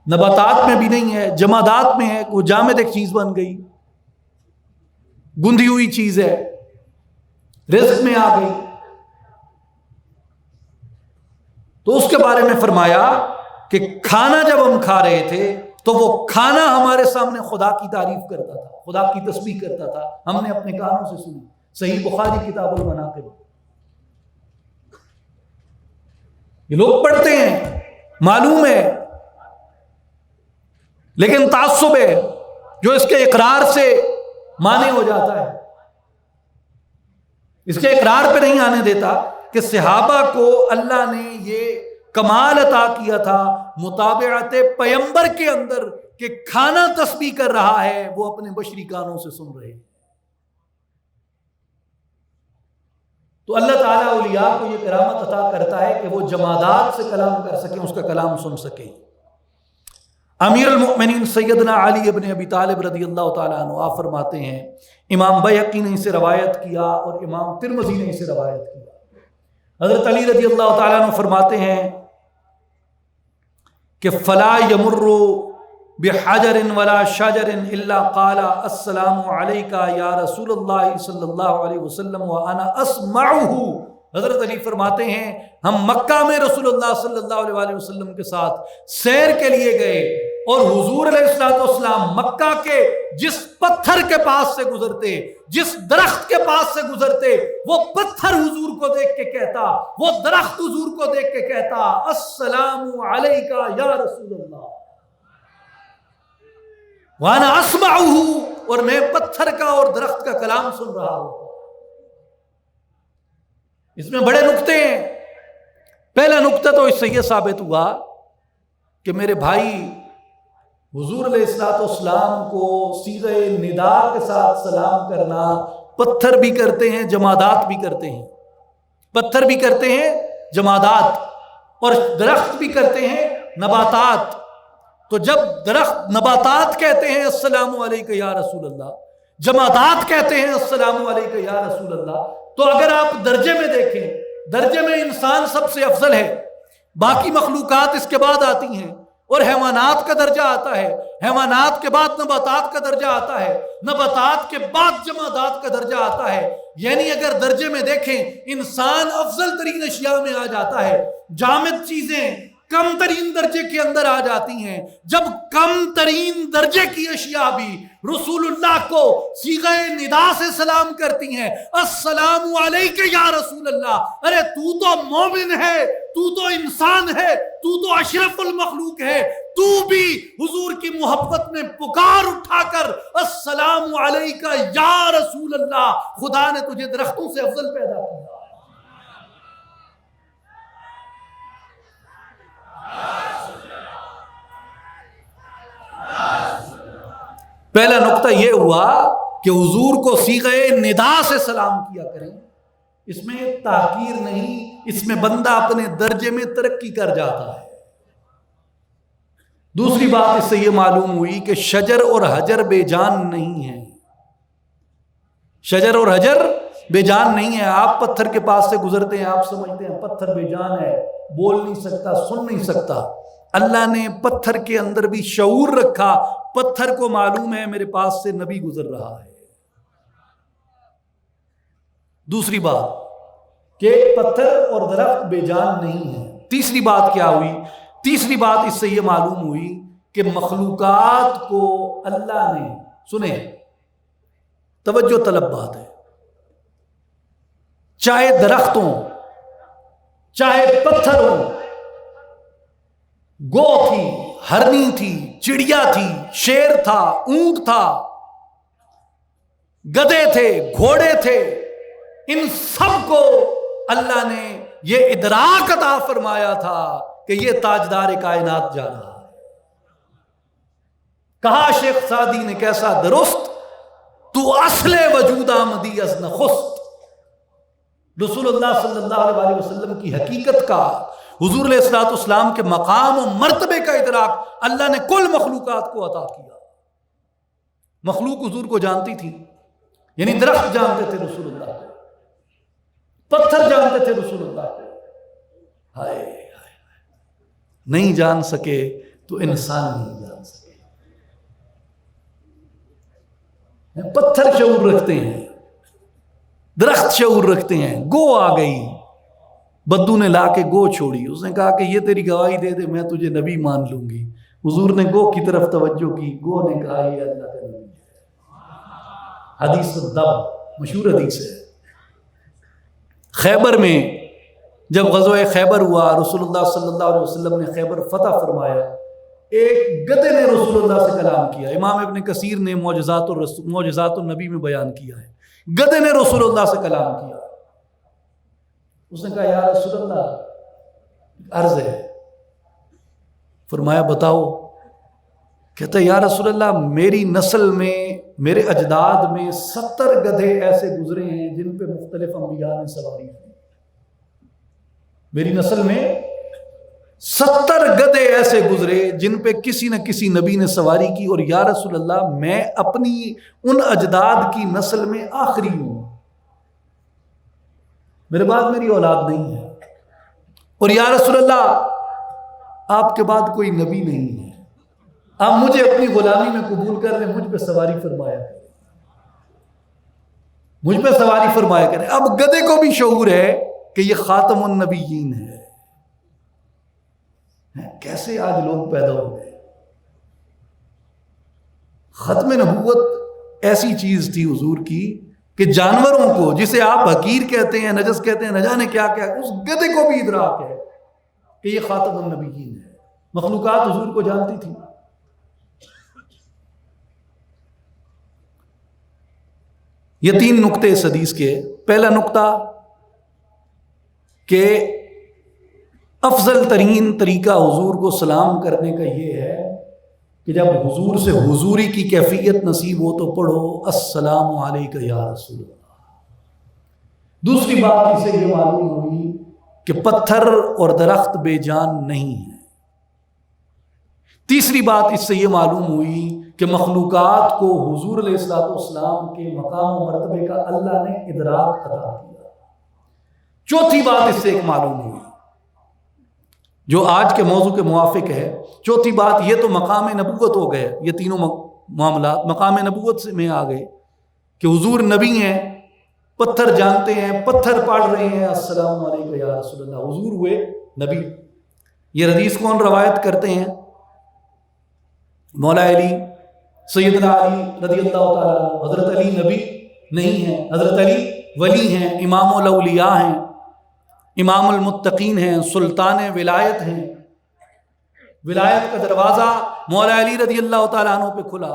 A: نباتات میں بھی نہیں ہے، جمادات میں ہے، وہ جامد ایک چیز بن گئی، گندھی ہوئی چیز ہے، رزق میں آ گئی۔ تو اس کے بارے میں فرمایا کہ کھانا جب ہم کھا رہے تھے تو وہ کھانا ہمارے سامنے خدا کی تعریف کرتا تھا، خدا کی تسبیح کرتا تھا، ہم نے اپنے کانوں سے سنی۔ صحیح بخاری کتاب المناقب۔ یہ لوگ پڑھتے ہیں، معلوم ہے، لیکن تعصب ہے جو اس کے اقرار سے مانے ہو جاتا ہے، اس کے اقرار پہ نہیں آنے دیتا کہ صحابہ کو اللہ نے یہ کمال عطا کیا تھا متابعت پیمبر کے اندر کہ کھانا تسبیح کر رہا ہے وہ اپنے بشری کانوں سے سن رہے ہیں۔ تو اللہ تعالیٰ اولیاء کو یہ کرامت عطا کرتا ہے کہ وہ جمادات سے کلام کر سکیں، اس کا کلام سن سکیں۔ امیر المؤمنین سیدنا علی ابن ابی طالب رضی اللہ تعالیٰ عنہ آپ فرماتے ہیں، امام بیہقی نے اسے روایت کیا اور امام ترمذی نے اسے روایت کیا، حضرت علی رضی اللہ تعالیٰ عنہ فرماتے ہیں کہ فلا یمر بحجر ولا شجر الا قال السلام علیک یا رسول اللہ صلی اللہ علیہ وسلم وانا اسمعہ۔ حضرت علی فرماتے ہیں ہم مکہ میں رسول اللہ صلی اللہ علیہ وسلم کے ساتھ سیر کے لیے گئے اور حضور علیہ السلام مکہ کے جس پتھر کے پاس سے گزرتے، جس درخت کے پاس سے گزرتے، وہ پتھر حضور کو دیکھ کے کہتا، وہ درخت حضور کو دیکھ کے کہتا السلام علیکہ یا رسول اللہ وانا اسمعہ، اور میں پتھر کا اور درخت کا کلام سن رہا ہوں۔ اس میں بڑے نکتے ہیں۔ پہلا نکتہ تو اس سے یہ ثابت ہوا کہ میرے بھائی حضور علیہ السلام کو صیغہ ندا کے ساتھ سلام کرنا پتھر بھی کرتے ہیں، جمادات بھی کرتے ہیں، پتھر بھی کرتے ہیں جمادات، اور درخت بھی کرتے ہیں نباتات۔ تو جب درخت نباتات کہتے ہیں السلام علیکہ یا رسول اللہ، جمادات کہتے ہیں السلام علیکہ یا رسول اللہ، تو اگر آپ درجے میں دیکھیں، درجے میں انسان سب سے افضل ہے، باقی مخلوقات اس کے بعد آتی ہیں، اور حیوانات کا درجہ آتا ہے، حیوانات کے بعد نباتات کا درجہ آتا ہے، نباتات کے بعد جمادات کا درجہ آتا ہے۔ یعنی اگر درجے میں دیکھیں انسان افضل ترین اشیاء میں آ جاتا ہے، جامد چیزیں کم ترین درجے کے اندر آ جاتی ہیں۔ جب کم ترین درجے کی اشیاء بھی رسول اللہ کو صیغہ ندا سے سلام کرتی ہیں، السلام علیکہ یا رسول اللہ، ارے تو مومن ہے، تو انسان ہے، تو اشرف المخلوق ہے، تو بھی حضور کی محبت میں پکار اٹھا کر السلام علیکہ یا رسول اللہ، خدا نے تجھے درختوں سے افضل پیدا کیا۔ پہلا نقطہ یہ ہوا کہ حضور کو صیغہ ندا سے سلام کیا کریں، اس میں تحقیر نہیں، اس میں بندہ اپنے درجے میں ترقی کر جاتا ہے۔ دوسری بات اس سے یہ معلوم ہوئی کہ شجر اور حجر بے جان نہیں ہیں، شجر اور حجر بے جان نہیں ہے۔ آپ پتھر کے پاس سے گزرتے ہیں، آپ سمجھتے ہیں پتھر بے جان ہے، بول نہیں سکتا، سن نہیں سکتا۔ اللہ نے پتھر کے اندر بھی شعور رکھا، پتھر کو معلوم ہے میرے پاس سے نبی گزر رہا ہے۔ دوسری بات کہ پتھر اور درخت بے جان نہیں ہے۔ تیسری بات کیا ہوئی؟ تیسری بات اس سے یہ معلوم ہوئی کہ مخلوقات کو اللہ نے، سنیں توجہ طلب بات ہے، چاہے درخت ہوں، چاہے پتھر ہوں، گو تھی، ہرنی تھی، چڑیا تھی، شیر تھا، اونٹ تھا، گدھے تھے، گھوڑے تھے، ان سب کو اللہ نے یہ ادراک عطا فرمایا تھا کہ یہ تاجدار کائنات جا رہا ہے۔ کہا شیخ سعدی نے کیسا درست، تو اصل وجود آمدی از نخست۔ رسول اللہ صلی اللہ علیہ وسلم کی حقیقت کا، حضور علیہ السلام کے مقام و مرتبے کا ادراک اللہ نے کل مخلوقات کو عطا کیا۔ مخلوق حضور کو جانتی تھی، یعنی درخت جانتے تھے رسول اللہ کو، پتھر جانتے تھے رسول اللہ کو، ہائے نہیں جان سکے تو انسان نہیں جان سکے۔ پتھر شعور رکھتے ہیں، درخت شعور رکھتے ہیں۔ گو آ گئی، بدو نے لا کے گو چھوڑی، اس نے کہا کہ یہ تیری گواہی دے دے میں تجھے نبی مان لوں گی۔ حضور نے گو کی طرف توجہ کی، گو نے کہا یہ اللہ کا نبی ہے۔ حدیث الدب مشہور حدیث ہے۔ خیبر میں جب غزوہ خیبر ہوا، رسول اللہ صلی اللہ علیہ وسلم نے خیبر فتح فرمایا، ایک گدھے نے رسول اللہ سے کلام کیا۔ امام ابن کثیر نے معجزات النبی میں بیان کیا ہے، گدھے نے رسول اللہ سے کلام کیا۔ اس نے کہا یا رسول اللہ عرض ہے، فرمایا بتاؤ۔ کہتا ہے یا رسول اللہ میری نسل میں میرے اجداد میں 70 گدھے ایسے گزرے ہیں جن پہ مختلف انبیاء نے سواری کی. میری نسل میں 70 گدھے ایسے گزرے جن پہ کسی نہ کسی نبی نے سواری کی. اور یا رسول اللہ میں اپنی ان اجداد کی نسل میں آخری ہوں، میرے بعد میری اولاد نہیں ہے. اور یا رسول اللہ آپ کے بعد کوئی نبی نہیں ہے، آپ مجھے اپنی غلامی میں قبول کر لیں، مجھ پہ سواری فرمایا کریں، مجھ پہ سواری فرمایا کریں. اب گدھے کو بھی شعور ہے کہ یہ خاتم النبیین ہے. کیسے آج لوگ پیدا ہو گئے. ختم نبوت ایسی چیز تھی حضور کی کہ جانوروں کو، جسے آپ حقیر کہتے ہیں، نجس کہتے ہیں، نہ جانے کیا کیا، اس گدھے کو بھی ادراک ہے کہ یہ خاتم النبیین ہے. مخلوقات حضور کو جانتی تھی. یہ 3 نقطے اس حدیث کے. پہلا نقطہ کہ افضل ترین طریقہ حضور کو سلام کرنے کا یہ ہے کہ جب حضور سے حضوری کی کیفیت نصیب ہو تو پڑھو السلام علیکہ یا رسول اللہ. دوسری بات اسے یہ معلوم ہوئی کہ پتھر اور درخت بے جان نہیں ہیں. تیسری بات اس سے یہ معلوم ہوئی کہ مخلوقات کو حضور علیہ الصلوۃ والسلام کے مقام و مرتبے کا اللہ نے ادراک عطا کیا. چوتھی بات اس سے ایک معلوم ہوئی جو آج کے موضوع کے موافق ہے. چوتھی بات یہ تو مقام نبوت ہو گئے، یہ تینوں معاملات مقام نبوت سے میں آ گئے کہ حضور نبی ہیں، پتھر جانتے ہیں، پتھر پڑھ رہے ہیں السلام علیکم یا رسول اللہ. حضور ہوئے نبی. یہ حدیث کون روایت کرتے ہیں؟ مولا علی، سیدنا علی رضی اللہ تعالیٰ عنہ. حضرت علی نبی نہیں ہیں، حضرت علی ولی ہیں، امام الاولیاء ہیں، امام المتقین ہیں، سلطان ولایت ہیں. ولایت کا دروازہ مولا علی رضی اللہ تعالیٰ عنہ پہ کھلا.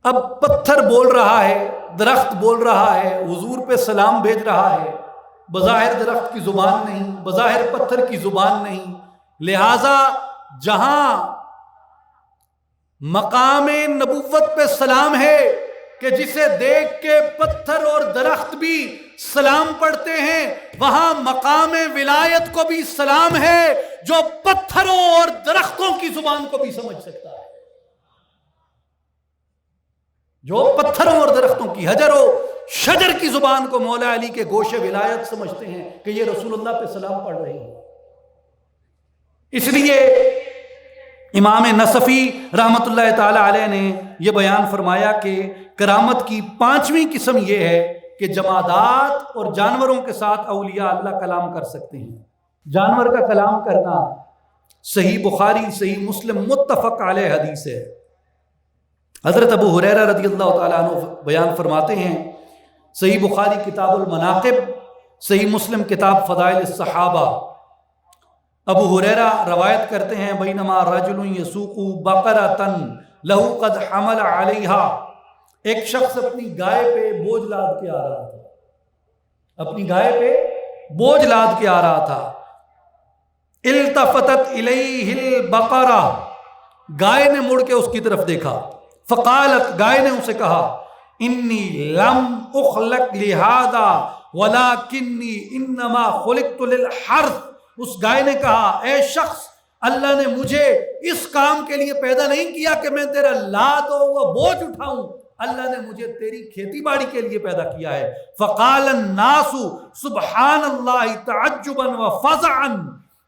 A: اب پتھر بول رہا ہے، درخت بول رہا ہے، حضور پہ سلام بھیج رہا ہے. بظاہر درخت کی زبان نہیں، بظاہر پتھر کی زبان نہیں. لہذا جہاں مقام نبوت پہ سلام ہے کہ جسے دیکھ کے پتھر اور درخت بھی سلام پڑھتے ہیں، وہاں مقام ولایت کو بھی سلام ہے جو پتھروں اور درختوں کی زبان کو بھی سمجھ سکتا ہے. جو پتھروں اور درختوں کی، حجر و شجر کی زبان کو مولا علی کے گوش ولایت سمجھتے ہیں کہ یہ رسول اللہ پہ سلام پڑھ رہے ہیں. اس لیے امام نصفی رحمت اللہ تعالی علیہ نے یہ بیان فرمایا کہ کرامت کی 5ویں قسم یہ ہے کہ جمادات اور جانوروں کے ساتھ اولیاء اللہ کلام کر سکتے ہیں. جانور کا کلام کرنا صحیح بخاری، صحیح مسلم متفق علیہ حدیث ہے. حضرت ابو ہریرہ رضی اللہ تعالیٰ عنہ بیان فرماتے ہیں، صحیح بخاری کتاب المناقب، صحیح مسلم کتاب فضائل الصحابہ. ابو ہریرہ روایت کرتے ہیں بینما رجل یسوق بقرۃ لہ قد حمل علیہا. ایک شخص اپنی گائے پہ بوجھ لاد کے آ رہا تھا، اپنی گائے پہ بوجھ لاد کے آ رہا تھا. التفتت الیہ البقرہ، گائے نے مڑ کے اس کی طرف دیکھا. فقالت، گائے نے اسے کہا، انی لم اخلق لہذا ولکنی انما خلقت للحرث. اس گائے نے کہا، اے شخص، اللہ نے مجھے اس کام کے لیے پیدا نہیں کیا کہ میں تیرا لاد و بوجھ اٹھاؤں، اللہ نے مجھے تیری کھیتی باڑی کے لیے پیدا کیا ہے. فقال الناس سبحان اللہ تعجبا وفزعا.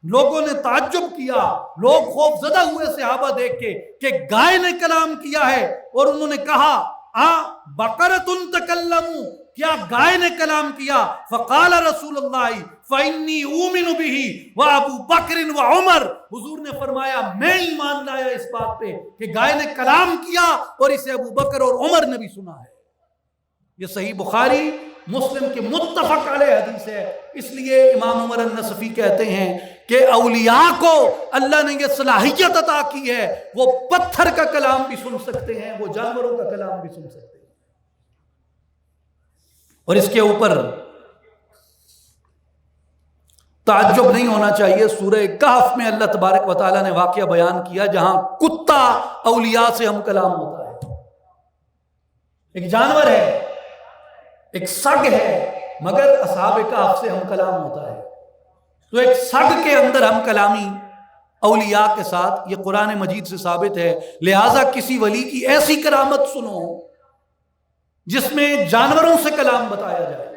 A: لوگوں نے تعجب کیا، لوگ خوف زدہ ہوئے صحابہ دیکھ کے کہ گائے نے کلام کیا ہے. اور انہوں نے کہا، بقرۃ تکلموا، کیا گائے نے کلام کیا؟ فقال رسول اللہ فإنی أؤمن به وأبو بکر وعمر. حضور نے فرمایا میں ایمان لایا اس بات پہ کہ گائے نے کلام کیا اور اسے ابو بکر اور عمر نے بھی سنا ہے. یہ صحیح بخاری مسلم کے متفق علیہ حدیث ہے. اس لیے امام عمر النصفی کہتے ہیں کہ اولیاء کو اللہ نے یہ صلاحیت عطا کی ہے، وہ پتھر کا کلام بھی سن سکتے ہیں، وہ جانوروں کا کلام بھی سن سکتے ہیں. اور اس کے اوپر تعجب نہیں ہونا چاہیے، سورہ کہف میں اللہ تبارک و تعالیٰ نے واقعہ بیان کیا جہاں کتا اولیاء سے ہم کلام ہوتا ہے، ایک جانور ہے، ایک سگ ہے، مگر اصحاب کہف سے ہم کلام ہوتا ہے۔ تو ایک سگ کے اندر ہم کلامی اولیاء کے ساتھ، یہ قرآن مجید سے ثابت ہے۔ لہٰذا کسی ولی کی ایسی کرامت سنو جس میں جانوروں سے کلام بتایا جائے،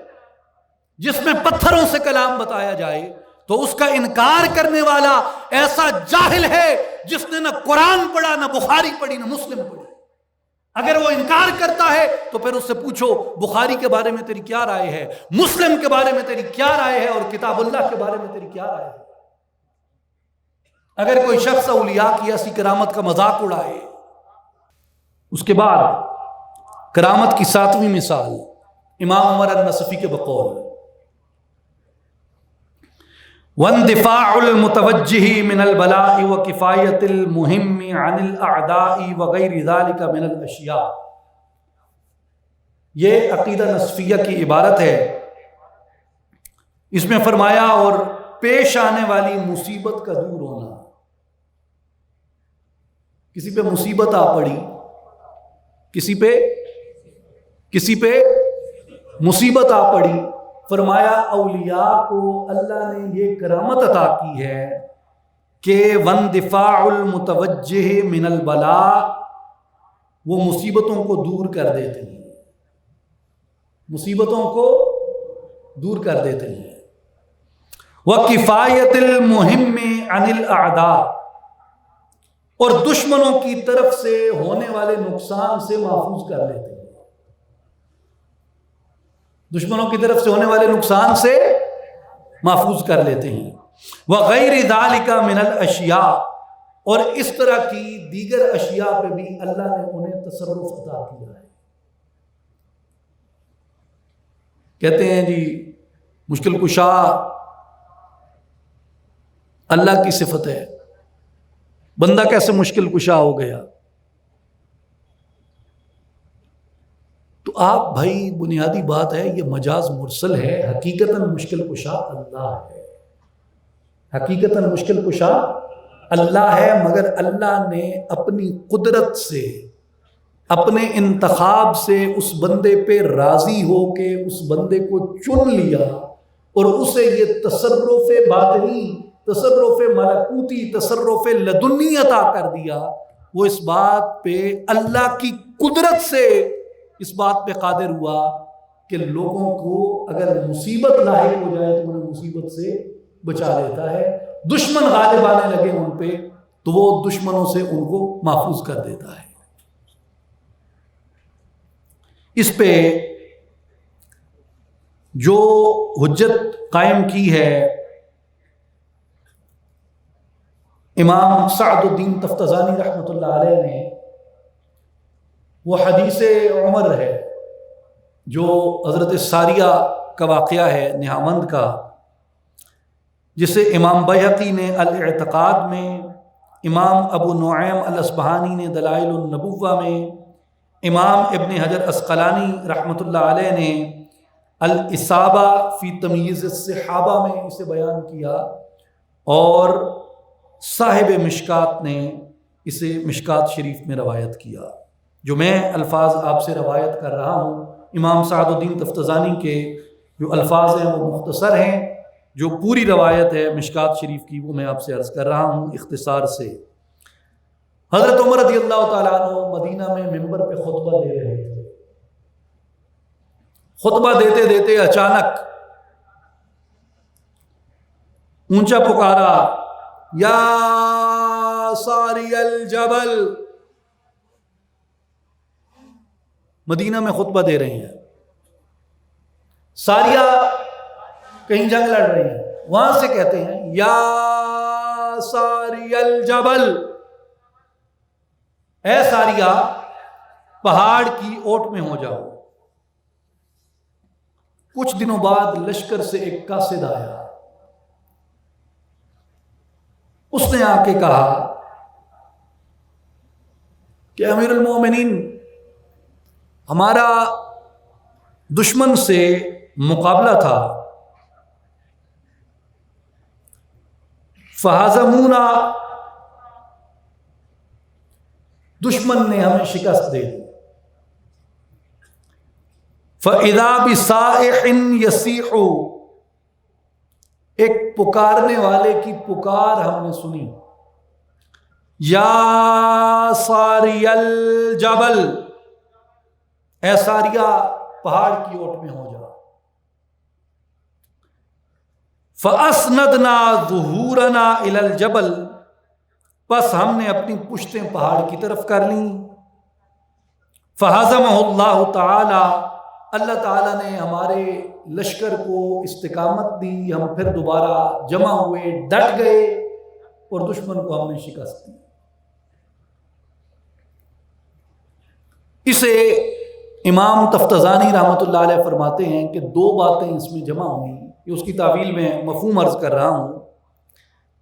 A: جس میں پتھروں سے کلام بتایا جائے، تو اس کا انکار کرنے والا ایسا جاہل ہے جس نے نہ قرآن پڑھا، نہ بخاری پڑھی، نہ مسلم پڑھی۔ اگر وہ انکار کرتا ہے تو پھر اس سے پوچھو بخاری کے بارے میں تیری کیا رائے ہے، مسلم کے بارے میں تیری کیا رائے ہے، اور کتاب اللہ کے بارے میں تیری کیا رائے ہے۔ اگر کوئی شخص اولیاء کی ایسی کرامت کا مذاق اڑائے۔ اس کے بعد کرامت کی 7ویں مثال امام عمر النصفی کے بقول، واندفاع المتوجہ من البلاء وکفایت المہم عن الاعداء وغیر ذلك من الاشیاء۔ یہ عقیدہ نصفیہ کی عبارت ہے۔ اس میں فرمایا اور پیش آنے والی مصیبت کا دور ہونا۔ کسی پہ مصیبت آ پڑی، کسی پہ مصیبت آ پڑی، فرمایا اولیاء کو اللہ نے یہ کرامت عطا کی ہے کہ واندفاع المتوجہ من البلاء، وہ مصیبتوں کو دور کر دیتے ہیں، مصیبتوں کو دور کر دیتے ہیں۔ وکفایت المہم عن الاعداء، اور دشمنوں کی طرف سے ہونے والے نقصان سے محفوظ کر لیتے ہیں، دشمنوں کی طرف سے ہونے والے نقصان سے محفوظ کر لیتے ہیں۔ وغیر ذالک من الاشیاء، اور اس طرح کی دیگر اشیاء پہ بھی اللہ نے انہیں تصرف عطا کیا ہے۔ کہتے ہیں جی مشکل کشا اللہ کی صفت ہے، بندہ کیسے مشکل کشا ہو گیا؟ تو آپ بھائی بنیادی بات ہے، یہ مجاز مرسل ہے، حقیقتاً مشکل کشا اللہ ہے، حقیقتاً مشکل کشا اللہ ہے، مگر اللہ نے اپنی قدرت سے، اپنے انتخاب سے اس بندے پہ راضی ہو کے اس بندے کو چن لیا اور اسے یہ تصرف باطنی، تصرف ملکوتی، تصرف لدنی عطا کر دیا۔ وہ اس بات پہ اللہ کی قدرت سے اس بات پہ قادر ہوا کہ لوگوں کو اگر مصیبت لاحق ہو جائے تو انہیں مصیبت سے بچا لیتا ہے، دشمن غالب آنے لگے ان پہ تو وہ دشمنوں سے ان کو محفوظ کر دیتا ہے۔ اس پہ جو حجت قائم کی ہے امام سعد الدین تفتزانی رحمۃ اللہ علیہ نے، وہ حدیث عمر ہے جو حضرت ساریہ کا واقعہ ہے نہامند کا، جسے امام بیہقی نے الاعتقاد میں، امام ابو نعیم الاصبہانی نے دلائل النبوہ میں، امام ابن حجر عسقلانی رحمۃ اللہ علیہ نے الاصابہ فی تمییز الصحابہ میں اسے بیان کیا، اور صاحب مشکات نے اسے مشکات شریف میں روایت کیا۔ جو میں الفاظ آپ سے روایت کر رہا ہوں امام سعد الدین تفتزانی کے جو الفاظ ہیں وہ مختصر ہیں، جو پوری روایت ہے مشکات شریف کی وہ میں آپ سے عرض کر رہا ہوں اختصار سے۔ حضرت عمر رضی اللہ تعالیٰ عنہ مدینہ میں ممبر پہ خطبہ دے رہے تھے، خطبہ دیتے دیتے اچانک اونچا پکارا، یا ساری الجبل۔ مدینہ میں خطبہ دے رہے ہیں، ساریہ کہیں جنگ لڑ رہی ہیں، وہاں سے کہتے ہیں یا ساری الجبل، اے ساریہ پہاڑ کی اوٹ میں ہو جاؤ۔ کچھ دنوں بعد لشکر سے ایک قاصد آیا، اس نے آ کے کہا کہ امیر المومنین، ہمارا دشمن سے مقابلہ تھا، فہزمونا، دشمن نے ہمیں شکست دے دی. فَإِذَا بِصَائِحٍ يَصِيحُ، ایک پکارنے والے کی پکار ہم نے سنی، یا ساری الجبل، اے ساریہ پہاڑ کی اوٹ میں ہو جا. فَأَسْنَدْنَا ظُهُورَنَا إِلَى الْجَبَلِ، بس ہم نے اپنی پشتیں پہاڑ کی طرف کر لیں. فَهَزَمَهُ اللَّهُ تَعَالَى، اللہ تعالیٰ نے ہمارے لشکر کو استقامت دی، ہم پھر دوبارہ جمع ہوئے، ڈٹ گئے اور دشمن کو ہم نے شکست دی. اسے امام تفتزانی رحمۃ اللہ علیہ فرماتے ہیں کہ دو باتیں اس میں جمع ہوئیں، یہ اس کی تعویل میں مفہوم عرض کر رہا ہوں.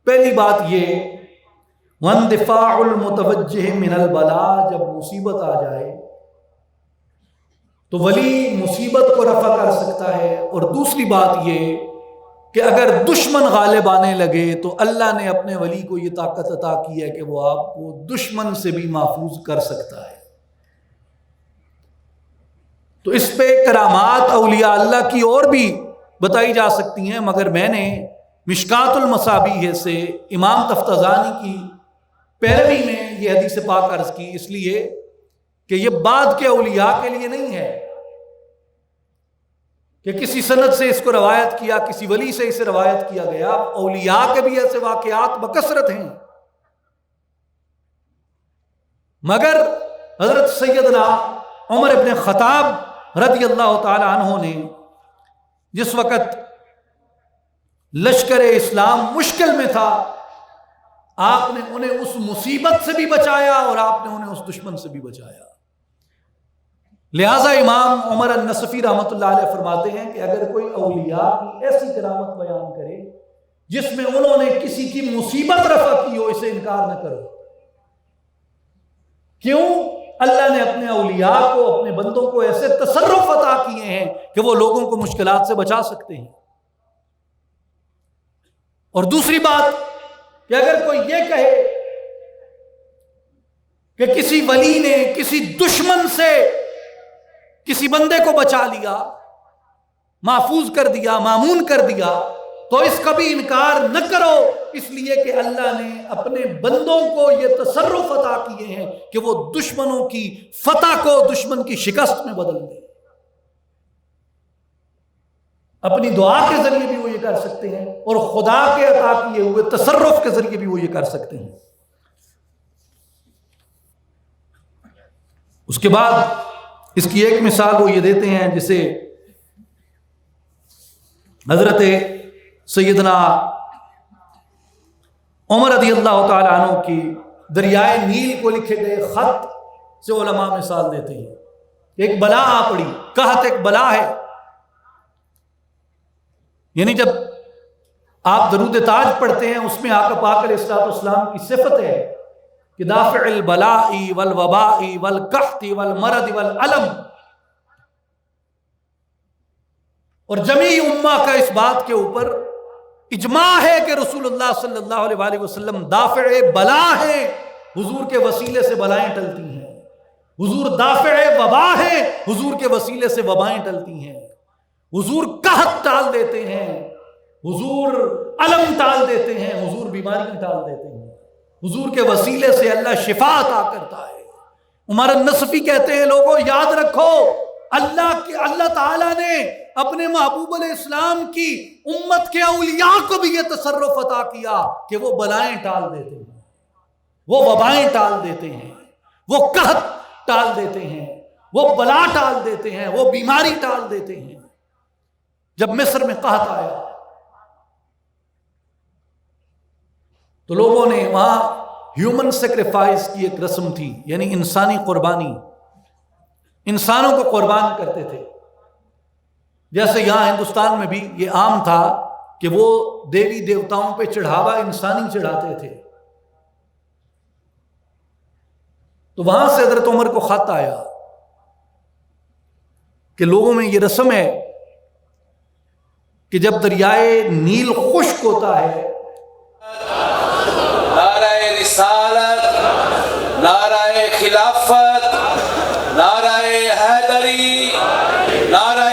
A: پہلی بات یہ، وَاندِفَاعُ الْمُتَوَجِّهِ مِنَ الْبَلَاءِ، جب مصیبت آ جائے تو ولی مصیبت کو رفع کر سکتا ہے. اور دوسری بات یہ کہ اگر دشمن غالب آنے لگے تو اللہ نے اپنے ولی کو یہ طاقت عطا کی ہے کہ وہ آپ کو دشمن سے بھی محفوظ کر سکتا ہے. تو اس پہ کرامات اولیاء اللہ کی اور بھی بتائی جا سکتی ہیں، مگر میں نے مشکات المصابیح سے امام تفتزانی کی پیروی میں یہ حدیث پاک عرض کی، اس لیے کہ یہ بعد کے اولیاء کے لیے نہیں ہے کہ کسی سند سے اس کو روایت کیا، کسی ولی سے اسے روایت کیا گیا. اولیاء کے بھی ایسے واقعات بکثرت ہیں، مگر حضرت سیدنا عمر ابن خطاب رضی اللہ تعالی عنہ نے جس وقت لشکر اسلام مشکل میں تھا، آپ نے انہیں اس مصیبت سے بھی بچایا اور آپ نے انہیں اس دشمن سے بھی بچایا. لہٰذا امام عمر النصفی رحمۃ اللہ علیہ فرماتے ہیں کہ اگر کوئی اولیاء کی ایسی کرامت بیان کرے جس میں انہوں نے کسی کی مصیبت رفع کی ہو، اسے انکار نہ کرو. کیوں؟ اللہ نے اپنے اولیاء کو، اپنے بندوں کو ایسے تصرف عطا کیے ہیں کہ وہ لوگوں کو مشکلات سے بچا سکتے ہیں. اور دوسری بات کہ اگر کوئی یہ کہے کہ کسی ولی نے کسی دشمن سے کسی بندے کو بچا لیا، محفوظ کر دیا، مامون کر دیا، تو اس کا بھی انکار نہ کرو، اس لیے کہ اللہ نے اپنے بندوں کو یہ تصرف عطا کیے ہیں کہ وہ دشمنوں کی فتح کو دشمن کی شکست میں بدل دیں. اپنی دعا کے ذریعے بھی وہ یہ کر سکتے ہیں اور خدا کے عطا کیے ہوئے تصرف کے ذریعے بھی وہ یہ کر سکتے ہیں. اس کے بعد اس کی ایک مثال وہ یہ دیتے ہیں جسے حضرت سیدنا عمر رضی اللہ تعالی عنہ کی دریائے نیل کو لکھے گئے خط سے علماء مثال دیتے ہیں. ایک بلا آ پڑی، قحط ایک بلا ہے. یعنی جب آپ درود تاج پڑھتے ہیں اس میں آقا پاک علیہ الصلوۃ والسلام کی صفت ہے کہ دافع البلاء والوباء والقحط والمرض والالم، اور جمیع امہ کا اس بات کے اوپر اجماع ہے کہ رسول اللہ صلی اللہ علیہ وآلہ وسلم دافع بلا ہے، حضور کے وسیلے سے بلائیں ٹلتی ہیں. حضور دافع وبا ہے، حضور کے وسیلے سے وبائیں ٹلتی ہیں. حضور قحط ٹال دیتے ہیں، حضور علم ٹال دیتے ہیں، حضور بیماریاں ٹال دیتے ہیں. حضور کے وسیلے سے اللہ شفا عطا کرتا ہے. عمر النصفی کہتے ہیں لوگوں یاد رکھو، اللہ تعالیٰ نے اپنے محبوب علیہ السلام کی امت کے اولیاء کو بھی یہ تصرف عطا کیا کہ وہ بلائیں ٹال دیتے ہیں، وہ وبائیں ٹال دیتے ہیں، وہ قحط ٹال دیتے ہیں، وہ بلا ٹال دیتے ہیں، وہ بیماری ٹال دیتے ہیں. جب مصر میں قحط آیا تو لوگوں نے وہاں ہیومن سیکریفائس کی ایک رسم تھی، یعنی انسانی قربانی، انسانوں کو قربان کرتے تھے. جیسے یہاں ہندوستان میں بھی یہ عام تھا کہ وہ دیوی دیوتاؤں پہ چڑھاوا انسانی چڑھاتے تھے. تو وہاں سے حضرت عمر کو خط آیا کہ لوگوں میں یہ رسم ہے کہ جب دریائے نیل خشک ہوتا ہے